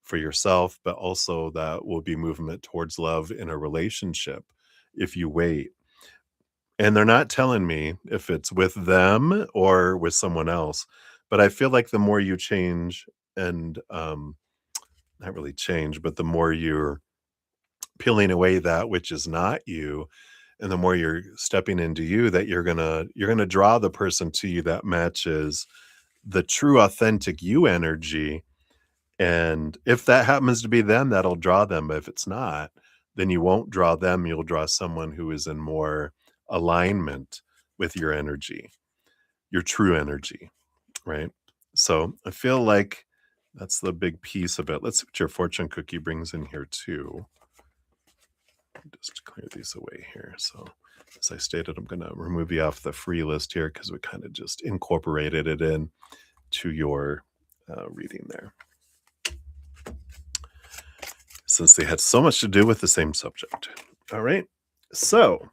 Speaker 1: for yourself, but also that will be movement towards love in a relationship if you wait. And they're not telling me if it's with them or with someone else, but I feel like the more you change and, not really change, but the more you're peeling away that which is not you, and the more you're stepping into you, that you're gonna draw the person to you that matches the true authentic you energy. And if that happens to be them, that'll draw them. But if it's not, then you won't draw them. You'll draw someone who is in more alignment with your energy, your true energy, right? So I feel like that's the big piece of it. Let's see what your fortune cookie brings in here too. Just clear these away here. So as I stated, I'm going to remove you off the free list here because we kind of just incorporated it in to your reading there, since they had so much to do with the same subject. All right. So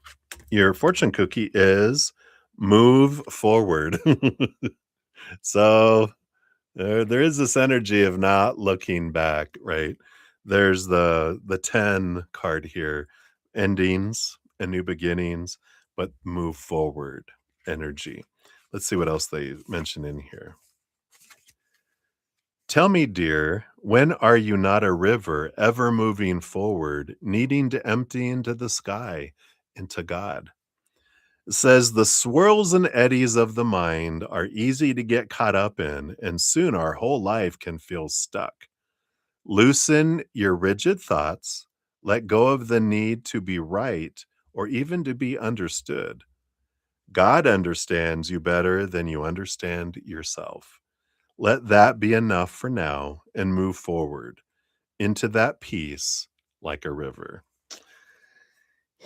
Speaker 1: your fortune cookie is move forward. So there is this energy of not looking back, right? There's the 10 card here, endings and new beginnings, but move forward energy. Let's see what else they mention in here. Tell me, dear, when are you not a river ever moving forward, needing to empty into the sky, into God? It says the swirls and eddies of the mind are easy to get caught up in, and soon our whole life can feel stuck. Loosen your rigid thoughts, let go of the need to be right or even to be understood. God understands you better than you understand yourself. Let that be enough for now and move forward into that peace like a river.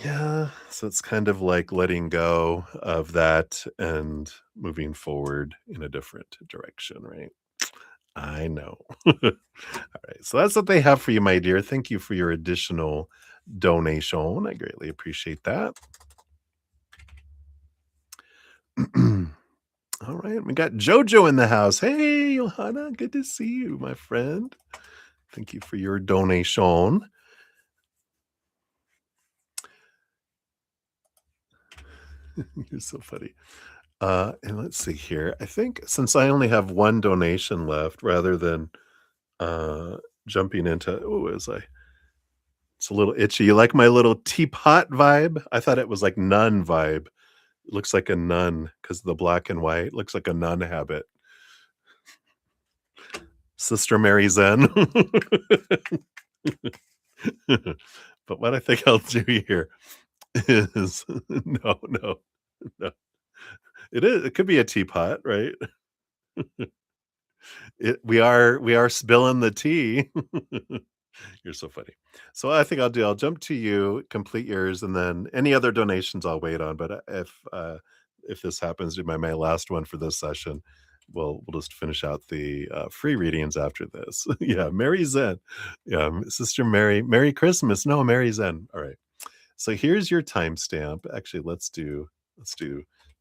Speaker 1: Yeah, so it's kind of like letting go of that and moving forward in a different direction, right? I know. All right, so that's what they have for you, my dear. Thank you for your additional donation. I greatly appreciate that. All right, we got Jojo in the house. Hey, Johanna, good to see you, my friend. Thank you for your donation. You're so funny. And let's see here. I think since I only have one donation left, rather than uh jumping into as I it's a little itchy. You like my little teapot vibe? I thought it was like nun vibe. It looks like a nun because the black and white looks like a nun habit. Sister Mary Zen. But what I think I'll do here is no, no, no. It could be a teapot, right? We are spilling the tea. You're so funny. So I think I'll jump to you, complete yours, and then any other donations I'll wait on. But if this happens to be my last one for this session, we'll just finish out the free readings after this. Yeah, Mary Zen. Yeah, Sister Mary. Merry Christmas. No, Mary Zen. All right. So here's your timestamp. Actually, let's do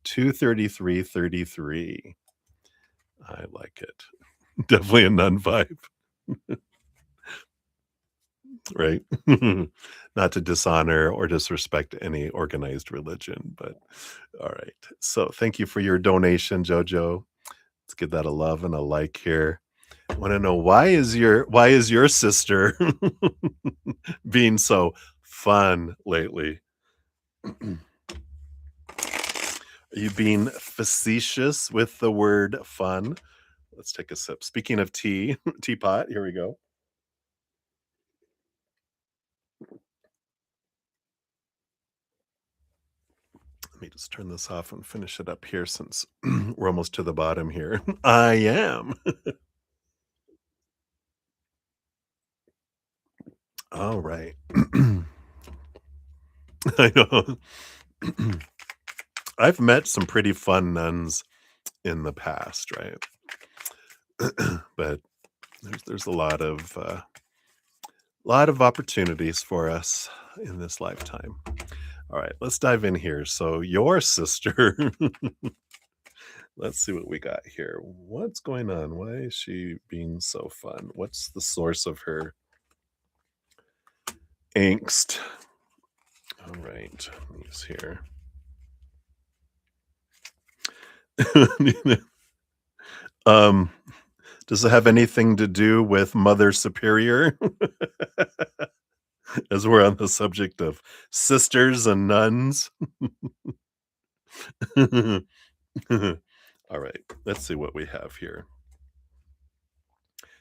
Speaker 1: 2:33:33. I like it. Definitely a nun vibe, right? Not to dishonor or disrespect any organized religion, but all right. So thank you for your donation, Jojo. Let's give that a love and a like here. I want to know why is your sister being so fun lately? Are you being facetious with the word fun? Let's take a sip. Speaking of tea, teapot, here we go. Let me just turn this off and finish it up here since we're almost to the bottom here. I am. All right. I know. I've met some pretty fun nuns in the past, right? But there's a lot of opportunities for us in this lifetime. All right, let's dive in here. So your sister, let's see what we got here. What's going on? Why is she being so fun? What's the source of her angst? All right, let me see here. Um, does it have anything to do with Mother Superior? As we're on the subject of sisters and nuns. All right, let's see what we have here.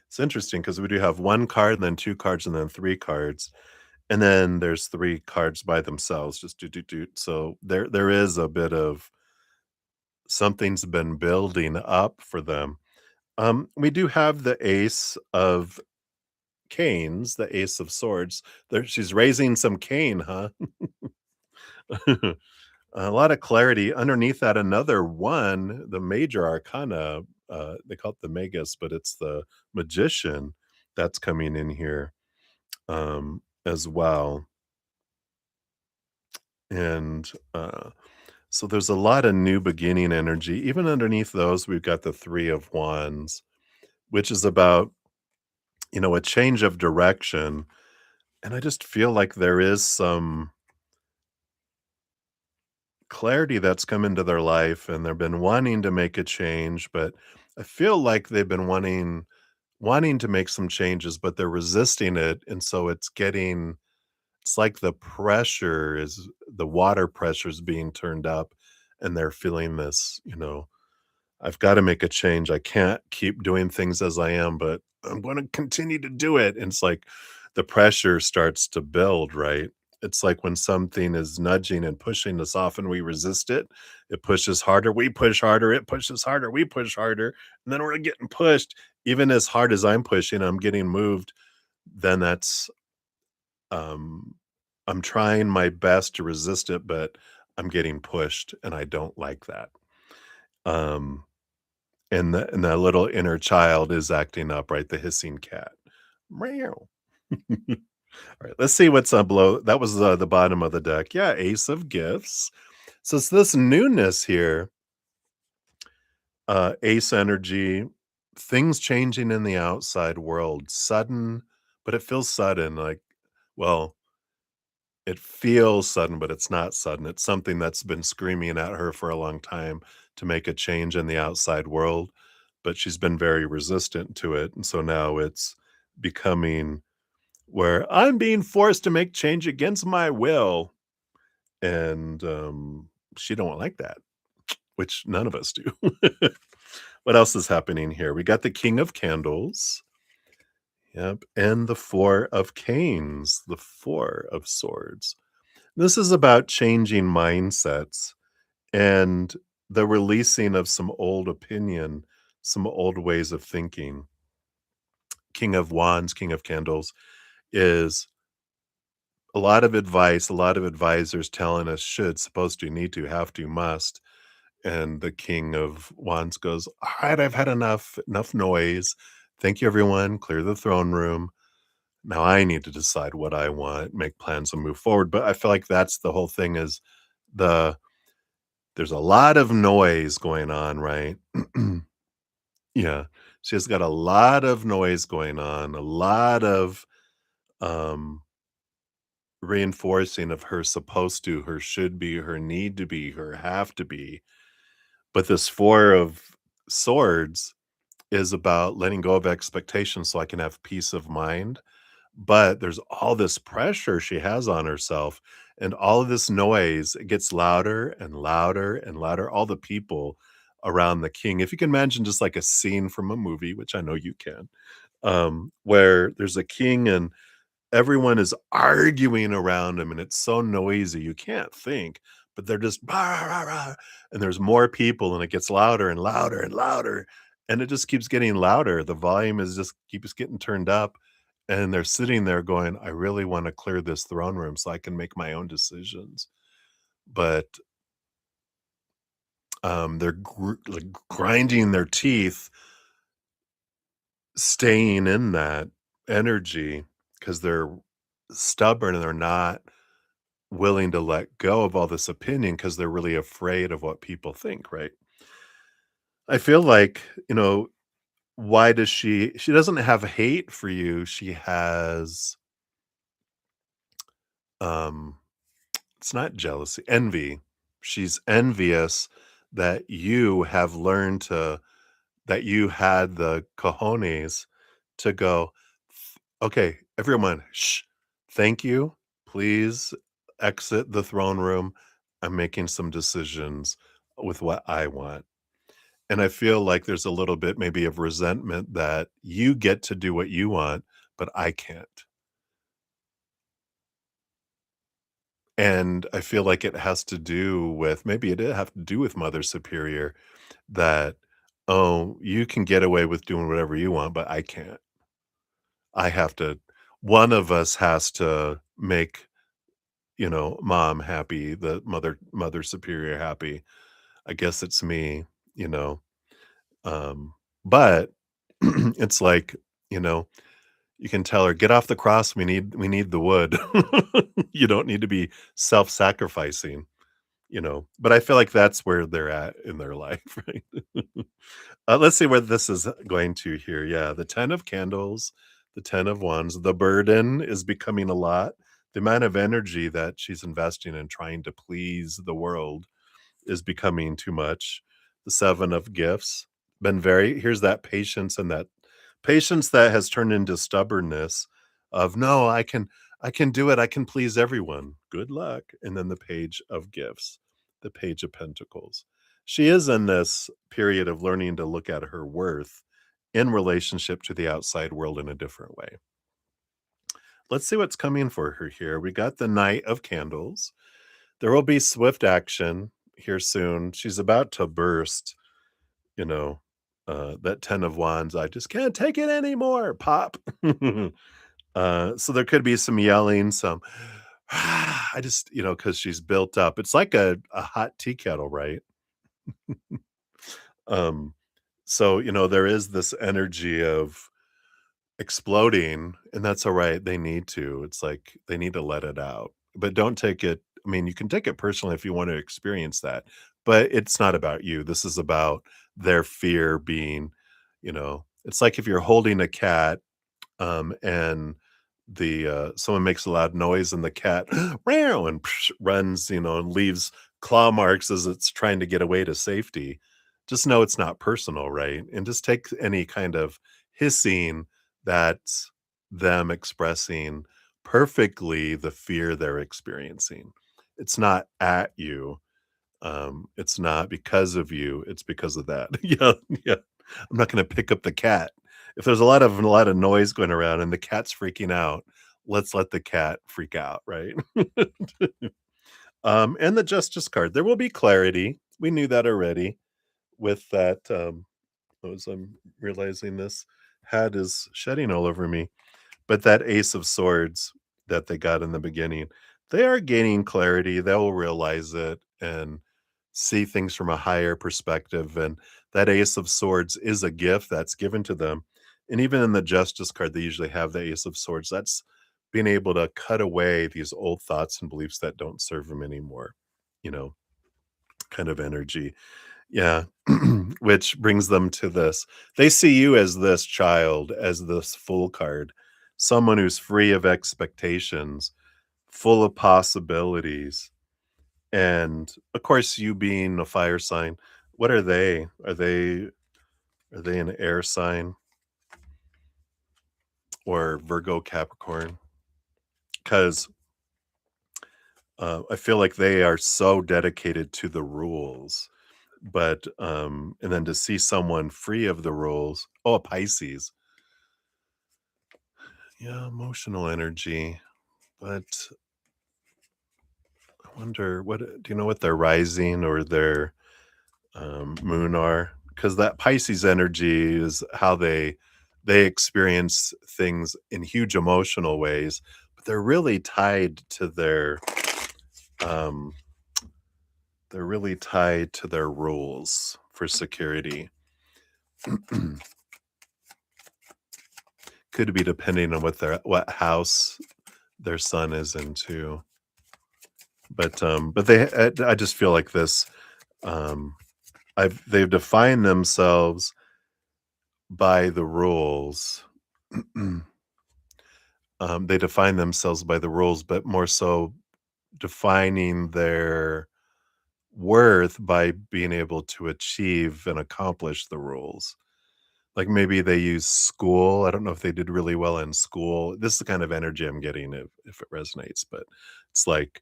Speaker 1: It's interesting because we do have 1 card, then 2 cards, and then 3 cards, and then there's 3 cards by themselves, just do, do, do. So there is a bit of something's been building up for them. We do have the Ace of Canes, the Ace of Swords. There she's raising some cane, huh? A lot of clarity. Underneath that, another 1, the major arcana, they call it the Magus, but it's the Magician that's coming in here, as well, and, so there's a lot of new beginning energy. Even underneath those, we've got the 3 of Wands, which is about, a change of direction, and I just feel like there is some clarity that's come into their life, and they've been wanting to make a change, but I feel like they've been wanting to make some changes, but they're resisting it, and so it's like the water pressure is being turned up, and they're feeling this, I've gotta make a change. I can't keep doing things as I am, but I'm gonna continue to do it. And it's like the pressure starts to build, right? It's like when something is nudging and pushing us off and we resist it, it pushes harder, we push harder, it pushes harder, we push harder, and then we're getting pushed. Even as hard as I'm pushing, I'm getting moved, then um I'm trying my best to resist it, but I'm getting pushed and I don't like that. Um and that little inner child is acting up, right? The hissing cat. Meow. Alright, let's see what's, below that was, the bottom of the deck. Yeah, Ace of Gifts. So it's this newness here, Ace energy, things changing in the outside world, sudden, but it feels sudden, like, well, it feels sudden, but it's not sudden. It's something that's been screaming at her for a long time to make a change in the outside world, but she's been very resistant to it. And so now it's becoming where I'm being forced to make change against my will. And she don't like that, which none of us do. What else is happening here? We got the King of Candles. Yep. And the Four of Canes, the Four of Swords. This is about changing mindsets and the releasing of some old opinion, some old ways of thinking. King of Wands, King of Candles is a lot of advice, a lot of advisors telling us should, supposed to, need to, have to, must. And the King of Wands goes, all right, I've had enough noise. Thank you, everyone. Clear the throne room. Now I need to decide what I want, make plans and move forward. But I feel like that's the whole thing is the there's a lot of noise going on, right? Yeah. She's got a lot of noise going on, a lot of um reinforcing of her supposed to, her should be, her need to be, her have to be. But this four of swords is about letting go of expectations so I can have peace of mind. But there's all this pressure she has on herself and all of this noise. It gets louder and louder and louder. All the people around the king. If you can imagine just like a scene from a movie, which I know you can, where there's a king and everyone is arguing around him and it's so noisy you can't think, but they're just "Rah, rah, rah," and there's more people and it gets louder and louder and louder and it just keeps getting louder. The volume is just keeps getting turned up and they're sitting there going, I really want to clear this throne room so I can make my own decisions. But they're like grinding their teeth, staying in that energy because they're stubborn and they're not willing to let go of all this opinion because they're really afraid of what people think, right? I feel like, why does she doesn't have hate for you. She has um it's not jealousy, envy. She's envious that you have learned to that you had the cojones to go, "Okay, everyone, shh, thank you. Please exit the throne room. I'm making some decisions with what I want." And I feel like there's a little bit maybe of resentment that you get to do what you want, but I can't. And I feel like it has to do with maybe it did have to do with Mother Superior that, "Oh, you can get away with doing whatever you want, but I can't. I have to one of us has to make, mom happy, the Mother Superior happy. I guess it's me," you know? But it's like, you know, you can tell her, "Get off the cross, we need the wood." You don't need to be self-sacrificing, but I feel like that's where they're at in their life, right? Let's see where this is going to here. Yeah, the 10 of candles, the 10 of wands. The burden is becoming a lot. The amount of energy that she's investing in trying to please the world is becoming too much. The 7 of gifts, been very here's that patience and that patience that has turned into stubbornness of, "No, I can do it, I can please everyone. Good luck." And then the page of gifts, the page of pentacles. She is in this period of learning to look at her worth in relationship to the outside world in a different way. Let's see what's coming for her here. We got the Knight of Candles. There will be swift action here soon. She's about to burst, you know, that 10 of wands. I just can't take it anymore. Pop. So there could be some yelling, some, I just, because she's built up. It's like a hot tea kettle, right? Um, so, there is this energy of exploding, and that's alright, they need to. It's like they need to let it out, but don't take it I mean, you can take it personally if you want to experience that, but it's not about you. This is about their fear being, it's like if you're holding a cat, and someone makes a loud noise and the cat "Meow," and runs, and leaves claw marks as it's trying to get away to safety. Just know it's not personal, right? And just take any kind of hissing that's them expressing perfectly the fear they're experiencing. It's not at you. It's not because of you, it's because of that. Yeah, yeah. I'm not gonna pick up the cat. If there's a lot of noise going around and the cat's freaking out, let's let the cat freak out, right? And the Justice card. There will be clarity. We knew that already with that, as I'm realizing this hat is shedding all over me. But that Ace of Swords that they got in the beginning, they are gaining clarity, they'll realize it and see things from a higher perspective, and that Ace of Swords is a gift that's given to them, and even in the Justice card, they usually have the Ace of Swords, that's being able to cut away these old thoughts and beliefs that don't serve them anymore, you know, kind of energy. Yeah, which brings them to this. They see you as this child, as this Fool card, someone who's free of expectations, full of possibilities, and, of course, you being a fire sign, what are they? Are they an air sign or Virgo, Capricorn? 'Cause, I feel like they are so dedicated to the rules, but, and then to see someone free of the rules, oh, a Pisces. Yeah, emotional energy, but I wonder do you know what their rising or their, moon are? Because that Pisces energy is how they experience things in huge emotional ways, but um, they're really tied to their rules for security. Could be depending on what house their sun is into. But I just feel like this, um, they've defined themselves by the rules. They define themselves by the rules, but more so defining worth by being able to achieve and accomplish the rules. Like, maybe they use school. I don't know if they did really well in school. This is the kind of energy I'm getting if it resonates, but it's like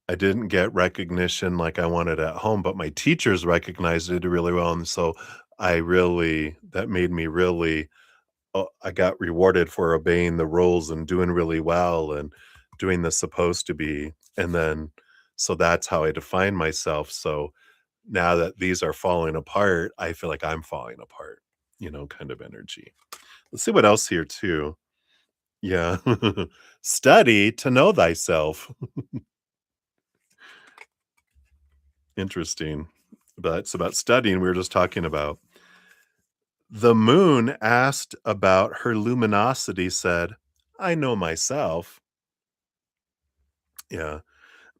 Speaker 1: I didn't get recognition like I wanted at home, but my teachers recognized it really well, and so I really that made me really I got rewarded for obeying the rules and doing really well and doing the supposed to be, and then so that's how I define myself. So now that these are falling apart, I feel like I'm falling apart, kind of energy. Let's see what else here too. Yeah. Study to know thyself. Interesting. But it's about studying we were just talking about. The moon asked about her luminosity, said, I know myself. Yeah.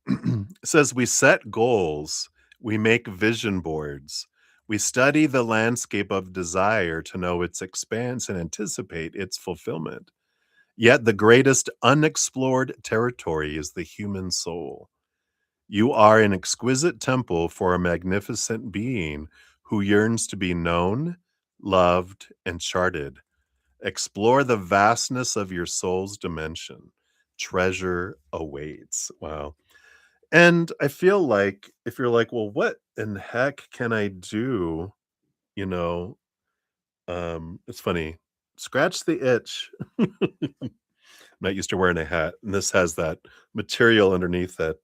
Speaker 1: It says we set goals, we make vision boards, we study the landscape of desire to know its expanse and anticipate its fulfillment. Yet the greatest unexplored territory is the human soul. You are an exquisite temple for a magnificent being who yearns to be known, loved, and charted. Explore the vastness of your soul's dimension. Treasure awaits. Wow. And I feel like if you're like, well, what in heck can I do? You know, it's funny. Scratch the itch. I'm not used to wearing a hat. And this has that material underneath that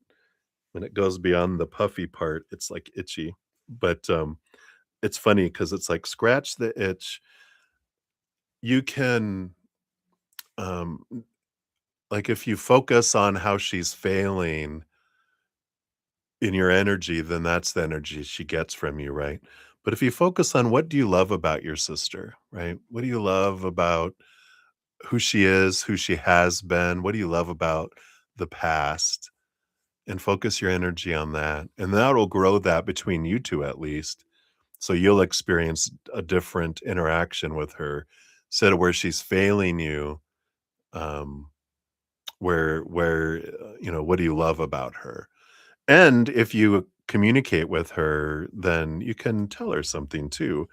Speaker 1: when it goes beyond the puffy part, it's like itchy. But it's funny because it's like scratch the itch. You can um like if you focus on how she's failing in your energy, then that's the energy she gets from you, right? But if you focus on what do you love about your sister, right? What do you love about who she is, who she has been? What do you love about the past? And focus your energy on that. And that'll grow that between you two at least. So you'll experience a different interaction with her instead of where she's failing you. Um, what do you love about her? And if you communicate with her, then you can tell her something too.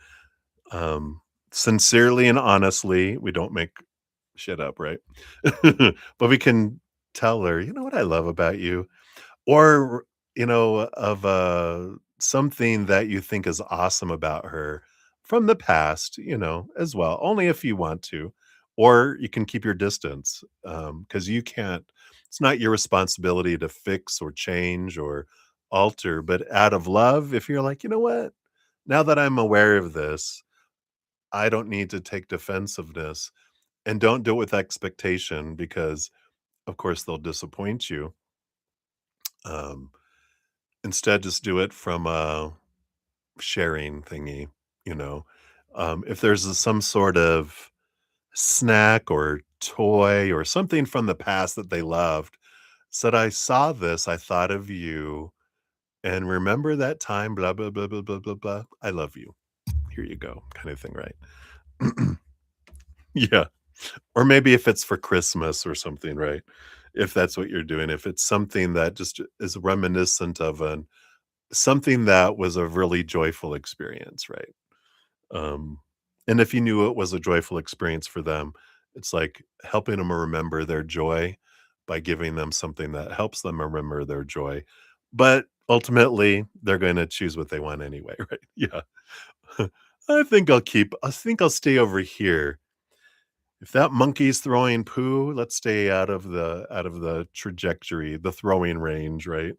Speaker 1: Sincerely and honestly, we don't make shit up, right? But we can tell her, you know what I love about you? Or, of, something that you think is awesome about her from the past, as well, only if you want to, or you can keep your distance, because you can't it's not your responsibility to fix or change or alter, but out of love, if you're like, "You know what? Now that I'm aware of this, I don't need to take defensiveness," and don't do it with expectation because, of course, they'll disappoint you, um instead, just do it from a sharing thingy, you know? If there's some sort of snack or toy or something from the past that they loved, said, "I saw this, I thought of you, and remember that time, blah, blah, blah, blah, blah, blah, blah. I love you. Here you go," kind of thing, right? Yeah. Or maybe if it's for Christmas or something, right? If that's what you're doing, if it's something that just is reminiscent of an something that was a really joyful experience, right? Um, and if you knew it was a joyful experience for them, it's like helping them remember their joy by giving them something that helps them remember their joy. But ultimately, they're gonna choose what they want anyway, right? Yeah. I think I'll stay over here. If that monkey's throwing poo, let's stay out of the trajectory, the throwing range, right?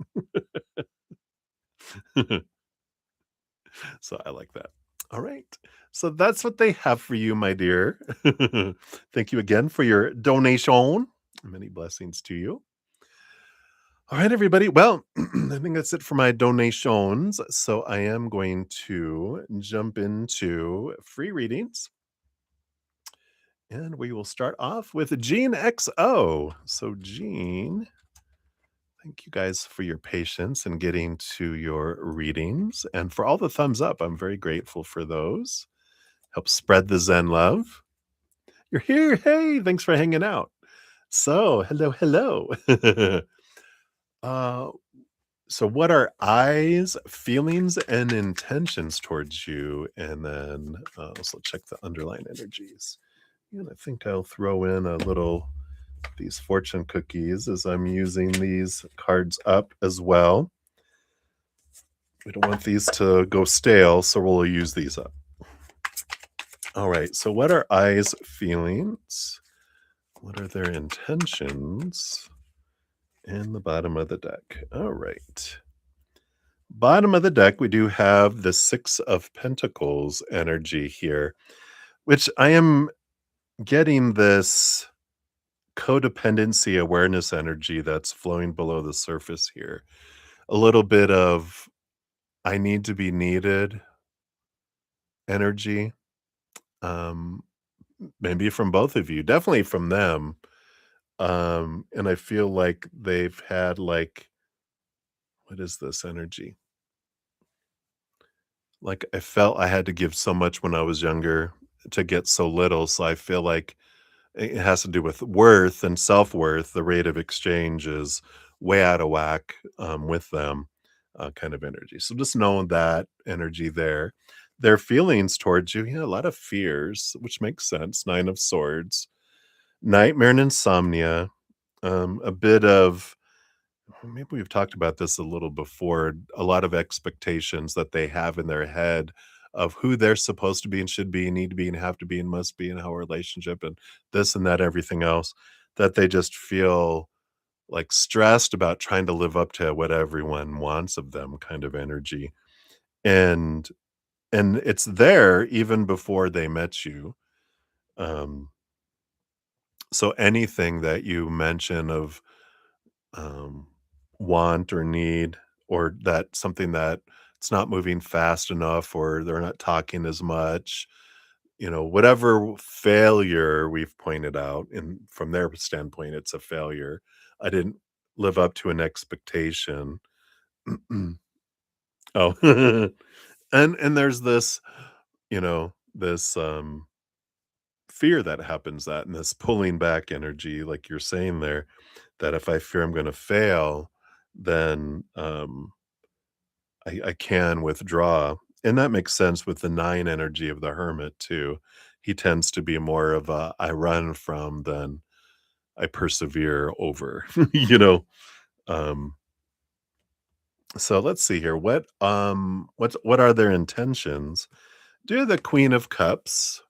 Speaker 1: So I like that. All right. So that's what they have for you, my dear. Thank you again for your donation. Many blessings to you. All right, everybody. Well, I think that's it for my donations. So I am going to jump into free readings and we will start off with Gene XO. So, Gene, thank you guys for your patience in getting to your readings and for all the thumbs up. I'm very grateful for those. Help spread the Zen love. You're here. Hey, thanks for hanging out. So, hello, hello. uh, So what are eyes, feelings, and intentions towards you? And then also check the underlying energies. And I think I'll throw in a little these fortune cookies as I'm using these cards up as well. We don't want these to go stale, so we'll use these up. All right. So what are eyes' feelings? What are their intentions? And the bottom of the deck. All right. Bottom of the deck, we do have the Six of Pentacles energy here, which I am getting this codependency awareness energy that's flowing below the surface here. A little bit of I need to be needed energy. Um, maybe from both of you, definitely from them. And I feel like they've had like, what is this energy? Like I felt I had to give so much when I was younger to get so little. So I feel like it has to do with worth and self-worth. The rate of exchange is way out of whack, with them, kind of energy. So just knowing that energy there. Their feelings towards you, yeah, a lot of fears, which makes sense. Nine of Swords, nightmare and insomnia, a bit of maybe we've talked about this a little before, a lot of expectations that they have in their head of who they're supposed to be and should be and need to be and have to be and must be in how a relationship and this and that, everything else, that they just feel like stressed about trying to live up to what everyone wants of them kind of energy. And it's there even before they met you. Um, so anything that you mention of um, want or need, or that something that it's not moving fast enough, or they're not talking as much, whatever failure we've pointed out, and from their standpoint, it's a failure. I didn't live up to an expectation. Oh, and there's this, this fear that happens that and this pulling back energy, like you're saying there, that if I fear I'm going to fail, then I can withdraw. And that makes sense with the nine energy of the hermit too. He tends to be more of a I run from than I persevere over, you know. Um, so let's see here. What are their intentions? Do the Queen of Cups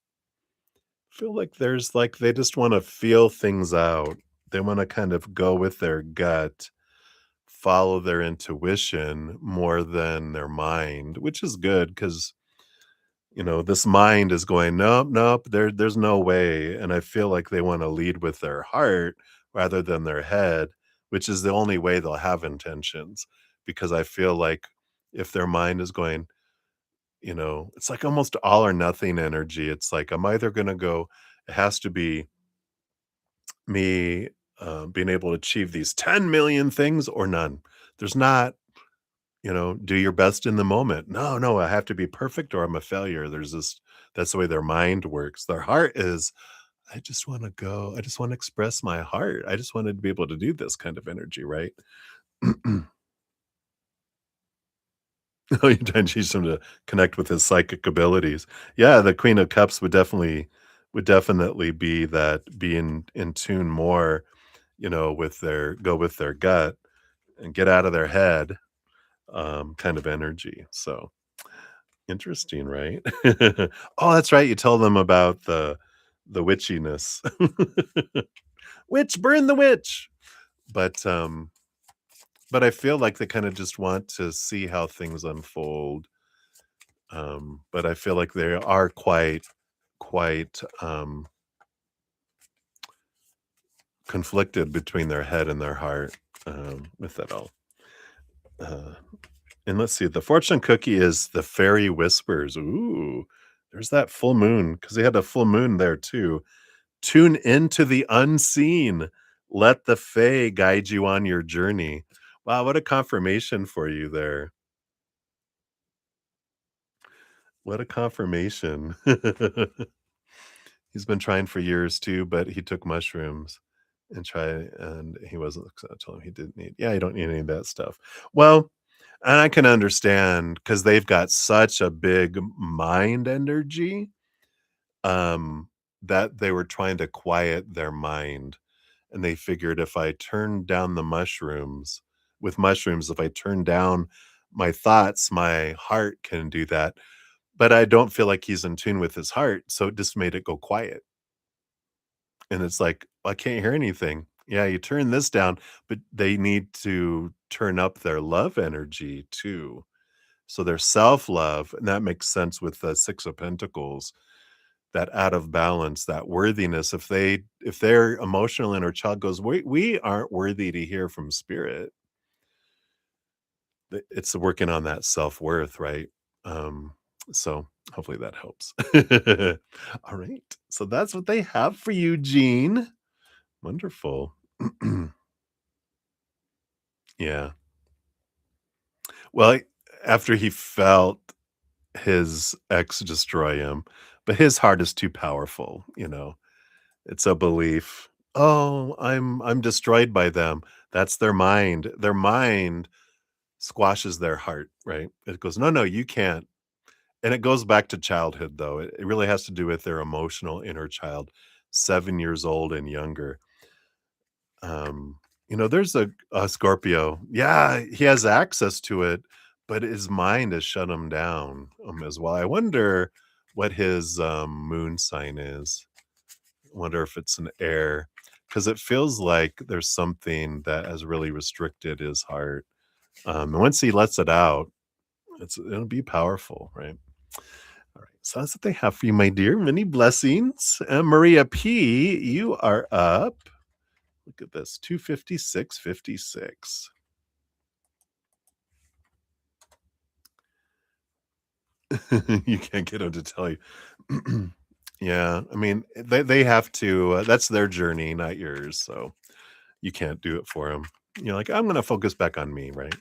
Speaker 1: feel like there's like they just want to feel things out. They want to kind of go with their gut, follow their intuition more than their mind, which is good because this mind is going, nope, nope, there's no way. And I feel like they want to lead with their heart rather than their head, which is the only way they'll have intentions. Because I feel like if their mind is going, it's like almost all or nothing energy. It's like I'm either gonna go, it has to be me being able to achieve these 10 million things or none. There's not, do your best in the moment. No, no, I have to be perfect or I'm a failure. There's this, that's the way their mind works. Their heart is, I just want to go, I just want to express my heart. I just wanted to be able to do this kind of energy, right? Oh, you're trying to teach him to connect with his psychic abilities. Yeah, the Queen of Cups would definitely be that be in tune more, with their go with their gut and get out of their head, kind of energy. So interesting, right? Oh, that's right. You told them about the witchiness. Witch, burn the witch. But I feel like they kind of just want to see how things unfold. But I feel like they are quite conflicted between their head and their heart, with that all. Uh, and let's see, the fortune cookie is the fairy whispers. Ooh, there's that full moon because they had a full moon there too. Tune into the unseen. Let the fae guide you on your journey. Wow, what a confirmation for you there. What a confirmation. He's been trying for years too, but he took mushrooms. and he wasn't, so I told him he didn't need, yeah, you don't need any of that stuff. Well, and I can understand because 'cause they've got such a big mind energy, um, that they were trying to quiet their mind, and they figured if I turn down the mushrooms with mushrooms, if I turn down my thoughts, my heart can do that, but I don't feel like he's in tune with his heart, so it just made it go quiet, and it's like, "I can't hear anything." Yeah, you turn this down, but they need to turn up their love energy too. So their self-love, and that makes sense with the 6 of Pentacles, that out of balance, that worthiness, if their emotional inner child goes, "We aren't worthy to hear from spirit," it's working on that self-worth, right? Um, so hopefully that helps. All right. So that's what they have for you, Jean. Wonderful. Yeah. Well, after he felt his ex destroy him, but his heart is too powerful, you know? It's a belief. "Oh, I'm destroyed by them." That's their mind. Their mind squashes their heart, right? It goes, "No, no, you can't." And it goes back to childhood, though. It really has to do with their emotional inner child, 7 years old and younger. Um, there's a Scorpio. Yeah, he has access to it, but his mind has shut him down, as well. I wonder what his, moon sign is. Wonder if it's an air, because it feels like there's something that has really restricted his heart. And once he lets it out, it'll be powerful, right? All right. So that's what they have for you, my dear. Many blessings. Maria P, you are up. Look at this, 256.56. You can't get them to tell you. Yeah, I mean, they have to. That's their journey, not yours. So you can't do it for them. You're like, I'm going to focus back on me, right?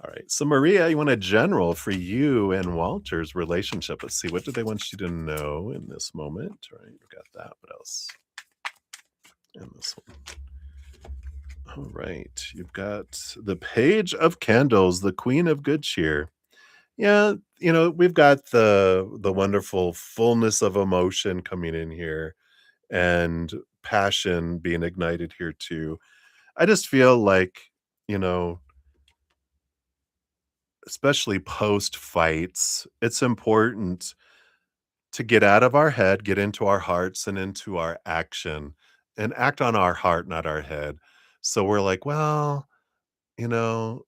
Speaker 1: All right. So, Maria, you want a general for you and Walter's relationship. Let's see. What do they want you to know in this moment? All right. We got that. What else? And this one. All right. You've got the Page of Candles, the Queen of Good Cheer. Yeah. We've got the wonderful fullness of emotion coming in here and passion being ignited here too. I just feel like, you know, especially post fights, it's important to get out of our head, get into our hearts and into our action and act on our heart, not our head. So we're like, well, you know,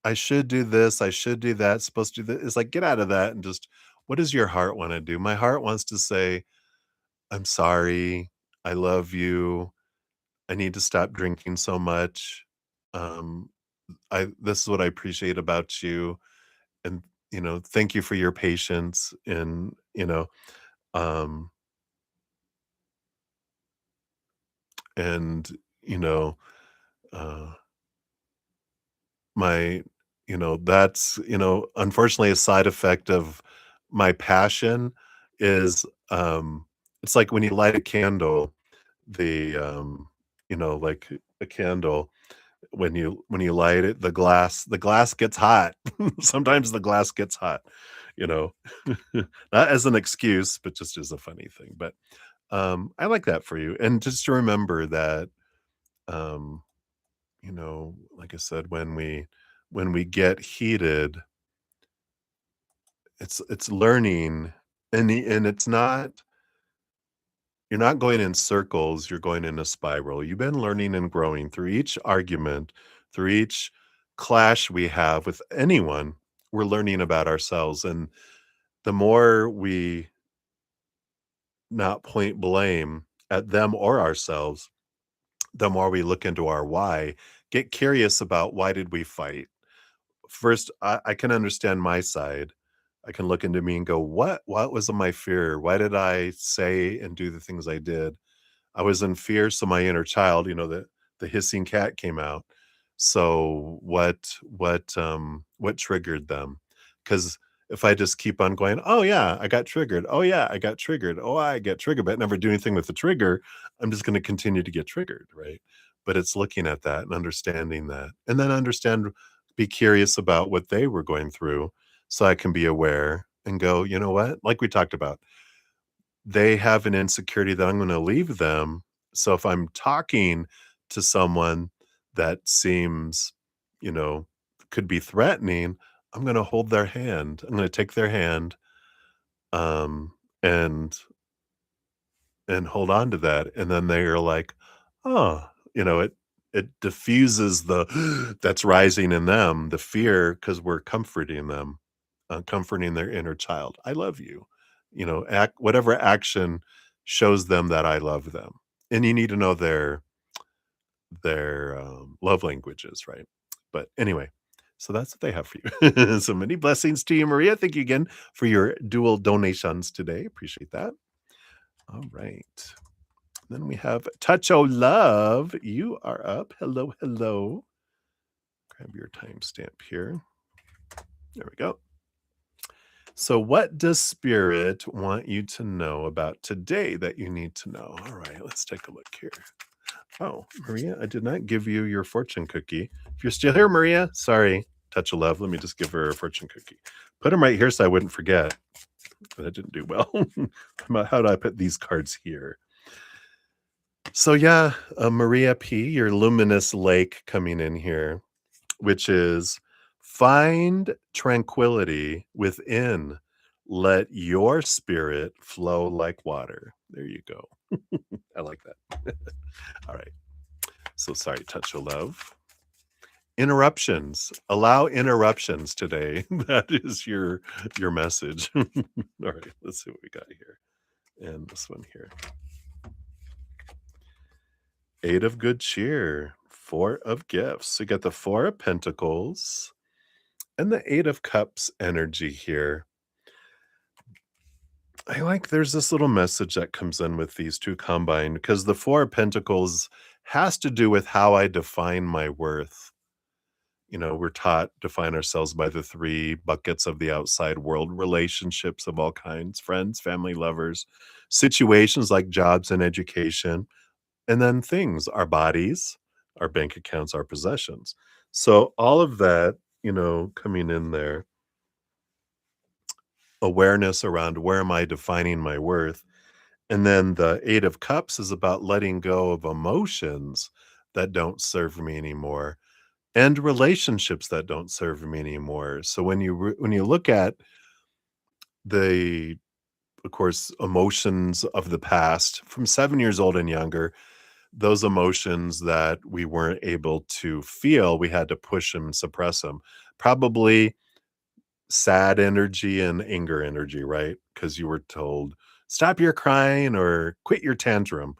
Speaker 1: I should do this, I should do that, supposed to do this. It's like, get out of that and just, what does your heart want to do? My heart wants to say, I'm sorry, I love you, I need to stop drinking so much. Um, this is what I appreciate about you. And, thank you for your patience and, um, and, you know, uh, my, that's, unfortunately a side effect of my passion is, it's like when you light a candle, like a candle, when you light it, the glass gets hot. Sometimes the glass gets hot, you know, not as an excuse, but just as a funny thing. But I like that for you. And just to remember that, um, like I said, when we get heated, it's learning, and it's not, you're not going in circles, you're going in a spiral. You've been learning and growing through each argument, through each clash we have with anyone. We're learning about ourselves. And the more we not point blame at them or ourselves, the more we look into our why, get curious about why did we fight? First, I can understand my side. I can look into me and go, what was my fear? Why did I say and do the things I did? I was in fear, so my inner child, the hissing cat came out. So what triggered them? Because if I just keep on going, "Oh, yeah, I got triggered. Oh, yeah, I got triggered. Oh, I get triggered," but never do anything with the trigger, I'm just gonna continue to get triggered, right? But it's looking at that and understanding that, and then be curious about what they were going through so I can be aware and go, "You know what?" Like we talked about, they have an insecurity that I'm gonna leave them. So if I'm talking to someone that seems, you know, could be threatening, I'm gonna hold their hand. I'm gonna take their hand, um, and hold on to that, and then they're like, "Oh," it diffuses the that's rising in them, the fear, because 'cause we're comforting them, comforting their inner child. "I love you." Act whatever action shows them that I love them. And you need to know their love languages, right? But anyway, so that's what they have for you. So many blessings to you, Maria. Thank you again for your dual donations today. Appreciate that. All right. Then we have Touch O Love. You are up. Hello, hello. Grab your timestamp here. There we go. So, what does Spirit want you to know about today that you need to know? All right, let's take a look here. Oh, Maria, I did not give you your fortune cookie. If you're still here, Maria, sorry. Touch of love. Let me just give her a fortune cookie. Put them right here so I wouldn't forget. That didn't do well. How do I put these cards here? So, yeah, Maria P., your luminous lake coming in here, which is find tranquility within. Let your spirit flow like water. There you go. I like that. All right. So sorry, touch of love. Interruptions. Allow interruptions today. That is your message. All right, let's see what we got here. And this one here. Eight of good cheer. Four of gifts. So you got the Four of Pentacles and the Eight of Cups energy here. There's this little message that comes in with these two combined because the Four of Pentacles has to do with how I define my worth. We're taught to define ourselves by the three buckets of the outside world: relationships of all kinds, friends, family, lovers, situations like jobs and education, and then things, our bodies, our bank accounts, our possessions. So all of that, coming in there, awareness around where am I defining my worth. And then the Eight of Cups is about letting go of emotions that don't serve me anymore and relationships that don't serve me anymore. So when you look at the, of course, emotions of the past from 7 years old and younger, those emotions that we weren't able to feel, we had to push them and suppress them. Probably sad energy and anger energy, right? Because you were told, stop your crying or quit your tantrum.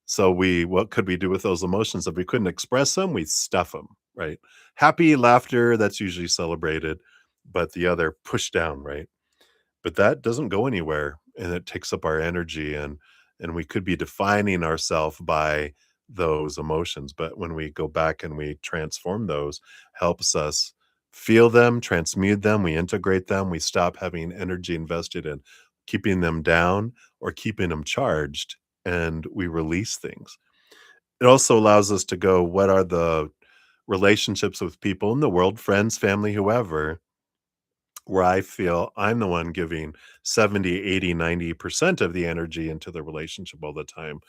Speaker 1: So what could we do with those emotions? If we couldn't express them, we stuff them, right? Happy laughter, that's usually celebrated, but the other push down, right? But that doesn't go anywhere and it takes up our energy, and we could be defining ourselves by those emotions. But when we go back and we transform those, helps us feel them, transmute them, we integrate them, we stop having energy invested in keeping them down or keeping them charged, and we release things. It also allows us to go, what are the relationships with people in the world, friends, family, whoever, where I feel I'm the one giving 70, 80, 90% of the energy into the relationship all the time,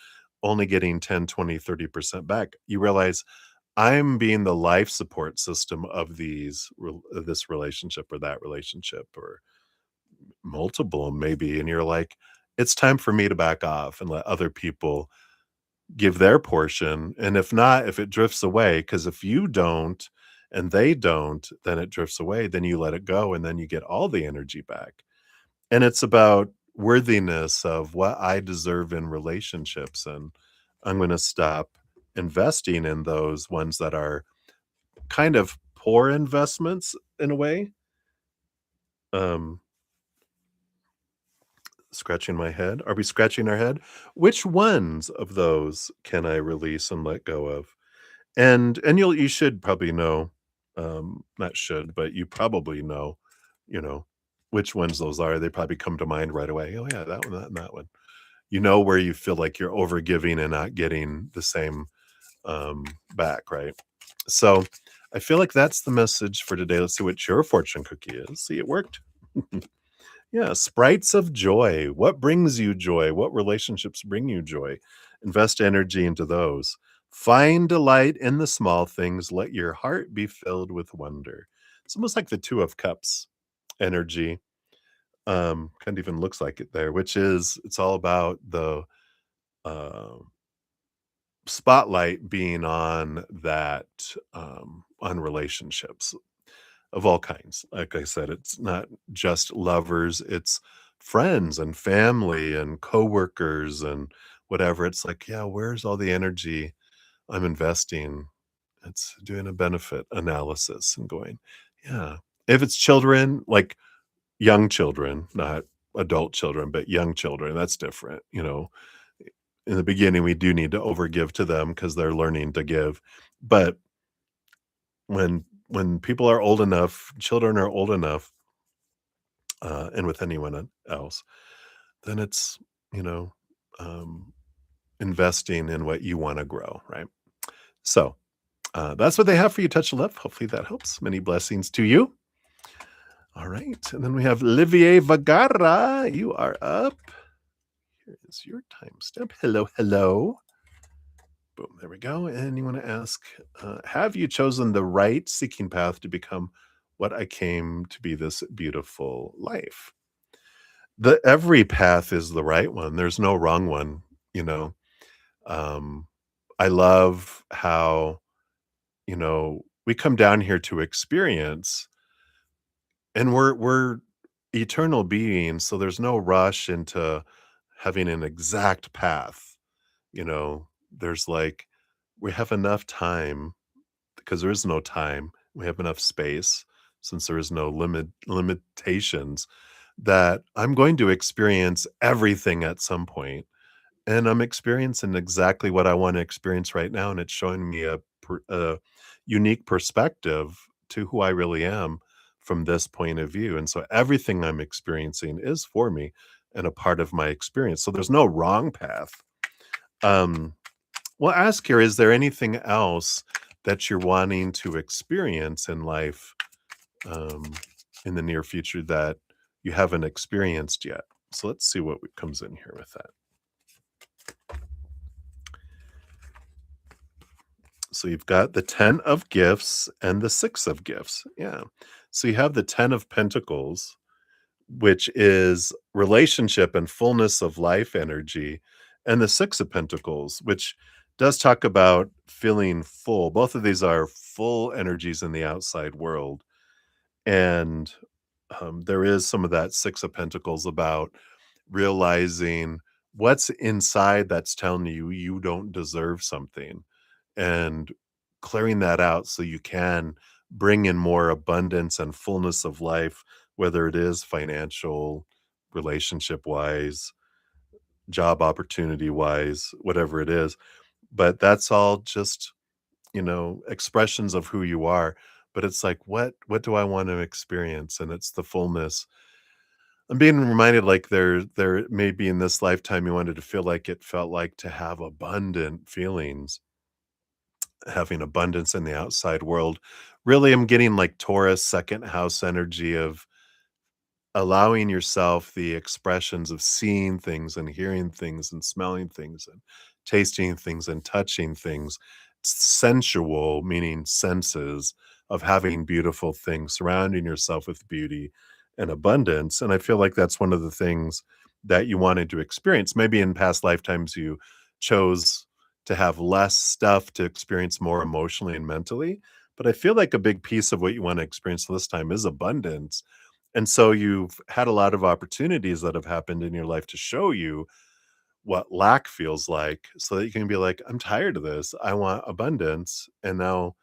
Speaker 1: only getting 10, 20, 30% back. You realize I'm being the life support system of this relationship or that relationship or multiple maybe. And you're like, it's time for me to back off and let other people give their portion. And if not, if it drifts away, because if you don't and they don't, then it drifts away, then you let it go and then you get all the energy back. And it's about worthiness of what I deserve in relationships. And I'm going to stop investing in those ones that are kind of poor investments in a way. Um, Scratching my head. Are we scratching our head? Which ones of those can I release and let go of? And you should probably know, not should, but you probably know, you know, which ones those are. They probably come to mind right away. Oh, yeah, that one, that, and that one. You know where you feel like you're overgiving and not getting the same back, right? So I feel like that's the message for today. Let's see what your fortune cookie is. See, it worked. Yeah, sprites of joy. What brings you joy? What relationships bring you joy? Invest energy into those. Find delight in the small things. Let your heart be filled with wonder. It's almost like the Two of Cups energy. Kind of even looks like it there, which is it's all about the uh, spotlight being on that on relationships of all kinds. Like I said, it's not just lovers, it's friends and family and coworkers and whatever. It's like, yeah, where's all the energy I'm investing? It's doing a benefit analysis and going, yeah. If it's children, like young children, not adult children, but young children, that's different. In the beginning, we do need to overgive to them because they're learning to give. But when people are old enough, children are old enough, and with anyone else, then it's, you know, um, investing in what you wanna grow, right? So, that's what they have for you, Touch of Love. Hopefully that helps. Many blessings to you. All right, and then we have Olivier Vagara. You are up. Here is your timestamp. Hello, hello. Boom, there we go. And you wanna ask, have you chosen the right seeking path to become what I came to be this beautiful life? Every path is the right one. There's no wrong one, you know? Um, I love how, we come down here to experience, and we're eternal beings, so there's no rush into having an exact path, you know? There's like we have enough time because there is no time. We have enough space since there is no limitations that I'm going to experience everything at some point, and I'm experiencing exactly what I want to experience right now, and it's showing me a unique perspective to who I really am from this point of view. And so everything I'm experiencing is for me and a part of my experience. So there's no wrong path. Um, well, ask here, is there anything else that you're wanting to experience in life um, in the near future that you haven't experienced yet? So let's see what comes in here with that. So you've got the 10 of gifts and the 6 of gifts. Yeah. So you have the 10 of pentacles, which is relationship and fullness of life energy, and the 6 of pentacles, which does talk about feeling full. Both of these are full energies in the outside world. And there is some of that 6 of pentacles about realizing what's inside that's telling you you don't deserve something and clearing that out so you can bring in more abundance and fullness of life, whether it is financial, relationship wise, job opportunity wise, whatever it is. But that's all just, expressions of who you are. But it's like, what do I want to experience? And it's the fullness. I'm being reminded like there may be in this lifetime you wanted to feel like it felt like to have abundant feelings, having abundance in the outside world. Really, I'm getting like Taurus second house energy of allowing yourself the expressions of seeing things and hearing things and smelling things and tasting things and touching things. Sensual, meaning senses of having beautiful things, surrounding yourself with beauty and abundance. And I feel like that's one of the things that you wanted to experience. Maybe in past lifetimes you chose to have less stuff to experience more emotionally and mentally. But I feel like a big piece of what you want to experience this time is abundance, and so you've had a lot of opportunities that have happened in your life to show you what lack feels like so that you can be like, I'm tired of this. I want abundance. And now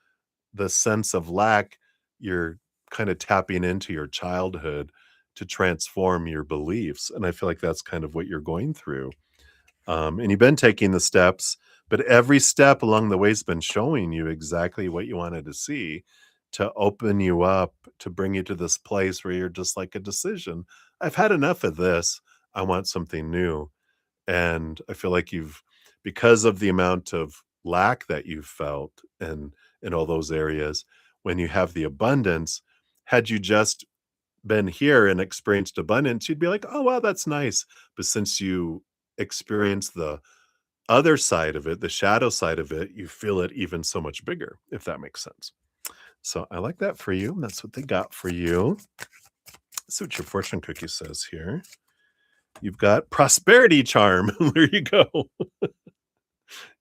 Speaker 1: the sense of lack, you're kind of tapping into your childhood to transform your beliefs. And I feel like that's kind of what you're going through. And you've been taking the steps, but every step along the way has been showing you exactly what you wanted to see. to open you up, to bring you to this place where you're just like a decision. I've had enough of this. I want something new. And I feel like you've, because of the amount of lack that you've felt in all those areas, when you have the abundance, had you just been here and experienced abundance, you'd be like, oh, wow, that's nice. But since you experience the other side of it, the shadow side of it, you feel it even so much bigger, if that makes sense. So I like that for you. That's what they got for you. Let's see what your fortune cookie says here. You've got prosperity charm. There you go.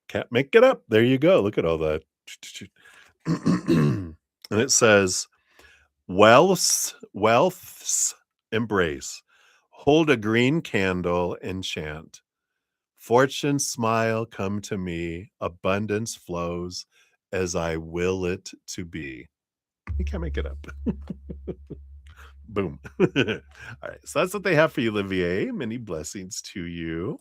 Speaker 1: Can't make it up. There you go. Look at all that. And it says, wealth's embrace. Hold a green candle and chant. Fortune smile come to me. Abundance flows as I will it to be. You can't make it up. Boom. All right. So that's what they have for you, Olivier. Many blessings to you.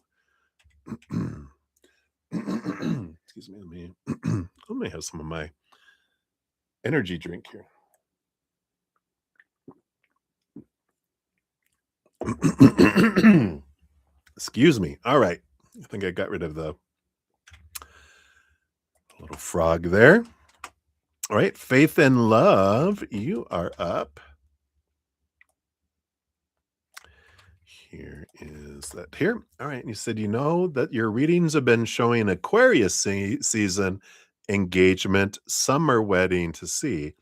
Speaker 1: Excuse me. Let me have some of my energy drink here. Excuse me. All right. I think I got rid of the little frog there. All right. Faith and love. You are up. Here is that here. All right. And you said, you know that your readings have been showing Aquarius season, engagement, summer wedding to see.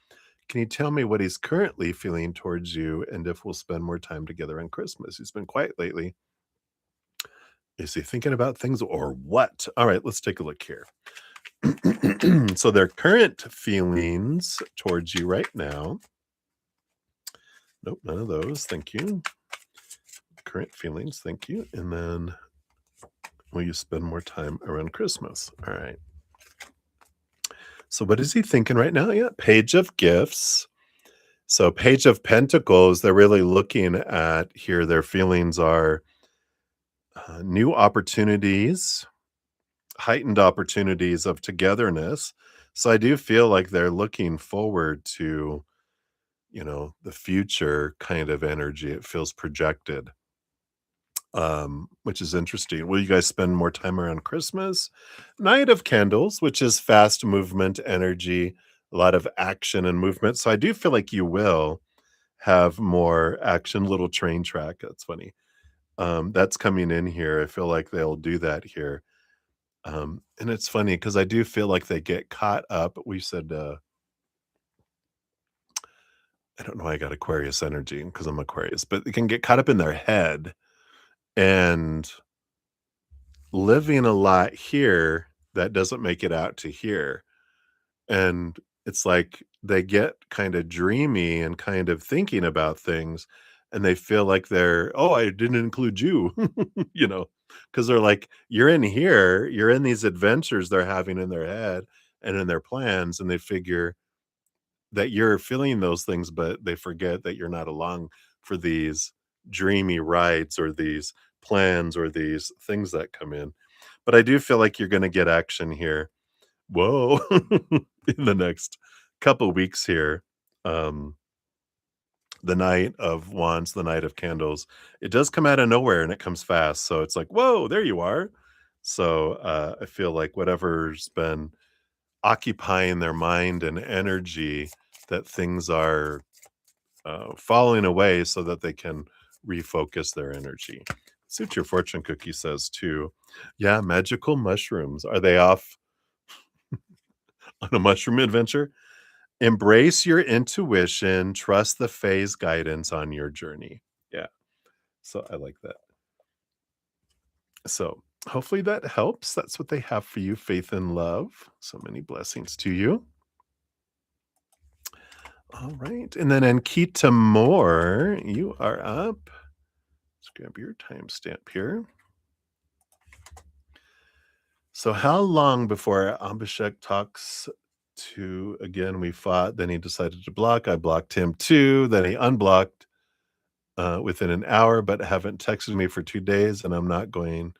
Speaker 1: Can you tell me what he's currently feeling towards you and if we'll spend more time together on Christmas? He's been quiet lately. Is he thinking about things or what? All right, let's take a look here. So their current feelings towards you right now. Nope, none of those. Thank you. Current feelings. Thank you. And then will you spend more time around Christmas? All right. So what is he thinking right now? Yeah, Page of Gifts. So Page of Pentacles, they're really looking at here. Their feelings are new opportunities, heightened opportunities of togetherness. So I do feel like they're looking forward to, the future kind of energy. It feels projected, which is interesting. Will you guys spend more time around Christmas? Night of Candles, which is fast movement energy, a lot of action and movement. So I do feel like you will have more action. Little train track. That's funny. That's coming in here. I feel like they'll do that here. And it's funny because I do feel like they get caught up. We said, I don't know why I got Aquarius energy because I'm Aquarius, but they can get caught up in their head and living a lot here that doesn't make it out to here. And it's like they get kind of dreamy and kind of thinking about things and they feel like oh, I didn't include you, because they're like, you're in here, you're in these adventures they're having in their head and in their plans, and they figure that you're feeling those things, but they forget that you're not along for these dreamy rides or these plans or these things that come in. But I do feel like you're going to get action here. Whoa. In the next couple weeks here. The Knight of Wands, the Knight of Candles, it does come out of nowhere and it comes fast. So it's like, whoa, there you are. So I feel like whatever's been occupying their mind and energy, that things are falling away so that they can refocus their energy. See what your fortune cookie says too. Yeah, magical mushrooms. Are they off on a mushroom adventure? Embrace your intuition, trust the phase guidance on your journey. Yeah. So I like that. So hopefully that helps. That's what they have for you, faith and love. So many blessings to you. All right. And then Ankita Moore, you are up. Let's grab your timestamp here. So how long before Abhishek talks to, again, we fought, then he decided to block. I blocked him too. Then he unblocked within an hour, but haven't texted me for 2 days, and I'm not going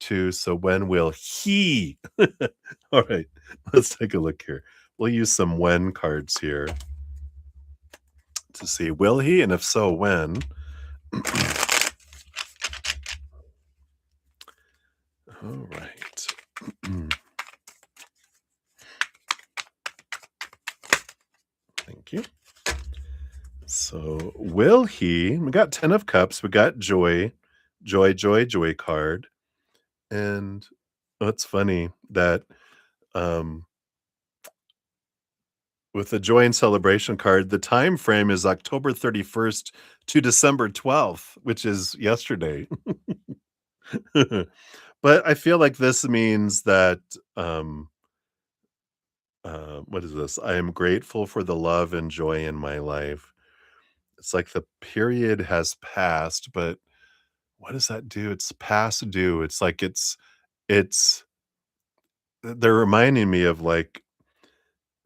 Speaker 1: to. So when will he? All right, let's take a look here. We'll use some when cards here. to see, will he? And if so, when? All right. Thank you. So, will he? We got 10 of cups. We got joy, joy, joy, joy card. And it's funny that um, with the joy and celebration card, the time frame is October 31st to December 12th, which is yesterday. But I feel like this means that um, what is this? I am grateful for the love and joy in my life. It's like the period has passed, but what does that do? It's past due. It's like it's they're reminding me of like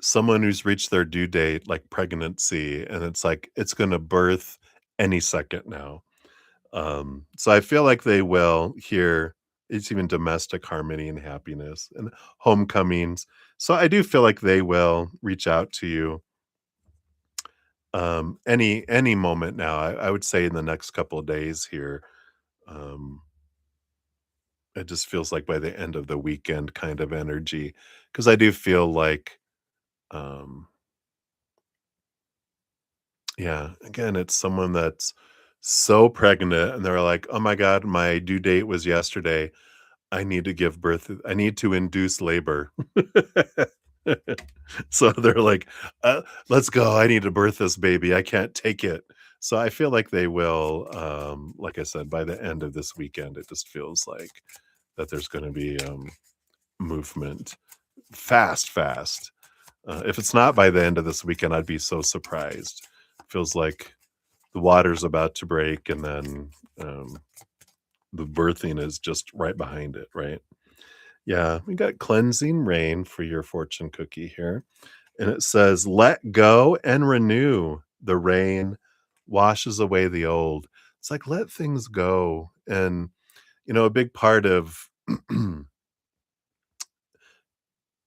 Speaker 1: someone who's reached their due date, like pregnancy, and it's like it's gonna birth any second now. So I feel like they will here. It's even domestic harmony and happiness and homecomings. So I do feel like they will reach out to you any moment now. I would say in the next couple of days here. Um, it just feels like by the end of the weekend kind of energy. Because I do feel like um yeah, again, it's someone that's so pregnant and they're like, "Oh my god, my due date was yesterday. I need to give birth. I need to induce labor." So they're like, let's go. I need to birth this baby. I can't take it." So I feel like they will, like I said, by the end of this weekend, it just feels like that there's going to be movement fast, fast. If it's not by the end of this weekend, I'd be so surprised. Feels like the water's about to break, and then um, the birthing is just right behind it, right? Yeah, we got cleansing rain for your fortune cookie here. And it says, let go and renew. The rain washes away the old. It's like, let things go. And, a big part of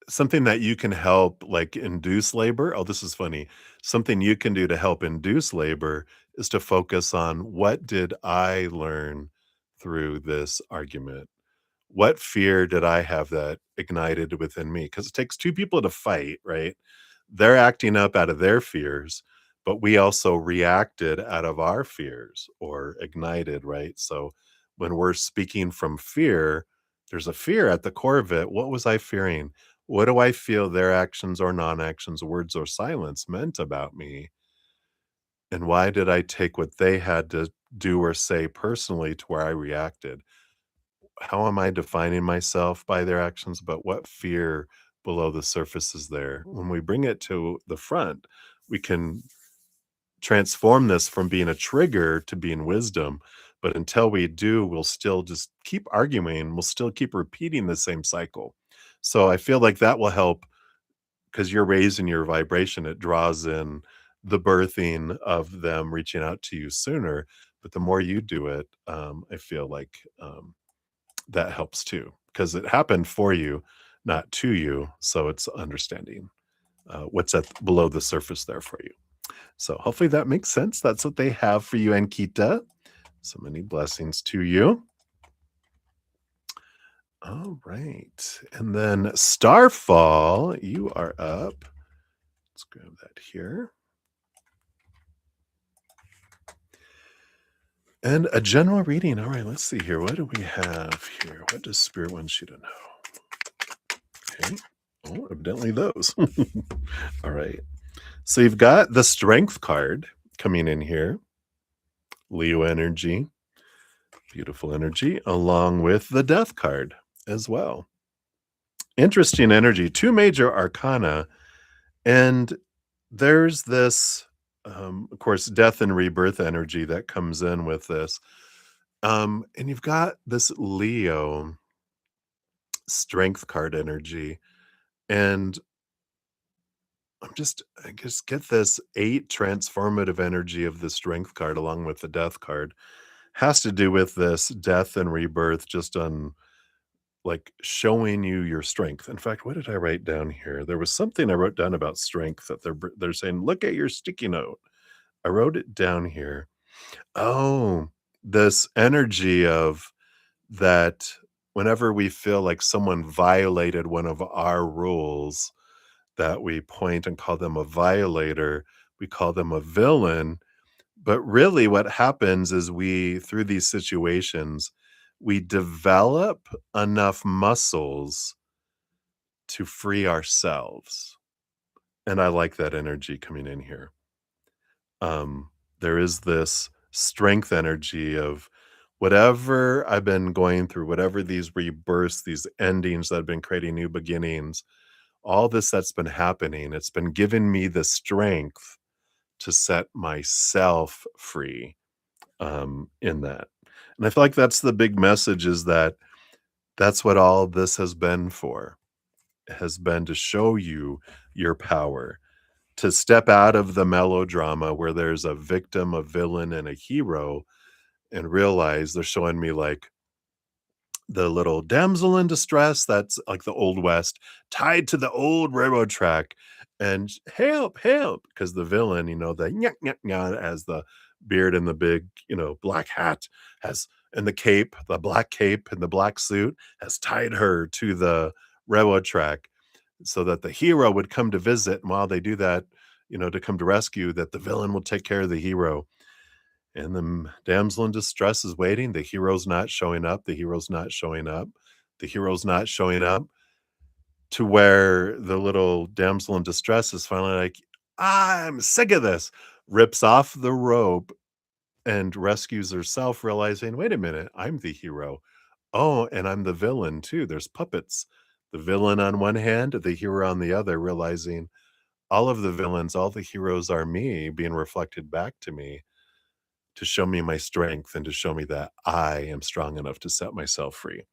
Speaker 1: something that you can help like induce labor. Oh, this is funny. Something you can do to help induce labor is to focus on what did I learn through this argument? What fear did I have that ignited within me? Because it takes two people to fight, right? They're acting up out of their fears, but we also reacted out of our fears or ignited, right? So when we're speaking from fear, there's a fear at the core of it. What was I fearing? What do I feel their actions or non actions, words or silence meant about me? And why did I take what they had to do or say personally to where I reacted? How am I defining myself by their actions, but what fear below the surface is there? When we bring it to the front, we can transform this from being a trigger to being wisdom. But until we do, we'll still just keep arguing. We'll still keep repeating the same cycle. So I feel like that will help because you're raising your vibration. It draws in the birthing of them reaching out to you sooner. But the more you do it, I feel like that helps too, because it happened for you, not to you. So it's understanding what's at below the surface there for you. So hopefully that makes sense. That's what they have for you, Ankita. So many blessings to you. All right. And then Starfall, you are up. Let's grab that here. And a general reading. All right, let's see here. What do we have here? What does Spirit want you to know? Okay. Oh, evidently those. All right. So you've got the Strength card coming in here. Leo energy, beautiful energy, along with the Death card as well. Interesting energy, two major arcana. And there's this, of course, death and rebirth energy that comes in with this. And you've got this Leo strength card energy. And I just get this 8 transformative energy of the strength card along with the death card. Has to do with this death and rebirth just on like showing you your strength. In fact, what did I write down here? There was something I wrote down about strength that they're saying, look at your sticky note. I wrote it down here. Oh, this energy of that whenever we feel like someone violated one of our rules, that we point and call them a violator, we call them a villain. But really, what happens is we, through these situations, we develop enough muscles to free ourselves. And I like that energy coming in here. There is this strength energy of whatever I've been going through, whatever these rebirths, these endings that have been creating new beginnings, all this that's been happening, it's been giving me the strength to set myself free in that. And I feel like that's the big message is that that's what all this has been for. It has been to show you your power, to step out of the melodrama where there's a victim, a villain, and a hero and realize they're showing me like the little damsel in distress that's like the old west tied to the old railroad track and help help because the villain the as the beard and the big black hat has and the cape, the black cape and the black suit has tied her to the railroad track so that the hero would come to visit, and while they do that, to come to rescue, that the villain will take care of the hero. And the damsel in distress is waiting. The hero's not showing up. The hero's not showing up. The hero's not showing up to where the little damsel in distress is finally like, I'm sick of this, rips off the rope and rescues herself, realizing, wait a minute, I'm the hero. Oh, and I'm the villain too. There's puppets. The villain on one hand, the hero on the other, realizing all of the villains, all the heroes are me being reflected back to me to show me my strength and to show me that I am strong enough to set myself free.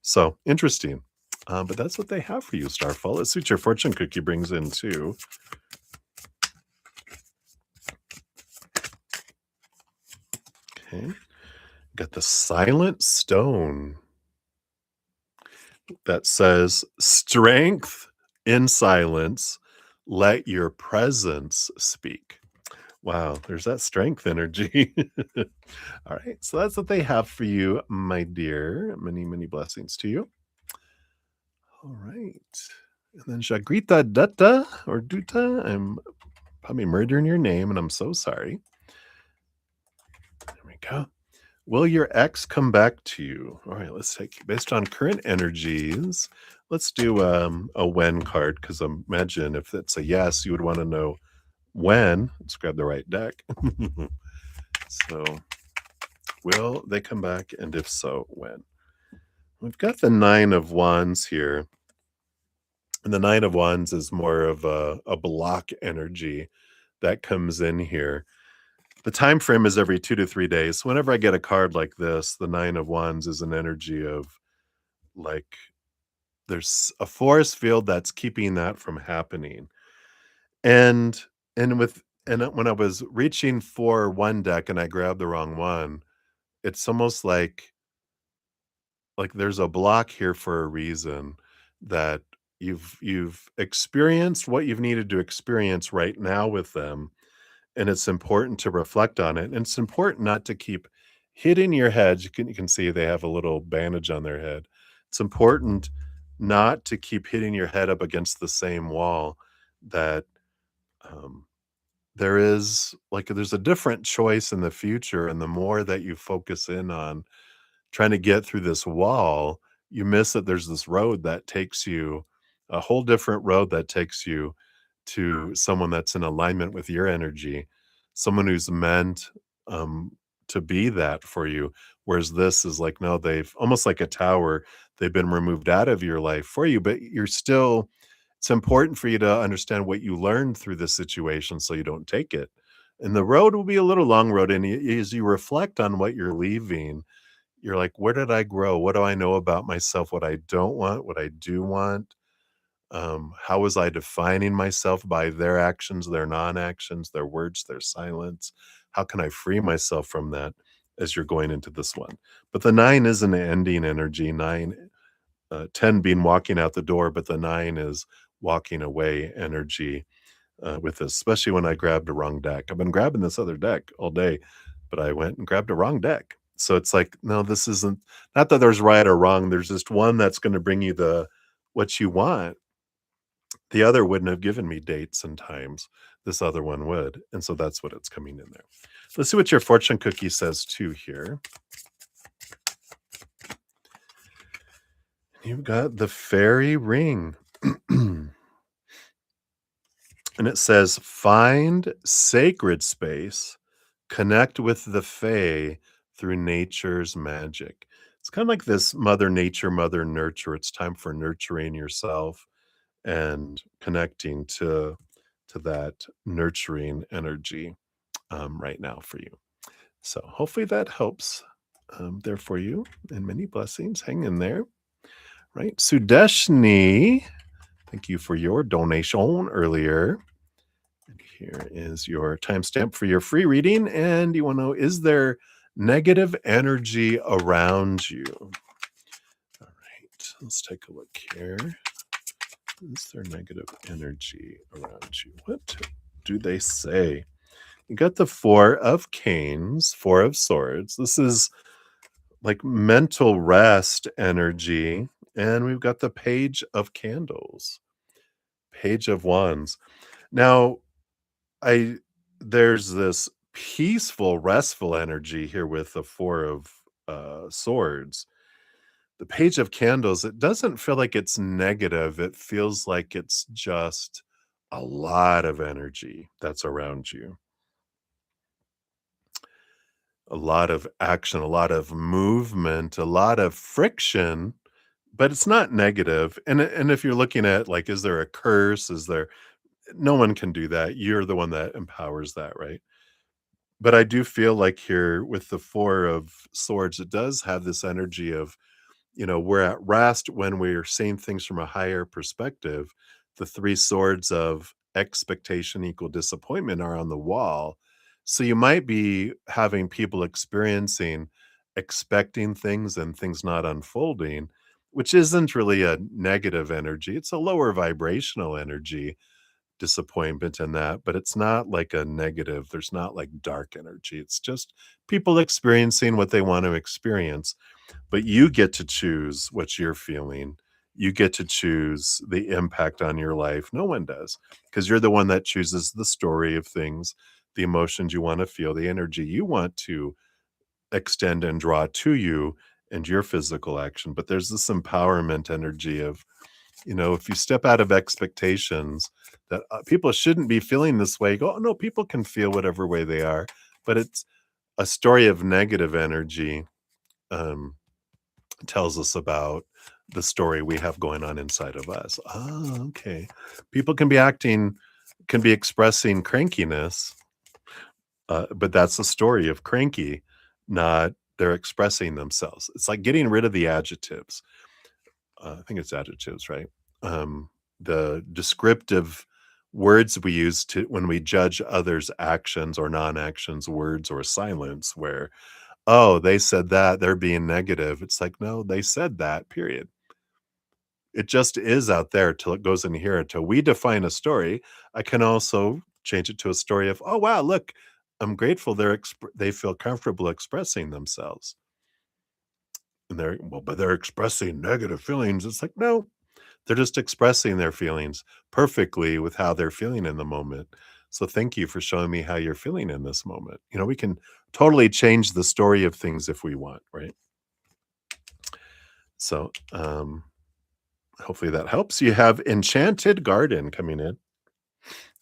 Speaker 1: So interesting. But that's what they have for you, Starfall. Let's see what your fortune cookie brings in too. Okay. Got the silent stone that says strength in silence. Let your presence speak. Wow, there's that strength energy. All right, so that's what they have for you, my dear. Many, many blessings to you. All right. And then Shagrita Dutta or Duta, I'm probably murdering your name, and I'm so sorry. There we go. Will your ex come back to you? All right, let's take based on current energies. Let's do a when card because imagine if it's a yes, you would want to know when. Let's grab the right deck. So, will they come back? And if so, when? We've got the Nine of Wands here. And the Nine of Wands is more of a block energy that comes in here. The time frame is every 2 to 3 days. So whenever I get a card like this, the Nine of Wands is an energy of like there's a force field that's keeping that from happening. And when I was reaching for one deck and I grabbed the wrong one, it's almost like there's a block here for a reason that you've experienced what you've needed to experience right now with them, and it's important to reflect on it, and it's important not to keep hitting your head. You can see they have a little bandage on their head. It's important not to keep hitting your head up against the same wall that um, there's a different choice in the future, and the more that you focus in on trying to get through this wall, you miss that there's this road that takes you a whole different road that takes you to someone that's in alignment with your energy, someone who's meant um, to be that for you. Whereas this is like, no, they've almost like a tower, they've been removed out of your life for you, but you're still, it's important for you to understand what you learned through this situation so you don't take it. And the road will be a little long road. And as you reflect on what you're leaving, you're like, where did I grow? What do I know about myself? What I don't want, what I do want? How was I defining myself by their actions, their non-actions, their words, their silence? How can I free myself from that as you're going into this one? But the nine is an ending energy. 10 being walking out the door, but the nine is walking away energy. with this, especially when I grabbed a wrong deck. I've been grabbing this other deck all day, but I went and grabbed a wrong deck. So it's like, no, this isn't, not that there's right or wrong. There's just one that's going to bring you the what you want. The other wouldn't have given me dates and times. This other one would. And so that's what it's coming in there. Let's see what your fortune cookie says too here. You've got the fairy ring. And it says, find sacred space, connect with the fae through nature's magic. It's kind of like this mother nature, mother nurture. It's time for nurturing yourself and connecting to that nurturing energy right now for you. So hopefully that helps there for you, and many blessings. Hang in there, right? Sudeshni, thank you for your donation earlier. And here is your timestamp for your free reading. And you want to know, is there negative energy around you? All right, let's take a look here. Is there negative energy around you? What do they say? You got the Four of Canes, Four of Swords. This is like mental rest energy. And we've got the Page of Candles, Page of Wands. Now, I there's this peaceful, restful energy here with the Four of Swords. The Page of Candles, it doesn't feel like it's negative. It feels like it's just a lot of energy that's around you. A lot of action, a lot of movement, a lot of friction, but it's not negative. And if you're looking at like, is there a curse? Is there no one can do that. You're the one that empowers that, right? But I do feel like here with the Four of Swords, it does have this energy of, we're at rest when we're seeing things from a higher perspective. The three swords of expectation equal disappointment are on the wall. So you might be having people experiencing expecting things and things not unfolding, which isn't really a negative energy. It's a lower vibrational energy, disappointment in that, but it's not like a negative. There's not like dark energy. It's just people experiencing what they want to experience, but you get to choose what you're feeling. You get to choose the impact on your life. No one does, because you're the one that chooses the story of things, the emotions you want to feel, the energy you want to extend and draw to you and your physical action. But there's this empowerment energy of, if you step out of expectations that people shouldn't be feeling this way, go, oh, no, people can feel whatever way they are. But it's a story of negative energy. Tells us about the story we have going on inside of us. Oh, okay. People can be expressing crankiness, but that's the story of cranky, not they're expressing themselves. It's like getting rid of the adjectives. I think it's adjectives, right? The descriptive words we use to when we judge others' actions or non-actions, words or silence, where oh, they said that, they're being negative. It's like, no, they said that, period. It just is out there till it goes in here. Until we define a story, I can also change it to a story of, oh, wow, look, I'm grateful they feel comfortable expressing themselves. And but they're expressing negative feelings. It's like, no, they're just expressing their feelings perfectly with how they're feeling in the moment. So thank you for showing me how you're feeling in this moment. We can totally change the story of things if we want, right? So hopefully that helps. You have Enchanted Garden coming in,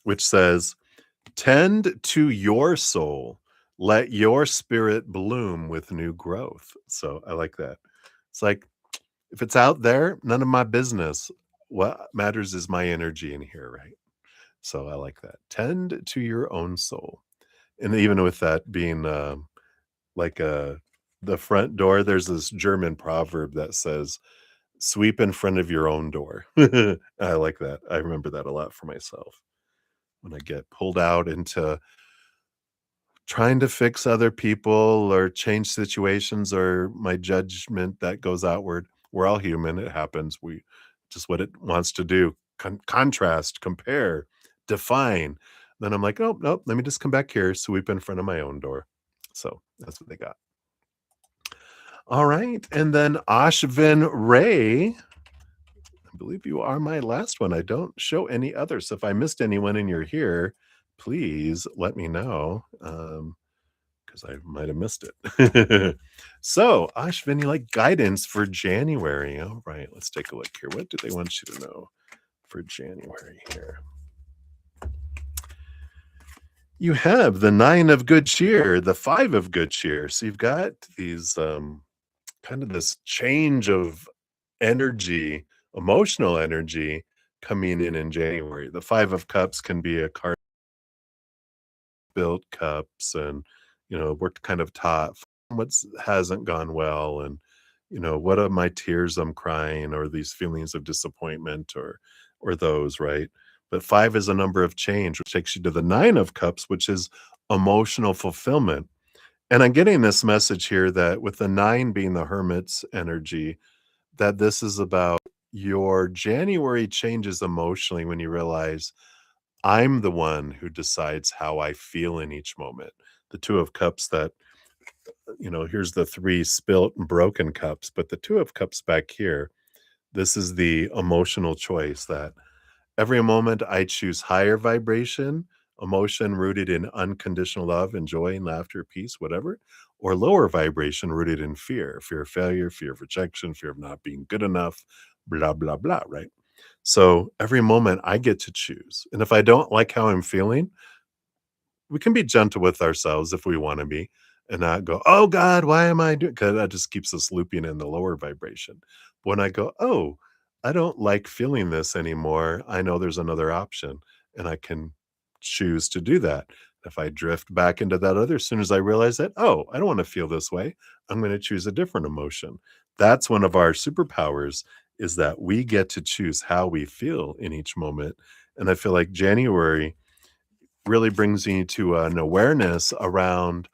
Speaker 1: which says, tend to your soul, let your spirit bloom with new growth. So I like that. It's like, if it's out there, none of my business. What matters is my energy in here, right? So I like that. Tend to your own soul. And even with that being like the front door, there's this German proverb that says, sweep in front of your own door. I like that. I remember that a lot for myself when I get pulled out into trying to fix other people or change situations or my judgment that goes outward. We're all human. It happens. We just what it wants to do. Contrast, compare, define. Then I'm like, "Oh, nope, let me just come back here, sweep in front of my own door." So that's what they got. All right. And then Ashvin Ray, I believe you are my last one. I don't show any others. So if I missed anyone and you're here, please let me know. Because I might have missed it. So, Ashvin, you like guidance for January. All right, let's take a look here. What do they want you to know for January here? You have the 9 of good cheer, the 5 of good cheer. So you've got these kind of this change of energy, emotional energy coming in January. The 5 of cups can be a card built cups and, worked kind of tough. What's hasn't gone well and, what are my tears I'm crying or these feelings of disappointment or those, right? But 5 is a number of change, which takes you to the 9 of cups, which is emotional fulfillment. And I'm getting this message here that with the 9 being the hermit's energy, that this is about your January changes emotionally when you realize I'm the one who decides how I feel in each moment. The 2 of cups that, here's the 3 spilt and broken cups, but the 2 of cups back here, this is the emotional choice that every moment I choose higher vibration, emotion rooted in unconditional love and joy and laughter, peace, whatever, or lower vibration rooted in fear of failure, fear of rejection, fear of not being good enough, blah, blah, blah, right? So every moment I get to choose. And if I don't like how I'm feeling, we can be gentle with ourselves if we want to be and not go, oh God, why am I doing? Because that just keeps us looping in the lower vibration. When I go, oh, I don't like feeling this anymore, I know there's another option and I can choose to do that. If I drift back into that other, as soon as I realize that, oh, I don't want to feel this way, I'm going to choose a different emotion. That's one of our superpowers is that we get to choose how we feel in each moment. And I feel like January really brings you to an awareness around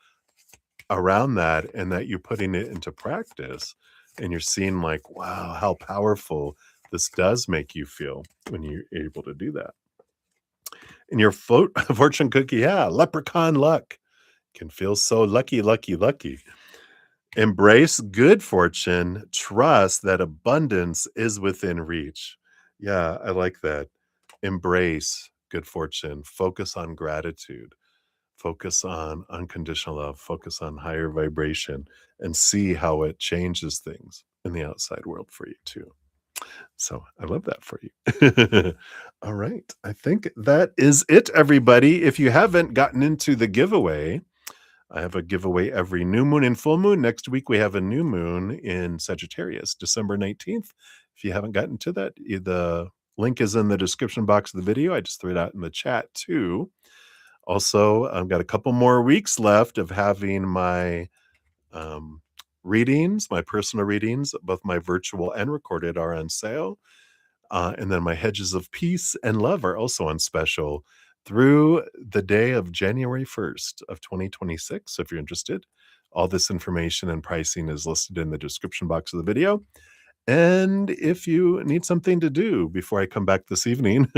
Speaker 1: that and that you're putting it into practice and you're seeing like, wow, how powerful this does make you feel when you're able to do that. And your fortune cookie, yeah, leprechaun luck can feel so lucky, lucky, lucky. Embrace good fortune, trust that abundance is within reach. Yeah, I like that. Embrace good fortune, focus on gratitude, focus on unconditional love, focus on higher vibration, and see how it changes things in the outside world for you too. So I love that for you. All right. I think that is it, everybody. If you haven't gotten into the giveaway, I have a giveaway every new moon and full moon. Next week, we have a new moon in Sagittarius, December 19th. If you haven't gotten to that, the link is in the description box of the video. I just threw it out in the chat too. Also, I've got a couple more weeks left of having my readings, my personal readings, both my virtual and recorded are on sale. And then my hedges of peace and love are also on special through the day of January 1st of 2026. So if you're interested, all this information and pricing is listed in the description box of the video. And if you need something to do before I come back this evening,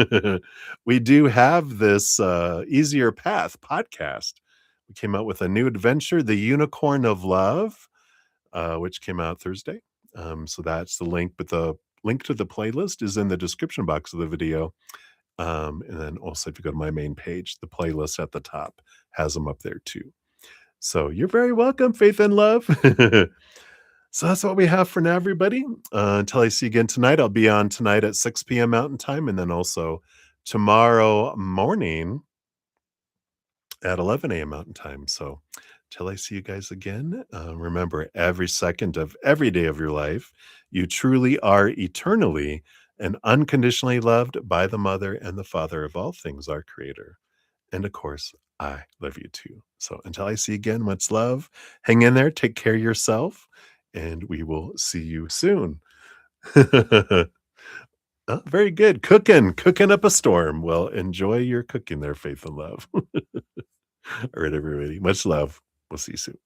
Speaker 1: we do have this Easier Path podcast. We came out with a new adventure, The Unicorn of Love, which came out Thursday. So that's the link, but the link to the playlist is in the description box of the video. And then also, if you go to my main page, the playlist at the top has them up there too. So you're very welcome, Faith and Love. So that's what we have for now, everybody. Until I see you again tonight, I'll be on tonight at 6 p.m. Mountain Time, and then also tomorrow morning at 11 a.m. Mountain Time. So till I see you guys again, remember every second of every day of your life, you truly are eternally and unconditionally loved by the Mother and the Father of all things, our Creator. And of course, I love you too. So until I see you again, much love. Hang in there, take care of yourself, and we will see you soon. Oh, very good. Cooking up a storm. Well, enjoy your cooking there, Faith and Love. All right, everybody. Much love. We'll see you soon.